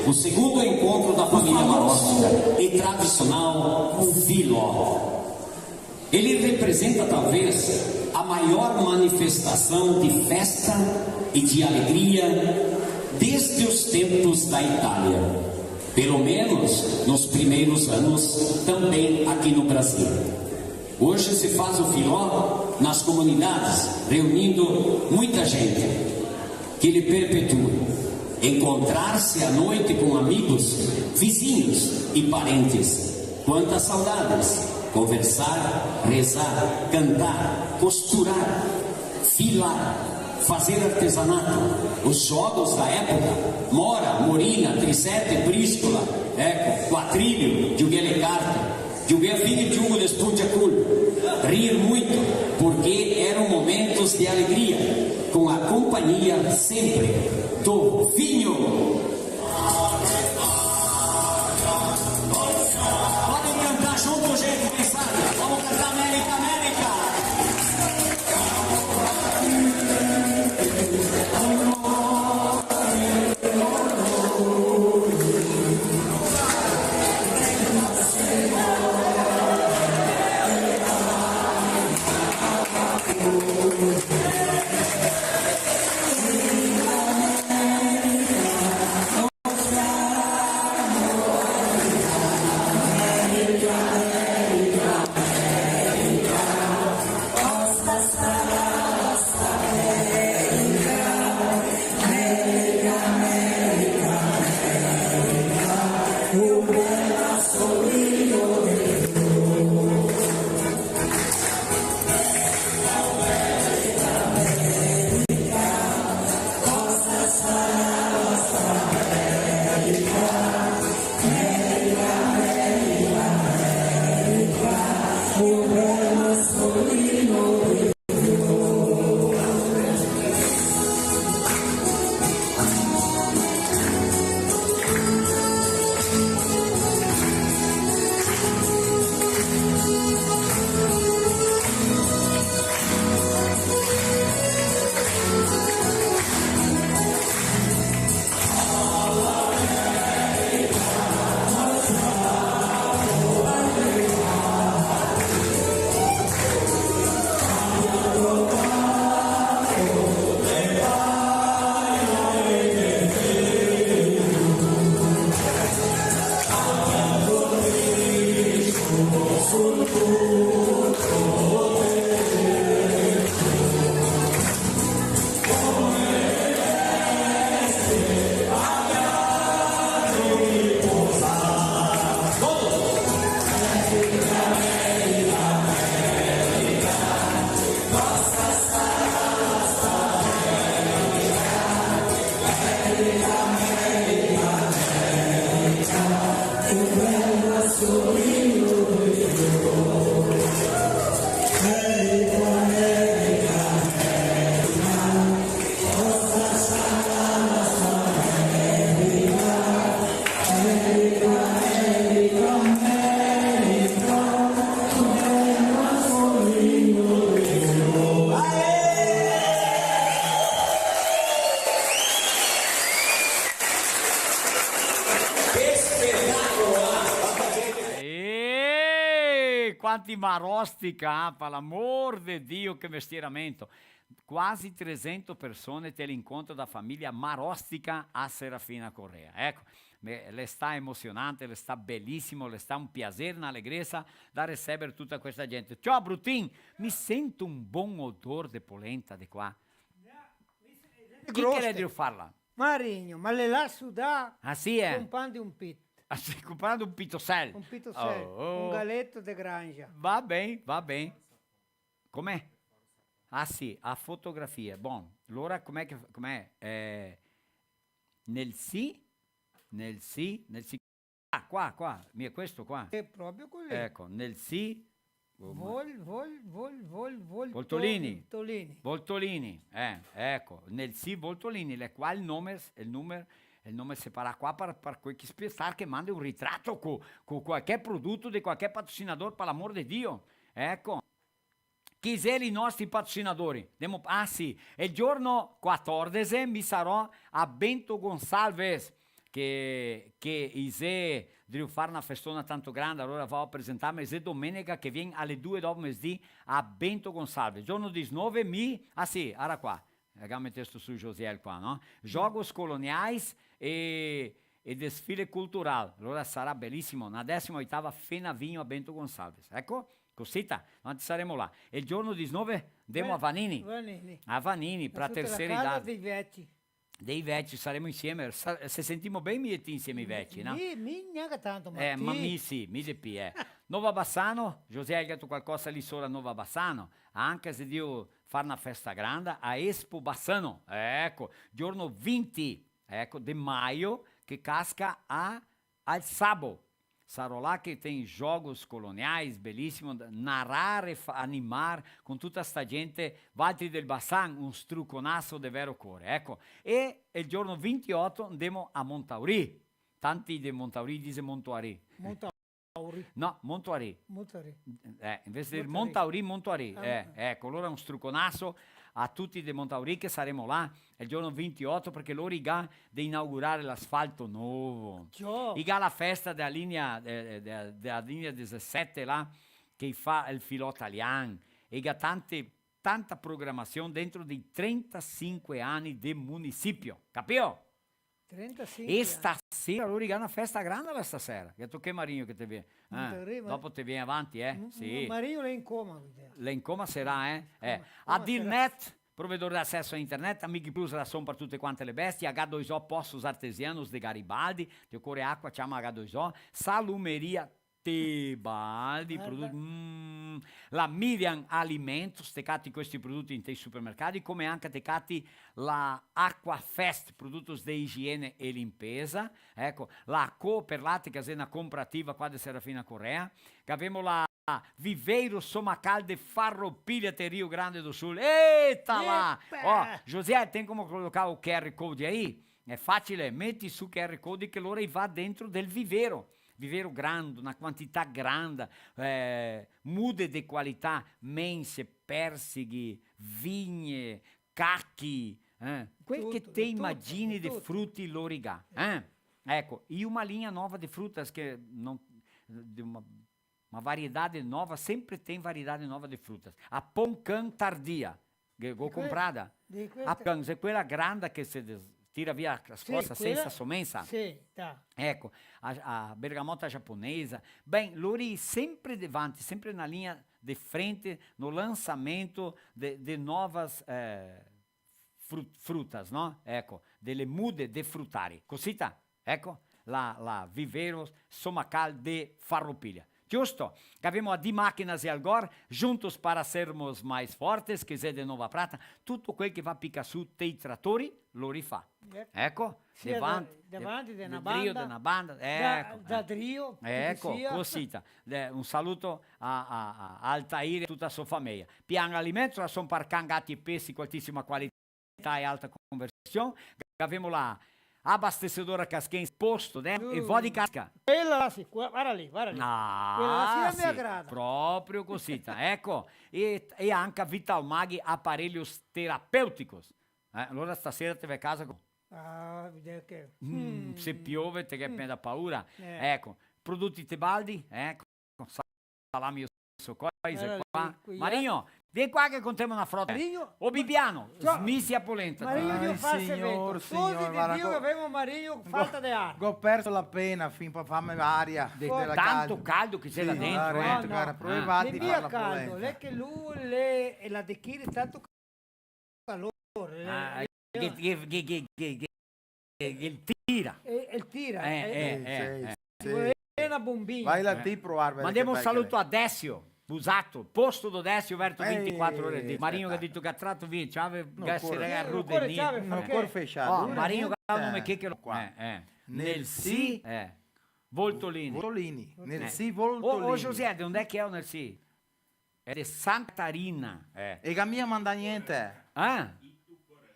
o segundo encontro da família maróstica e tradicional Filó. Ele representa talvez a maior manifestação de festa e de alegria desde os tempos da Itália, pelo menos nos primeiros anos também aqui no Brasil. Hoje se faz o Filó nas comunidades, reunindo muita gente, que ele perpetua. Encontrar-se à noite com amigos, vizinhos e parentes. Quantas saudades! Conversar, rezar, cantar, costurar, filar, fazer artesanato, os jogos da época, mora, morina, trisete, bríscola, quatrilho, giughe le carte, giughe fini giugo le studia cul, rir muito, porque eram momentos de alegria, com a companhia sempre do vinho. Junto, gente, quem sabe? Vamos cantar América, América! Quanti marostica, per l'amor di Dio, che mestieramento. Quasi 300 persone te l'incontro da famiglia marostica a Serafina Correa. Ecco, le sta emozionante, le sta bellissimo, le sta un piacere, un'allegrezza da ricevere tutta questa gente. Ciao Brutin, mi sento un buon odore di polenta di qua. Chi che devo farla? Marinho, ma le lascio da Ah sì, un pan di un pit. Stai comprando un pitosel? Un pitosel, un galetto de grangia. Va bene, va bene. Com'è? Ah sì, a fotografie. Buon, allora com'è? Nel sì. Ah, qua, mi è questo qua. È proprio così. Ecco, nel sì. Voltolini. Voltolini, ecco, nel sì Voltolini, qua il nome separato qua per quel che spiegare che manda un ritratto con qualche prodotto di qualche patrocinatore, per l'amor di Dio. Ecco. Chi sono i nostri patrocinatori? Ah sì, il giorno 14 mi sarò a Bento Gonçalves, che devo fare una festona tanto grande, allora vado a presentarmi, è domenica che viene alle 2 dopo mezzì a Bento Gonçalves. Giorno 19 ah sì, era qua. Abbiamo messo su Josiel qua, no? Jogos coloniais e desfile cultural. Allora sarà bellissimo. Na 18ª Fena Vinho a Bento Gonçalves. Ecco, cosita, noi saremo là. E il giorno 19 andiamo a Vanini. A Vanini, per la terza idade. Dei vecchi saremo insieme. Se sentiamo bene, mi metti insieme i vecchi, no? Mi neanche tanto, ma ma mi sì, mi di più, Nova Bassano, José ha detto qualcosa lì sopra Nova Bassano, anche se devo fare una festa grande a Expo Bassano, ecco, giorno 20, ecco, di maio, che casca al sabato. Sarò là che tem jogos coloniais, bellissimo, narrare, animar con tutta sta gente, Valtri del Bassan, un struconasso di vero cuore, ecco. E il giorno 28 andiamo a Montauri, tanti di Montauri dicono Montuari. No, Montuari. Invece di Montauri. Ecco, allora un struconasso a tutti di Montauri che saremo là il giorno 28 perché loro iga di inaugurare l'asfalto nuovo. Iga la festa della linea 17 là che fa il filo italiano. Iga tanta programmazione dentro dei 35 anni del municipio, capito? 35 e stasera loro hanno una festa grande stasera. Che tocca Marinho che ti viene. Dopo ti viene avanti, sì. Marinho è in coma. Le in coma sarà, A Dilnet, provedore d'accesso a internet, Amici Plus ração per tutte quante le bestie, H2O Poços Artesianos de Garibaldi, di occorre acqua, chiama H2O, Salumeria Tebaldi, la Miriam Alimentos, tecati questi prodotti in tei supermercati, come anche tecati la Aquafest, prodotti di igiene e limpeza, ecco, la Cooperlatica, una comprativa qua di Serafina Correa, che abbiamo la Viveiro Somacal de Farroupilha de Rio Grande do Sul. Eita lá! Ó, José, tem como colocar o QR Code aí? É facile, metti su QR Code che loro va dentro del vivero. Vivero grande, una quantità grande, mude di qualità, mense, persighi, vigne, cacchi, quel che te immagini di frutti loro ha. Ecco, e una linea nuova di frutta che non... Uma variedade nova, sempre tem variedade nova de frutas. A Poncan tardia, che ho comprata. A Poncan, è quella grande che si tira via la scossa senza sommensa. Sì, tá. Ecco, a bergamota giapponesa. Bem, loro sempre davanti, sempre na linha de frente, no lançamento de novas frutas, no? Ecco, delle mude de frutari. Cosita, ecco, la Viveros Somacal de Farroupilha. Justo. Abbiamo a di máquinas e agora, juntos para sermos mais fortes, che è de Nova Prata, tutto quel che va picca su dei trattori lo rifà. Ecco, Sia davanti di una banda, da Drio, ecco, cosita. Un saluto a Altair e tutta la sua famiglia. Pian alimento, sono parcangati pesci di altissima qualità e alta conversione. Abbiamo la abastecedora Casquem posto, né? E vó di casca. Quella là sì, guarda lì. Quella là sì mi aggrada. Proprio cosita, ecco. E anche Vital Mag aparelhos terapêuticos. Allora stasera te vai a casa con... Vedete che... se piove te che prende paura. Ecco, prodotti Tebaldi, ecco, salami e cose qua. Marinho, vieni qua che contiamo una frotta. Marinho, o Bibiano, smissi a polenta. Marinho farsi evento. Tutti di guarda, Dio che avevo Marinho falta di aria. Ho perso la pena fin per farmi aria. Tanto caldo che c'è là dentro. Guarda, provate Le di via fare la caldo, polenta. lei che lui le la decide tanto calore. Il tira. E il tira. Sì. È una bombina. Vai là ti provare. Mandiamo un saluto a Décio. Busato, posto do Décio verso 24 ore di Marinho che ha detto che ha tratto via, c'aveva gassere a rudenire. Non ancora fesciato. Marinho che ha un nome che lo qua. Nel sì, Voltolini. Nel sì, Voltolini. Oh José, di dove è che è nel sì? È di Santa Catarina. E che mia manda niente.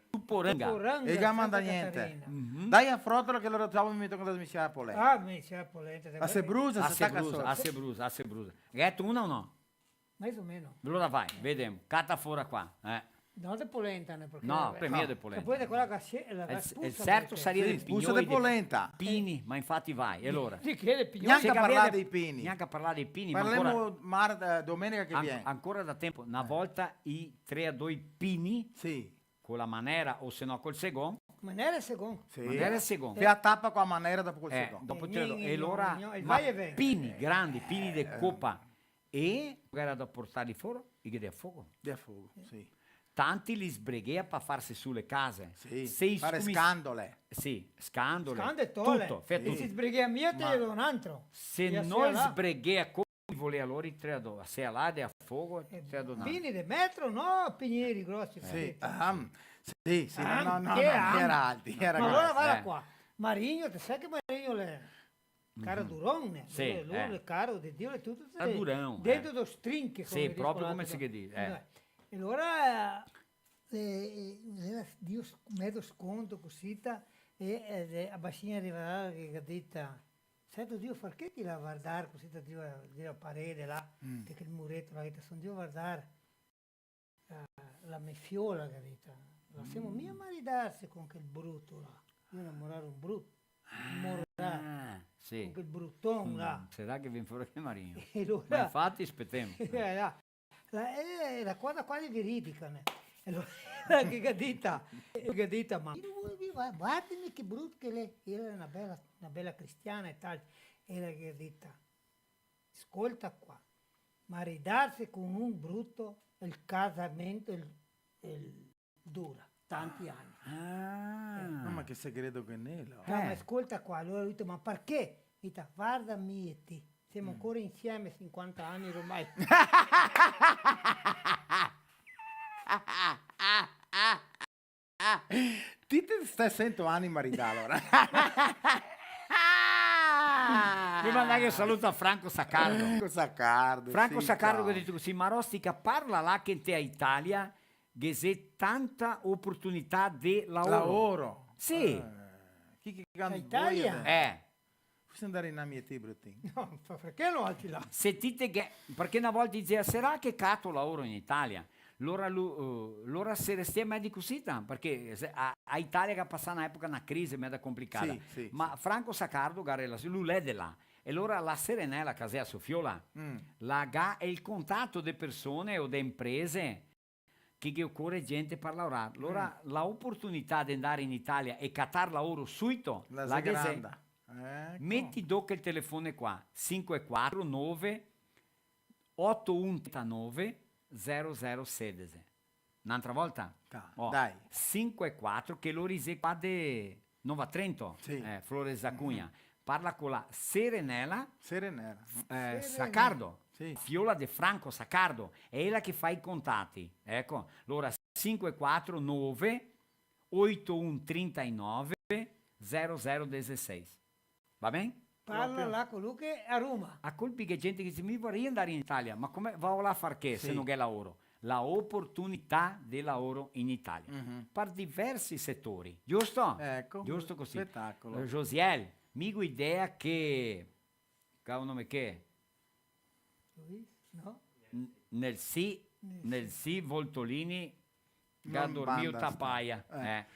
Tuporanga. E che manda niente. Dai a frottolo che loro trovano mi mettono con la smiscia la polenta. Miscia la polenta. A se brusa, a se brusa. Gatto una o no? Mais o meno. Allora vai, vediamo. Cata fuori qua. No, de polenta, né? Porque no, per me è de polenta. Poi di quella che il certo sarebbe di puzza di polenta. Pini, ma infatti vai. E allora? Sì, che è pignoli. Neanche a parlare dei pini. Neanche a parlare dei pini. Parliamo domenica che viene. Ancora da tempo. Una volta i 3-2 pini. Sì. Con la manera o se no col segon. Manera e segon. Sì. Manera e segon. Che attappa con la manera dopo col segon. Dopo e allora pini, grandi, pini di coppa. E era da portarli fuori e che di a fuoco. Di a fuoco, sì. Tanti li sbreghea per farsi sulle case. Sì, fare scandole. Sì, scandole. Scandetole. Tutto. E se sbreghea mio te ne do un altro. Se non sbreghea come voleva loro i 3-2. Se là di a fuoco, 3-2. Pini di metro, no, pinieri grossi. Sì, no, era alti. Ma allora guarda qua. Marinho, te sai che Marinho le... Cara durone, sì, lui è caro di Dio, è tutto durão, dentro do strinche. Sì, proprio come si dice. E allora Dio me sconto così e a bacina arriverà che ha detto sai Dio perché ti la guardare così la parete là che il muretto là che sono Dio a guardare la mia fiola che ha detto la siamo mia maridarsi con quel brutto là io innamorare un brutto sì. Con quel bruttone là sarà che viene fuori che Marinho allora, ma infatti aspettiamo la cosa quasi veridica allora che dita ma guardami che brutto che lei era una bella cristiana e tal era che dita ascolta qua maridarsi con un brutto il casamento dura tanti anni ma che segreto che nero ma ascolta qua allora ho detto ma perché? Dita guardami e ti siamo ancora insieme 50 anni ormai. Ti stai 100 anni maritale allora. Mi manda che saluto a Franco Saccardo. Franco Saccardo che ha detto così, ma Rostica parla là che te a Italia che c'è tanta opportunità di lavoro. Sì. Chi Italia? Andare in amieti bruttini. No, perché non alti là? Sentite che, perché una volta diceva, sarà che cato lavoro in Italia? Allora se restiamo di così, perché a Italia che passa un'epoca, una crisi meda complicata. Sì, ma Franco Saccardo, lui è di là. E allora la serenella casea Sofiola, la ga è il contatto di persone o di imprese che occorre gente per lavorare. Allora l'opportunità di andare in Italia e cattare lavoro subito, la grande. Ecco. Metti dopo il telefono qua 549 819 0016 un'altra volta dai 54 che lo rise qua di Nova Trento Flores da Cunha parla con la Serenella Serenella. Saccardo, Sì. fiola di Franco Saccardo, è ella che fa i contatti. Ecco, allora 549 8139 0016. Va bene? Parla là con lui che a Roma. A colpi che gente che dice mi vorrei andare in Italia, ma come va là a far che se Sì. non è lavoro? La opportunità di lavoro in Italia, per diversi settori, giusto? Ecco, Giusto così. spettacolo. Josiel, mi idea che, cavolo nome che, No? nel sì Voltolini che ha Non dormito banda tapaia.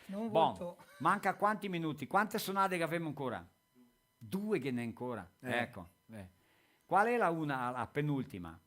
Non Bon, volto. manca quanti minuti? Quante sonate che abbiamo ancora? 2 che ne ancora. Ecco. Qual è la penultima?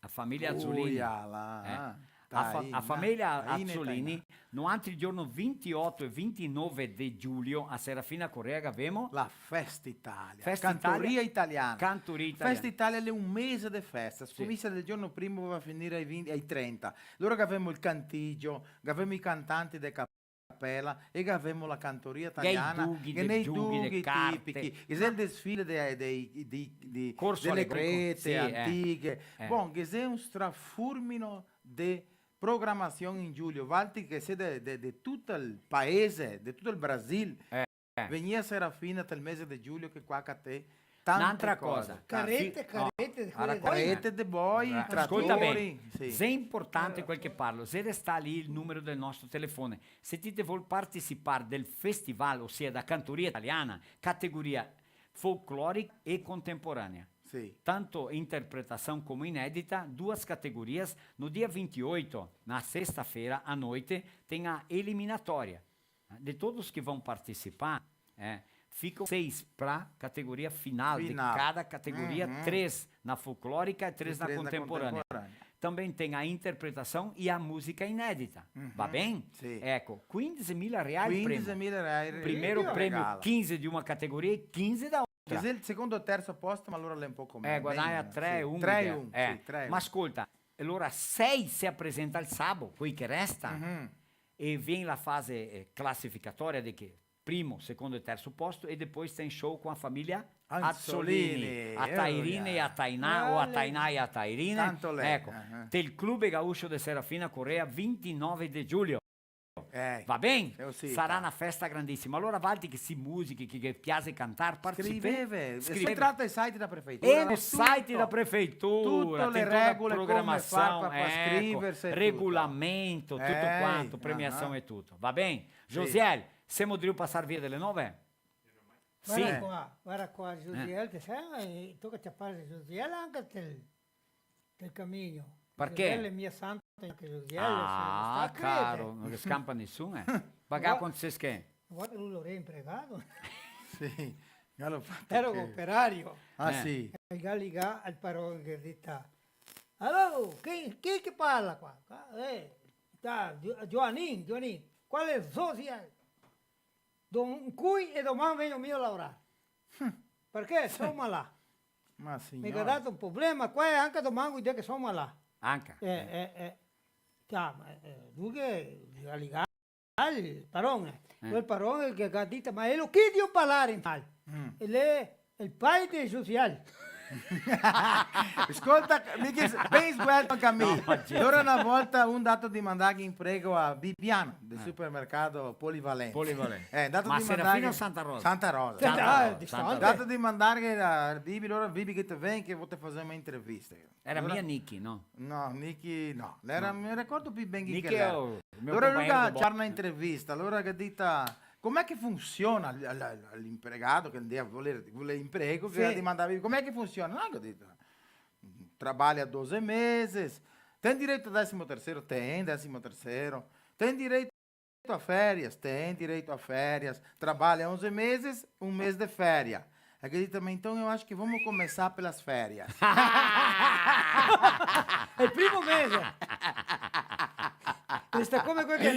A famiglia Azzolini. Là. A famiglia Azzolini, no altri giorno 28 e 29 di giugno a Serafina Correa che abbiamo La Festa Italia. Festa Cantoria italiana. Cantoria italiana. Festa Italia è un mese di festa. Scomissa del giorno primo va a finire ai 30. Allora che abbiamo il cantigio, che abbiamo i cantanti di cappella e che abbiamo la cantoria italiana. Che nei dughi tipici. Che è il desfile di Corso delle Allegorico. crete Sì, antiche. Bon, che è un strafurmino di programmazione in giugno. Valti che sia di tutto il paese, di tutto il Brasile. Venia Serafina del mese di giugno che qua a te. Un'altra cosa. Carrette, Carrette de boi, Ascolta bene, trattori. Sì. se è importante quel che parlo, se sta lì il numero del nostro telefono, se ti vuol partecipare del festival, ossia da cantoria italiana, categoria folclorica e contemporanea. Sì. Tanto interpretação como inedita, duas categorias. No dia 28, na sexta-feira, à noite, tem a eliminatória. De todos que vão participar, ficam 6 para categoria final. De cada categoria, 3 na folclórica e 3 na contemporânea. Também tem a interpretação e a música inédita. Va bem? Sì. Ecco, 15.000 reais 15.000 reais. Primeiro prêmio 15 de uma categoria e 15 da outra. Che se il secondo o terzo posto, ma allora l'è un po' come. Guadagna 3-1. 3-1. Sì, 3-1. Ma ascolta, allora 6 si presenta il sabato, poi che resta, e viene la fase classificatoria di che primo, secondo e terzo posto, e poi sta in show con la famiglia Azzolini, a Tairine e a Tainà, o a Tainà e a Tairine. Tanto lei. Ecco, del Club Gaúcho de Serafina Correa, 29 di giugno. Va bene? Sarà una festa grandissima. Allora Valti che si musichi, che piace cantare, Scriveve. Si tratta dei siti da prefeitura. E nei siti da prefeitura. Tutte le regole, programmazione, come fare per scriversi. Regolamento, tutto quanto, premiazione e tutto. Va bene? Josiel, siamo driu passare via delle 9? Sì. Guarda qua, Josiel, che sai, tocca chiappare Josiel anche del cammino. Perché? Josiel è mia santa, anche Josiel. Ah, caro, non scampa nessuno. Pagà quanto sei che? Guarda, lui lo reimpregato. Sì, Ero operario. Ah, sì. E Galliga al parole che dita. Allora, chi che parla qua? Giovanni, qual è il social? Cui e domani vengo io a lavorare. Perché sono là. Ma Mi ha dato un problema qua e anche domani vuol dire che sono là. Anche? Dunque, Galliga il parone. Quel parone che ha detto, ma è lo che Dio parlare in tal. E lei è il padre social. Ascolta, ben sguardo anche a me. Allora una volta un dato di mandare in prego a Bibiano del supermercato Polivalente. Ma Serafina o Santa Rosa? Santa Rosa. Dato di mandare a Bibi, allora Bibi che te viene che vuoi fare una intervista. Era mia Nicky, no? No, Nicky no. Mi ricordo più ben chi che era. Allora lui c'era una intervista, allora che dita... Com'è che funziona l'impregato che vuole imprego, che ti manda via? Com'è che funziona? No, che dita, trabalha 12 mesi, tem direito a 13º? Tem 13º. Tem direito a férias? Tem direito a férias. Trabalha 11 meses, um mês de férias. Acredita, mas então eu acho que vamos começar pelas férias. È il primo mese. Sta come quello che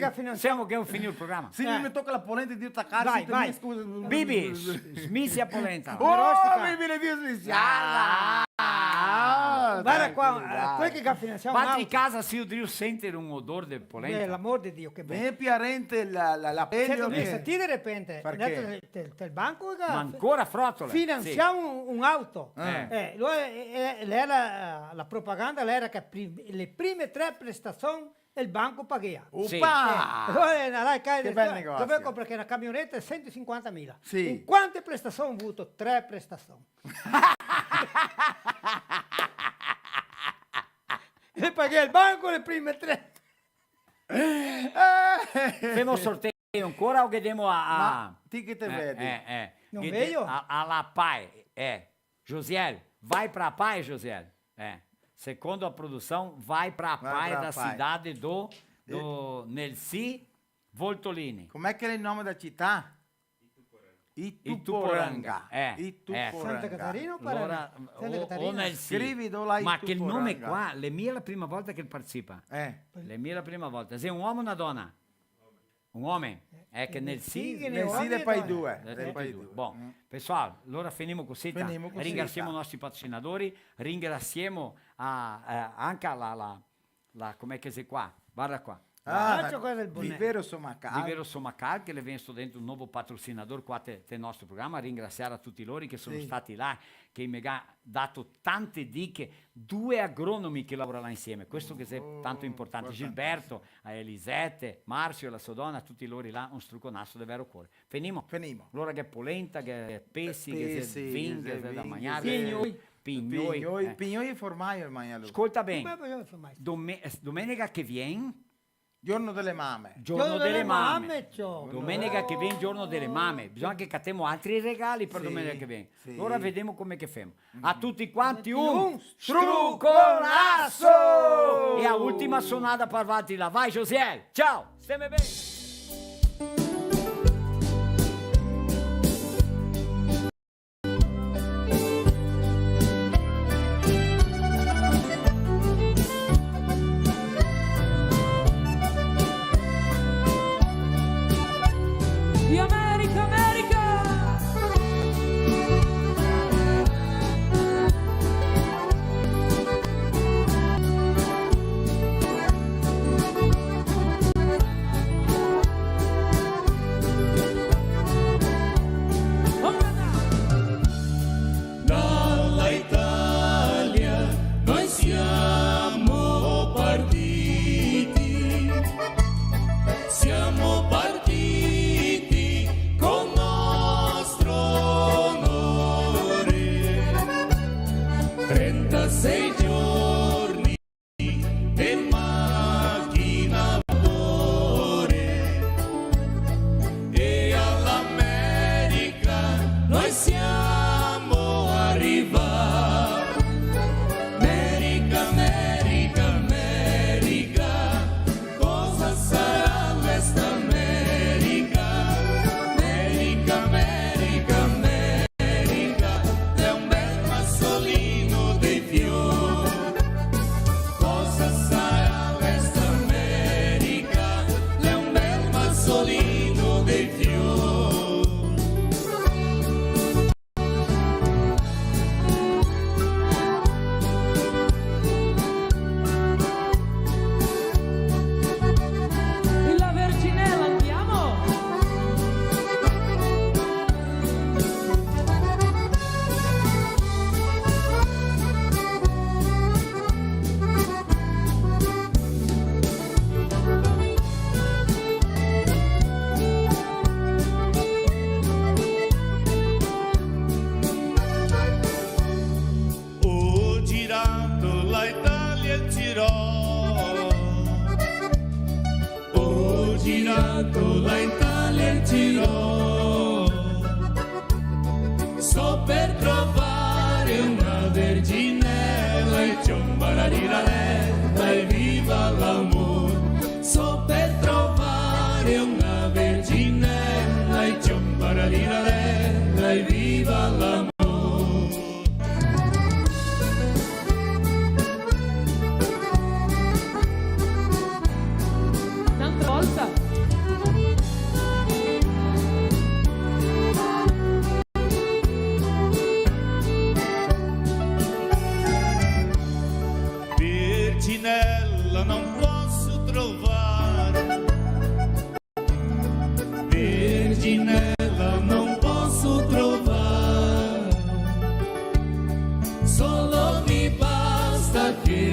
ha finanziato. Siamo che ho finito il programma. Sì, mi tocca la polenta di attaccare. Vai. Scusa. Bibi, smissi a polenta. Oh, Bibi, le vie smissiata. Guarda qua, quelli che finanziamo Quanti in casa si udriu sentire un odore di polenta? l'amor di Dio, che bello. Me piarente la pelle. Sento che se ti di repente, Perché? del banco, Ma ancora frottole? finanziamo un'auto. Eh. La propaganda era che le prime 3 prestazioni il banco pagava. Oppa! Che bel negozio. Dovevo perché una camionetta è 150.000. Sì. In quante prestazioni ho avuto? 3 prestazioni. E paghi il banco le prime 3. Femo sorteio ancora o chiediamo a... Ti che te vedi? Non vedo. Alla PAE. Josiel, vai para a PAE, Josiel. Secondo a produção, vai para a PAE da cidade do Nelsi Voltolini. Com'è che è il nome della città? Ituporanga. Santa Catarina o Paraná? Santa Catarina. Scrivilo là. Ma che il nome qua, le mie è la prima volta che partecipa. Le mie è la prima volta. Sei un uomo o una donna? Un uomo? È che nel sì, le poi due. Buon, pessoal, allora finiamo così. Ringraziamo i nostri patrocinatori, ringraziamo anche la com'è che sei qua? Guarda qua. Vivero Somacal che le viene dentro un nuovo patrocinador qua del nostro programma, ringraziare a tutti loro che sono stati là, che mi ha dato tante diche, 2 agronomi che lavorano là insieme, questo che è tanto importante, Gilberto, a Elisette, Marzio, la sua donna, tutti loro là, un struconasso di vero cuore. Finimo. L'ora che è polenta, che è pesci, che è vin, che è da mangiare. Pignoi e formaggio il mangiare. Ascolta bene, domenica che viene, Giorno delle mamme. Domenica che viene, giorno delle mamme. Bisogna che cattiamo altri regali per domenica che viene. Ora vediamo come che famo. A tutti quanti un struconasso! E a ultima sonata per avanti là. Vai Josiel, ciao, stiamo bene.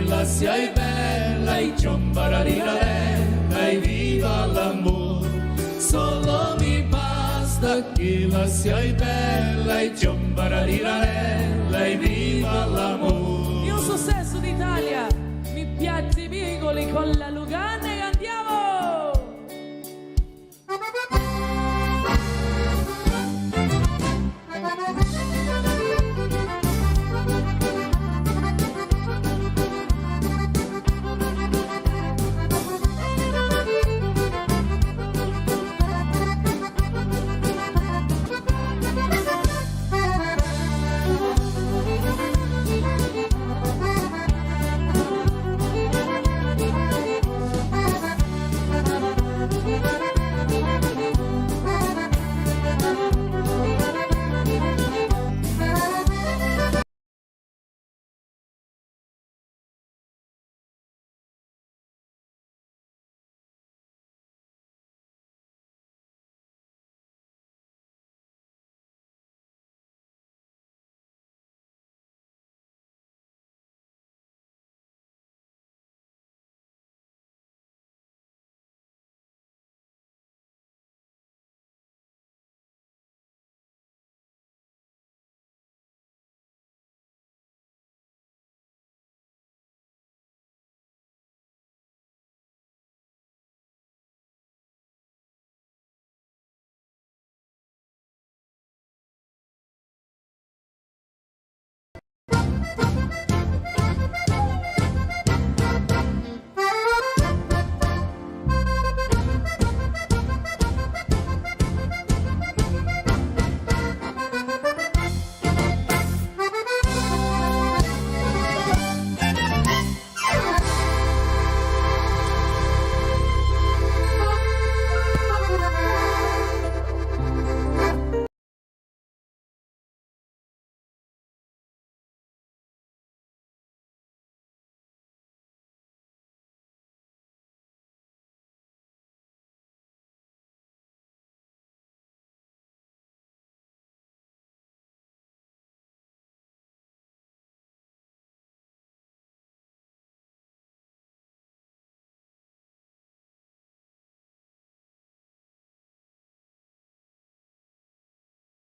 la sia bella e ciambararirarella e viva l'amore. Solo mi basta che la sia bella e ciambararirarella e viva l'amore. E un successo d'Italia, mi piace i Bigoli con la Lugana e andiamo!